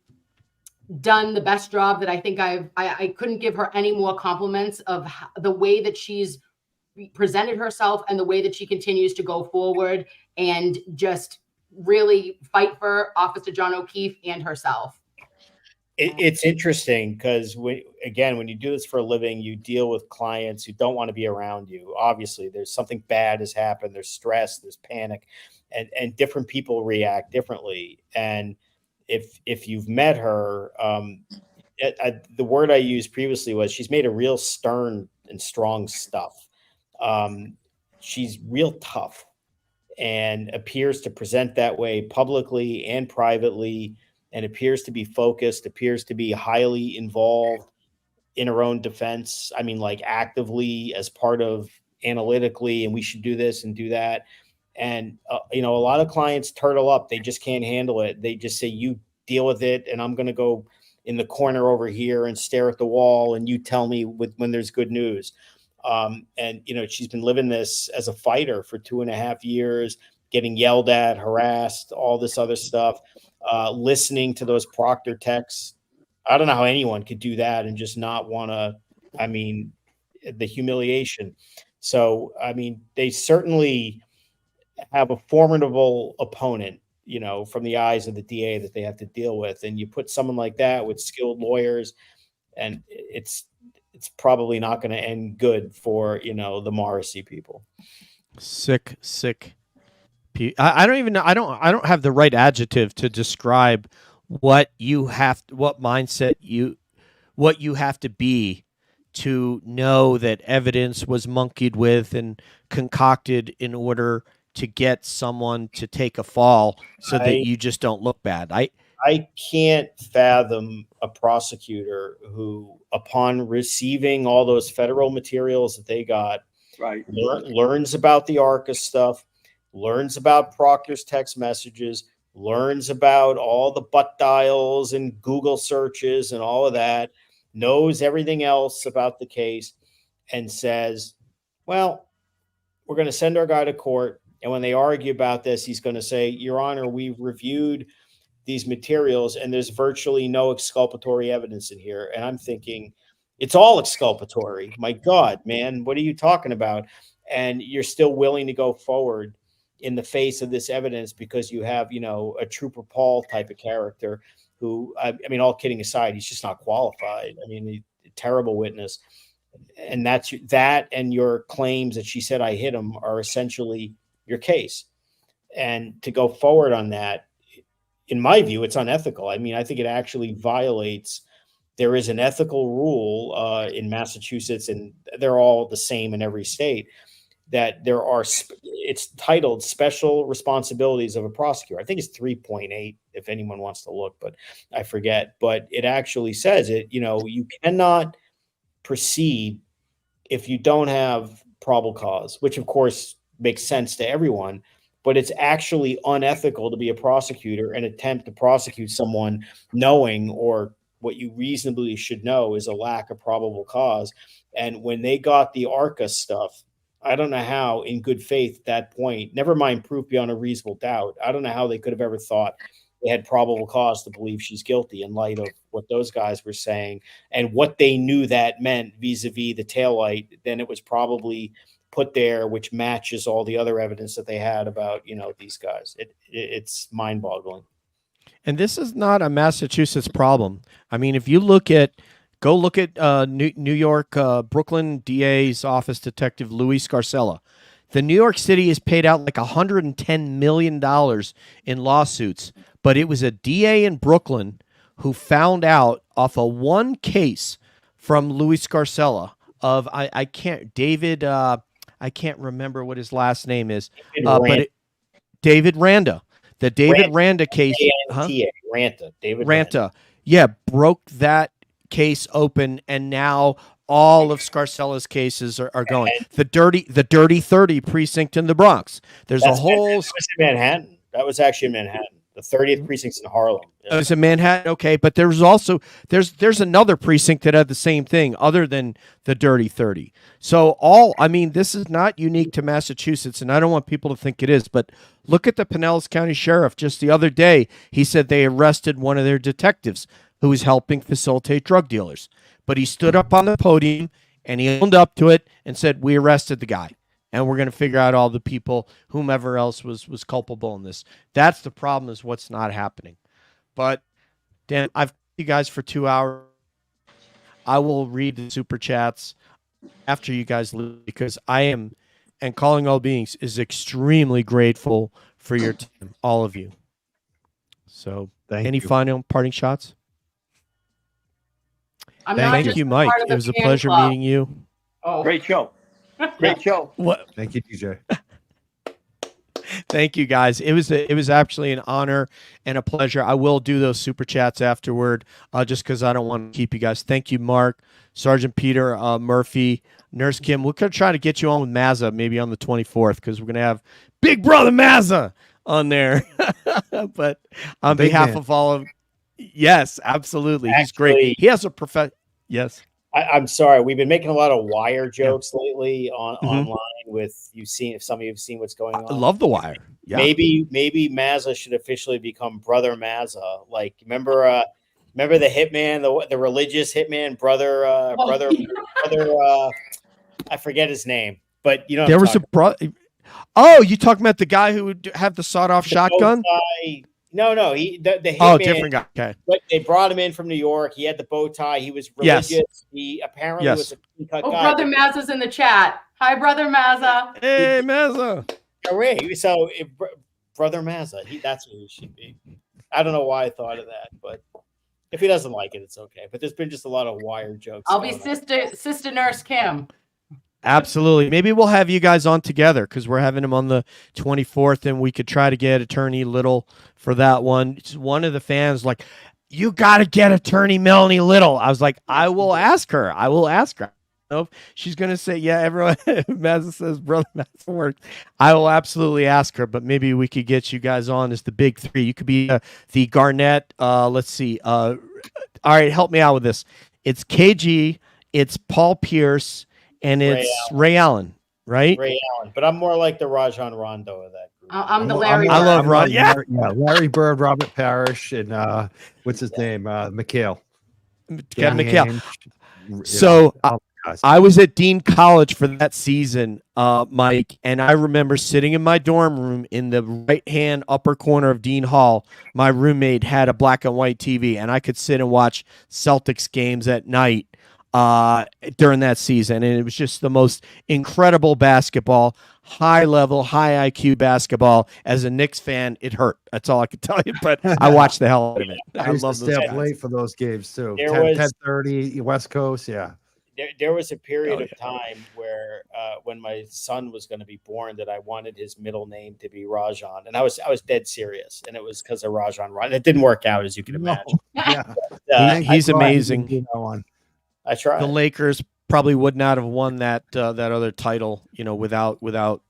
done the best job that I think I couldn't give her any more compliments of the way that she's presented herself and the way that she continues to go forward and just really fight for Officer John O'Keefe and herself. It's interesting because when you do this for a living, you deal with clients who don't want to be around you. Obviously, there's something bad has happened. There's stress, there's panic, and different people react differently. And if you've met her, the word I used previously was she's made a real stern and strong stuff. She's real tough and appears to present that way publicly and privately, and appears to be focused, appears to be highly involved in her own defense. I mean, like actively as part of analytically, and we should do this and do that. And, a lot of clients turtle up. They just can't handle it. They just say, you deal with it, and I'm going to go in the corner over here and stare at the wall, and you tell me when there's good news. And she's been living this as a fighter for 2.5 years, getting yelled at, harassed, all this other stuff, listening to those Proctor texts. I don't know how anyone could do that and just not want to, the humiliation. So, they certainly have a formidable opponent, from the eyes of the DA that they have to deal with. And you put someone like that with skilled lawyers, and it's probably not going to end good for, the Morrissey people. Sick. I don't even know. I don't have the right adjective to describe what mindset what you have to be to know that evidence was monkeyed with and concocted in order to get someone to take a fall so that you just don't look bad. I can't fathom a prosecutor who, upon receiving all those federal materials that they got, right, learns about the ARCA stuff, learns about Proctor's text messages, learns about all the butt dials and Google searches and all of that, knows everything else about the case, and says, well, we're going to send our guy to court. And when they argue about this, he's going to say, Your Honor, we've reviewed these materials and there's virtually no exculpatory evidence in here. And I'm thinking, it's all exculpatory. My God, man, what are you talking about? And you're still willing to go forward in the face of this evidence because you have, a Trooper Paul type of character who, all kidding aside, he's just not qualified. A terrible witness. And that and your claims that she said I hit him are essentially your case. And to go forward on that, in my view, it's unethical. I think it actually violates. There is an ethical rule in Massachusetts, and they're all the same in every state, that there are, it's titled Special Responsibilities of a Prosecutor. I think it's 3.8 if anyone wants to look, but I forget. But it actually says it, you cannot proceed if you don't have probable cause, which of course makes sense to everyone. But it's actually unethical to be a prosecutor and attempt to prosecute someone knowing, or what you reasonably should know, is a lack of probable cause. And when they got the ARCA stuff, I don't know how, in good faith at that point, never mind proof beyond a reasonable doubt, I don't know how they could have ever thought they had probable cause to believe she's guilty in light of what those guys were saying and what they knew that meant vis-a-vis the taillight. Then it was probably put there, which matches all the other evidence that they had about, these guys. It's mind-boggling. And this is not a Massachusetts problem. If you go look at New York, Brooklyn DA's office detective Louis Scarcella. The New York City has paid out like $110 million in lawsuits, but it was a DA in Brooklyn who found out off of one case from Louis Scarcella of I can't remember what his last name is, but David Randa. The David Randa case. Ranta. David Ranta. Yeah, broke that case open, and now all of Scarcella's cases are going. The dirty 30 precinct in the Bronx. There's a whole. That was in Manhattan. That was actually in Manhattan. The 30th precinct's in Harlem. It was in Manhattan, okay, but there's also there's another precinct that had the same thing other than the dirty 30. So this is not unique to Massachusetts, and I don't want people to think it is, but look at the Pinellas County Sheriff. Just the other day, he said they arrested one of their detectives who was helping facilitate drug dealers. But he stood up on the podium and he owned up to it and said, "We arrested the guy. And we're going to figure out all the people, whomever else was culpable in this." That's the problem, is what's not happening. But Dan, I've you guys for 2 hours. I will read the super chats after you guys leave, because I am, and Calling All Beings is extremely grateful for your time, all of you. So any final parting shots? Thank you, Mike. It was a pleasure meeting you. Oh, great show. Great show. What? Thank you, DJ. Thank you, guys. It was actually an honor and a pleasure. I will do those super chats afterward, just because I don't want to keep you guys. Thank you, Mark, Sergeant Peter, Murphy, Nurse Kim. We're going to try to get you on with Mazza maybe on the 24th, because we're going to have Big Brother Mazza on there. But on behalf of all of, yes, absolutely. He's great. He has a yes. I'm sorry. We've been making a lot of Wire jokes lately online. If some of you have seen what's going on. I love the Wire. Yeah. Maybe Mazza should officially become Brother Mazza. Like, remember the hitman, the religious hitman, brother. I forget his name, but you know there was a brother. Oh, you talking about the guy who would have the sawed-off shotgun? No, the hitman. Oh, different guy. Okay. But they brought him in from New York. He had the bow tie. He was religious. Yes. He apparently was a clean-cut guy. Brother Mazza's in the chat. Hi, Brother Mazza. Hey, Mazza. Hooray. So, Brother Mazza, that's who he should be. I don't know why I thought of that, but if he doesn't like it, it's okay. But there's been just a lot of Wire jokes. I'll be Sister Nurse Kim. Absolutely. Maybe we'll have you guys on together, because we're having him on the 24th, and we could try to get Attorney Little for that one. It's one of the fans like, "You got to get Attorney Melanie Little." I was like, I will ask her. I know if she's going to say, yeah, everyone, Mazza says Brother Mazza works. I will absolutely ask her, but maybe we could get you guys on as the big three. You could be the Garnett. Let's see. All right, help me out with this. It's KG, it's Paul Pierce, and it's Ray Allen, right? Ray Allen, but I'm more like the Rajon Rondo of that group. I'm the Larry. I love Ron. Yeah, Larry Bird, Robert Parrish, and what's his name? McHale. Kevin McHale. So I was at Dean College for that season, Mike, and I remember sitting in my dorm room in the right-hand upper corner of Dean Hall. My roommate had a black and white TV, and I could sit and watch Celtics games at night during that season, and it was just the most incredible basketball, high level, high IQ basketball. As a Knicks fan, it hurt. That's all I can tell you, but I watched the hell out of it. I used love to those stay guys. up late for those games too. 10:30 West Coast, yeah. There was a period of time where when my son was going to be born, that I wanted his middle name to be Rajon, and I was dead serious, and it was because of Rajon Rondo. It didn't work out, as you can imagine. Yeah, He's amazing. I tried. The Lakers probably would not have won that other title, without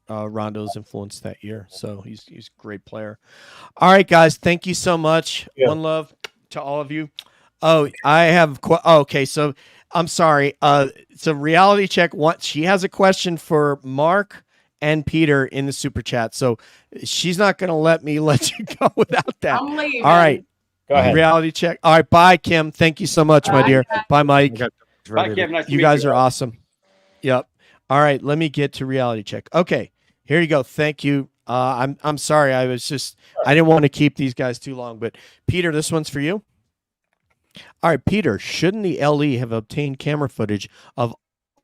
Rondo's influence that year. So he's a great player. All right, guys, thank you so much. Yeah. One love to all of you. Oh, I have. Okay, so I'm sorry. So Reality Check. She has a question for Mark and Peter in the super chat. So she's not going to let me let you go without that. I'm leaving. All right. Go ahead. Reality Check. All right. Bye, Kim. Thank you so much, my dear. Bye, Mike. Bye, Kim. Nice to you meet guys you. are awesome. Yep. All right. Let me get to Reality Check. Okay. Here you go. Thank you. I'm sorry. I didn't want to keep these guys too long, but Peter, this one's for you. All right, Peter, shouldn't the LE have obtained camera footage of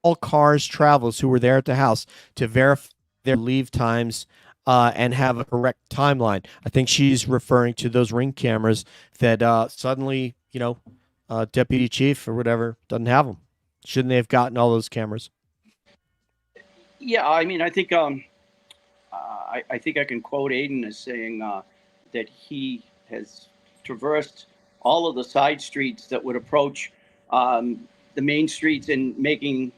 all cars travelers who were there at the house to verify their leave times and have a correct timeline? I think she's referring to those Ring cameras that suddenly, Deputy Chief or whatever doesn't have them. Shouldn't they have gotten all those cameras? Yeah, I mean, I think I think I can quote Aiden as saying that he has traversed all of the side streets that would approach the main streets and making,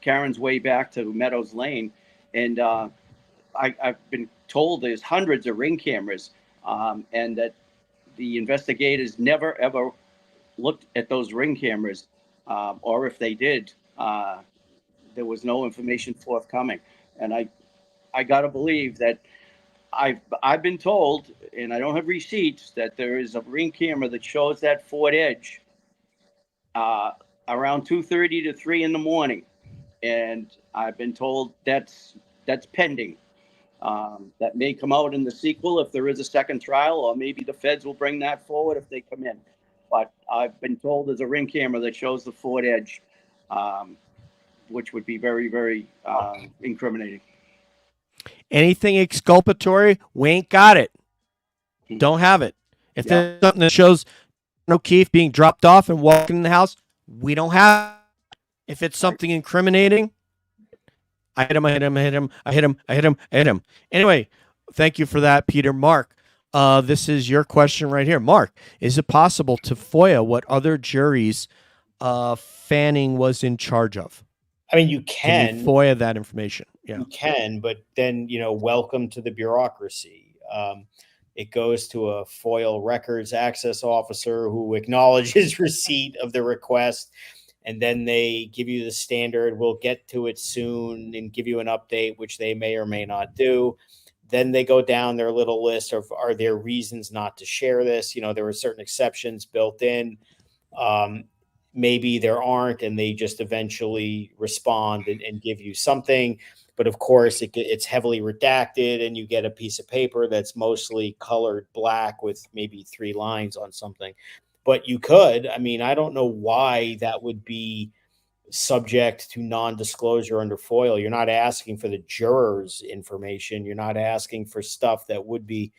Karen's way back to Meadows Lane. And I've been told there's hundreds of ring cameras, and that the investigators never ever looked at those ring cameras, or if they did, there was no information forthcoming. And I gotta believe that I've been told, and I don't have receipts, that there is a ring camera that shows that Ford Edge around 2:30 to 3 in the morning, and I've been told that's pending. That may come out in the sequel if there is a second trial, or maybe the feds will bring that forward if they come in. But I've been told there's a ring camera that shows the Ford Edge, which would be very, very incriminating. Anything exculpatory, we ain't got it. Don't have it. If there's something that shows O'Keefe being dropped off and walking in the house, we don't have it. If it's something incriminating, I hit him. Anyway, thank you for that, Peter. Mark, this is your question right here. Mark, is it possible to FOIA what other juries Fanning was in charge of? I mean, you can FOIA that information. Yeah, you can, but then, welcome to the bureaucracy. It goes to a FOIL records access officer who acknowledges receipt of the request. And then they give you the standard, we'll get to it soon, and give you an update, which they may or may not do. Then they go down their little list of, are there reasons not to share this? There were certain exceptions built in. Maybe there aren't, and they just eventually respond and give you something. But of course, it's heavily redacted, and you get a piece of paper that's mostly colored black with maybe 3 lines on something. But you could, I don't know why that would be subject to non-disclosure under FOIL. You're not asking for the jurors' information. You're not asking for stuff that would be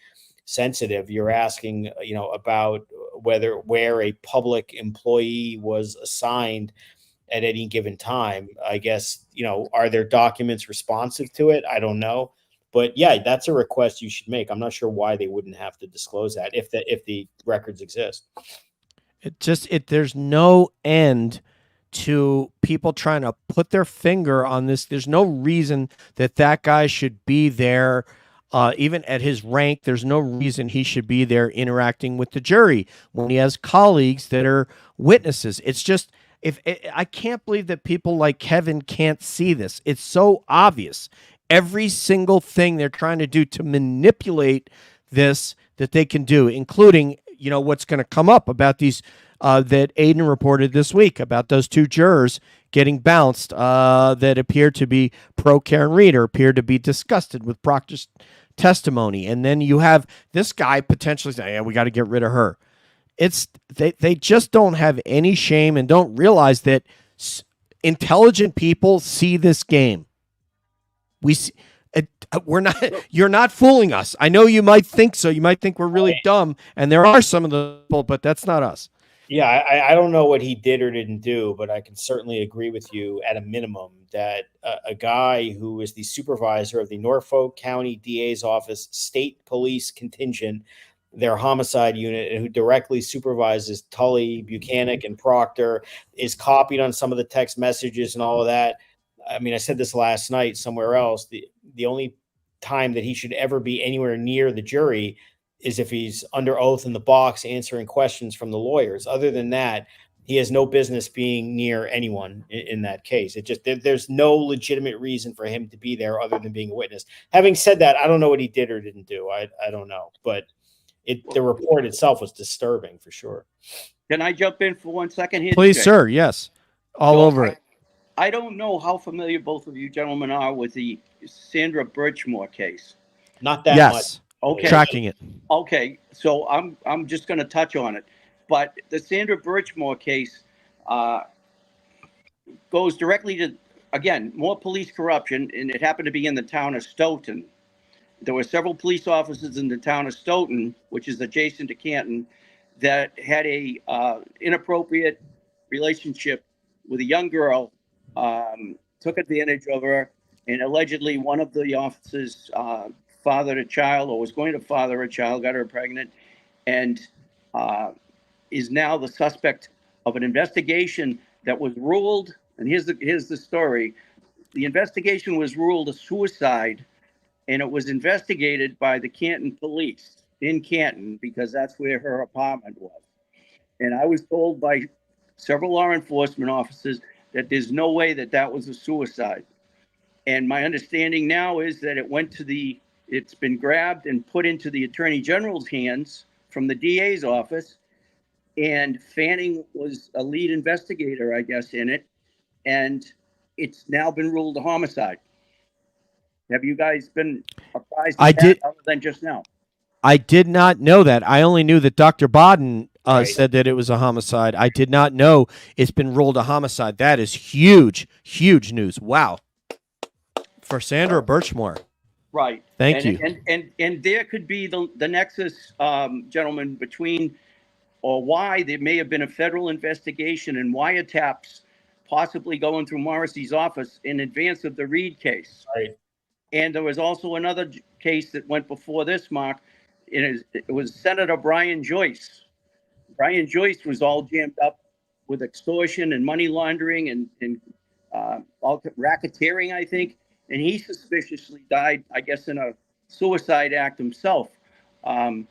sensitive. You're asking, about where a public employee was assigned at any given time. I guess, are there documents responsive to it? I don't know. But yeah, that's a request you should make. I'm not sure why they wouldn't have to disclose that if the records exist. There's no end to people trying to put their finger on this. There's no reason that guy should be there, even at his rank. There's no reason he should be there interacting with the jury when he has colleagues that are witnesses. It's just, I can't believe that people like Kevin can't see this. It's so obvious. Every single thing they're trying to do to manipulate this that they can do, including what's going to come up about these that Aiden reported this week about those 2 jurors getting bounced that appear to be pro Karen Reed or appear to be disgusted with Proctor's testimony. And then you have this guy potentially saying, yeah, we got to get rid of her. They just don't have any shame and don't realize that intelligent people see this game. You're not fooling us. I know you might think so. You might think we're really dumb, and there are some of the people, but that's not us. Yeah, I don't know what he did or didn't do, but I can certainly agree with you at a minimum that a guy who is the supervisor of the Norfolk County DA's office state police contingent, their homicide unit, and who directly supervises Tully, Buchanan, and Proctor, is copied on some of the text messages and all of that. I said this last night somewhere else. The only time that he should ever be anywhere near the jury is if he's under oath in the box answering questions from the lawyers. Other than that, he has no business being near anyone in that case. There's no legitimate reason for him to be there other than being a witness. Having said that, I don't know what he did or didn't do. I don't know, but the report itself was disturbing for sure. Can I jump in for 1 second here? Please, sir. Yes. All over it. I don't know how familiar both of you gentlemen are with the Sandra Birchmore case. Not that much. Okay. Tracking it. Okay. So I'm just going to touch on it. But the Sandra Birchmore case goes directly to, again, more police corruption, and it happened to be in the town of Stoughton. There were several police officers in the town of Stoughton, which is adjacent to Canton, that had a inappropriate relationship with a young girl, took advantage of her, and allegedly one of the officers fathered a child or was going to father a child, got her pregnant, and is now the suspect of an investigation that was ruled, and here's the story. The investigation was ruled a suicide, and it was investigated by the Canton police in Canton because that's where her apartment was. And I was told by several law enforcement officers that there's no way that that was a suicide. And my understanding now is that it's been grabbed and put into the Attorney General's hands from the DA's office. And Fanning was a lead investigator, I guess, in it. And it's now been ruled a homicide. Have you guys been apprised of that other than just now? I did not know that. I only knew that Dr. Bodden Right. said that it was a homicide. I did not know it's been ruled a homicide. That is huge, huge news. Wow. For Sandra Birchmore. Right. Thank you. And there could be the nexus, gentlemen, between or why there may have been a federal investigation and wiretaps possibly going through Morrissey's office in advance of the Reed case. Right. And there was also another case that went before this, Mark. It was Senator Brian Joyce. Brian Joyce was all jammed up with extortion and money laundering and all racketeering, I think. And he suspiciously died, I guess, in a suicide act himself, and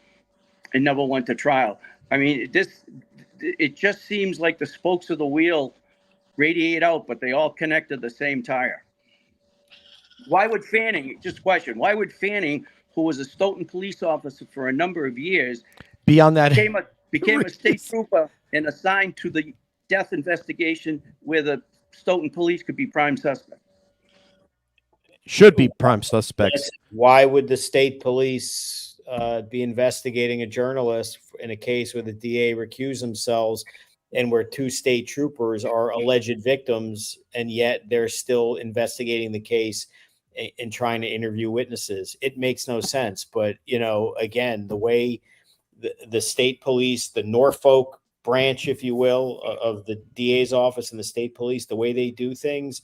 never went to trial. I mean, it just seems like the spokes of the wheel radiate out, but they all connect to the same tire. Why would Fanning, just a question, why would Fanning, who was a Stoughton police officer for a number of years, Be on that. became a state trooper and assigned to the death investigation where the Stoughton police could be prime suspect? Should be prime suspects. Why would the state police be investigating a journalist in a case where the DA recused themselves and where two state troopers are alleged victims, and yet they're still investigating the case and trying to interview witnesses? It makes no sense. But, again, the way the state police, the Norfolk branch, if you will, of the DA's office and the state police, the way they do things,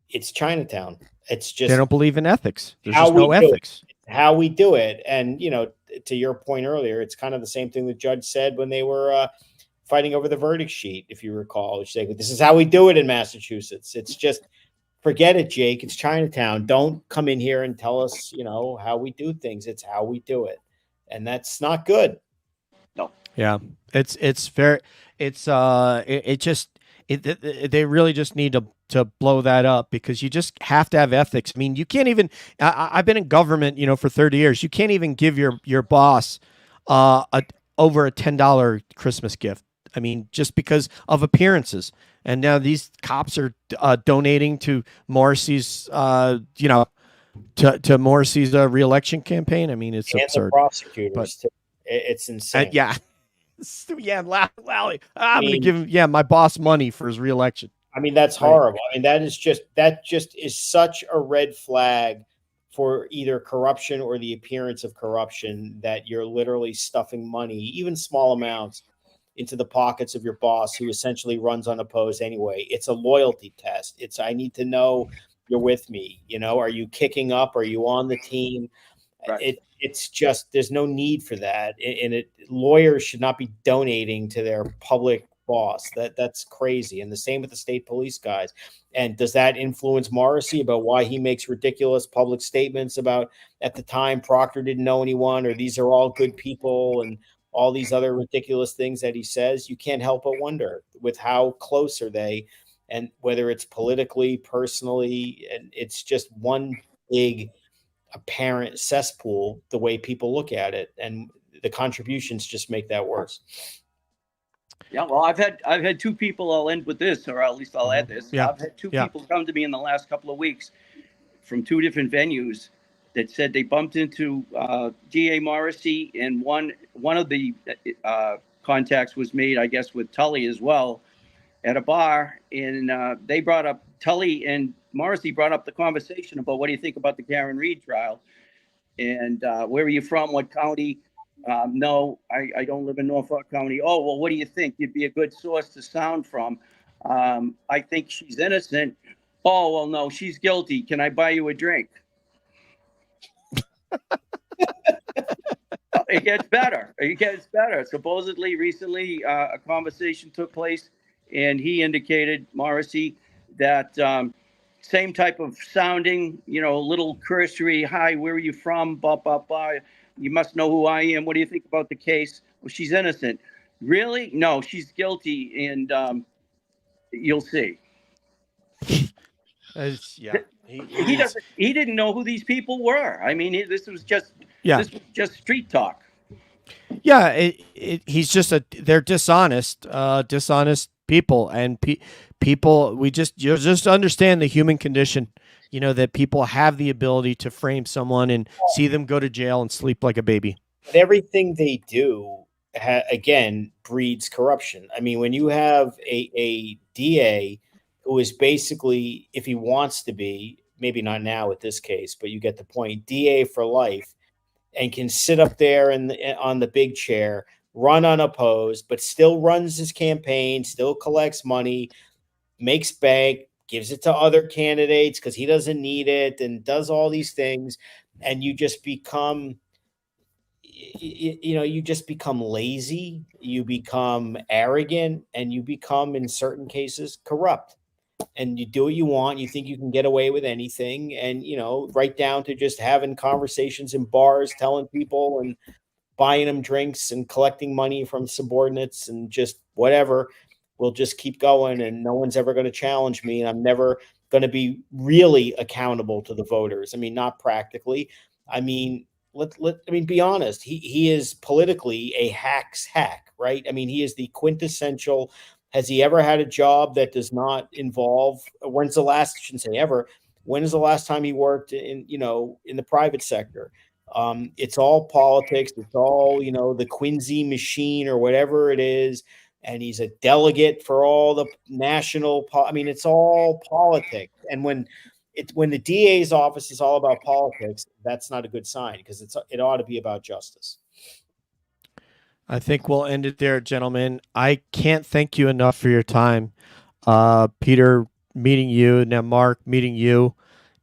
it's Chinatown. It's just, they don't believe in ethics. There's just no ethics. How we do it. And, to your point earlier, it's kind of the same thing the judge said when they were fighting over the verdict sheet, if you recall. She's like, this is how we do it in Massachusetts. It's just, forget it, Jake. It's Chinatown. Don't come in here and tell us, how we do things. It's how we do it. And that's not good. No. Yeah. It's very, they really just need to blow that up, because you just have to have ethics. I mean, you can't even, I've been in government, for 30 years. You can't even give your boss over a $10 Christmas gift. I mean, just because of appearances. And now these cops are donating to Morrissey's, to Morrissey's reelection campaign. I mean, it's and absurd. The prosecutors, too. It's insane. Yeah. Yeah, Lally. I'm going to give him, my boss money for his reelection. I mean, that's horrible. I mean, that just is such a red flag for either corruption or the appearance of corruption, that you're literally stuffing money, even small amounts, into the pockets of your boss, who essentially runs unopposed anyway. It's a loyalty test. I need to know you're with me. Are you kicking up? Are you on the team? Right. It's just, there's no need for that. And lawyers should not be donating to their public boss. That's crazy. And the same with the state police guys. And does that influence Morrissey about why he makes ridiculous public statements about, at the time, Proctor didn't know anyone, or these are all good people, and all these other ridiculous things that he says? You can't help but wonder, with how close are they, and whether it's politically, personally, and it's just one big apparent cesspool, the way people look at it, and the contributions just make that worse. Yeah, well, I've had two people, I'll end with this, or at least I'll add this. Yeah. I've had two people come to me in the last couple of weeks from two different venues that said they bumped into DA Morrissey, and one of the contacts was made, I guess, with Tully as well, at a bar, and they brought up, Tully and Morrissey brought up the conversation about, what do you think about the Karen Reed trial? And where are you from? What county? No, I don't live in Norfolk County. Oh, well, what do you think? You'd be a good source to sound from. I think she's innocent. Oh, well, no, she's guilty. Can I buy you a drink? It gets better. It gets better. Supposedly, recently, a conversation took place and he indicated, Morrissey, that same type of sounding, little cursory, hi, where are you from? Blah, blah, blah. You must know who I am. What do you think about the case? Well, she's innocent. Really? No, she's guilty, and you'll see. Yeah. He didn't know who these people were. I mean, this was just street talk. Yeah, he's just they're dishonest people, and people. You just understand the human condition. That people have the ability to frame someone and see them go to jail and sleep like a baby. But everything they do, again, breeds corruption. I mean, when you have a DA who is basically, if he wants to be, maybe not now with this case, but you get the point, DA for life, and can sit up there on the big chair, run unopposed, but still runs his campaign, still collects money, makes bank, gives it to other candidates because he doesn't need it, and does all these things. And you just become, you just become lazy, you become arrogant, and you become, in certain cases, corrupt. And you do what you want. You think you can get away with anything. And, right down to just having conversations in bars, telling people and buying them drinks and collecting money from subordinates and just whatever. We'll just keep going, and no one's ever going to challenge me. And I'm never going to be really accountable to the voters. I mean, not practically. I mean, be honest. He is politically a hack's hack, right? I mean, he is the quintessential. Has he ever had a job that does not involve? When is the last time he worked in the private sector? It's all politics. It's all, the Quincy machine or whatever it is. And he's a delegate for all the national. It's all politics. And when the DA's office is all about politics, that's not a good sign, because it ought to be about justice. I think we'll end it there, gentlemen. I can't thank you enough for your time. Peter, meeting you, now Mark, meeting you.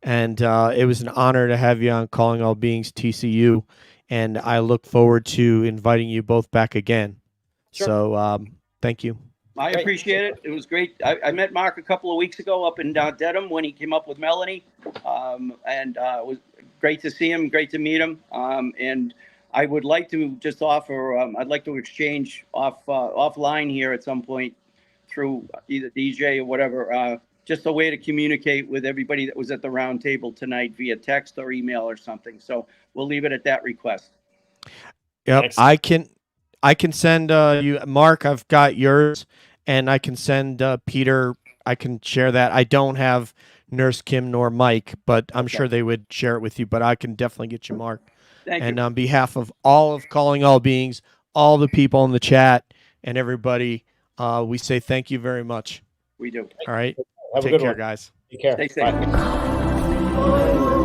And it was an honor to have you on Calling All Beings TCU. And I look forward to inviting you both back again. Sure. So thank you. I appreciate it. It was great. I met Mark a couple of weeks ago up in Dedham when he came up with Melanie. And it was great to see him, great to meet him. And I would like to just offer, I'd like to exchange offline here at some point through either DJ or whatever, just a way to communicate with everybody that was at the round table tonight via text or email or something. So we'll leave it at that request. Yep. Excellent. I can send you, Mark, I've got yours, and I can send Peter, I can share that. I don't have Nurse Kim nor Mike, but I'm sure they would share it with you, but I can definitely get you Mark. Thank you. And on behalf of all of Calling All Beings, all the people in the chat, and everybody, we say thank you very much. We do. All right. Have Take a good care, one. guys. Take care. Stay safe. Bye.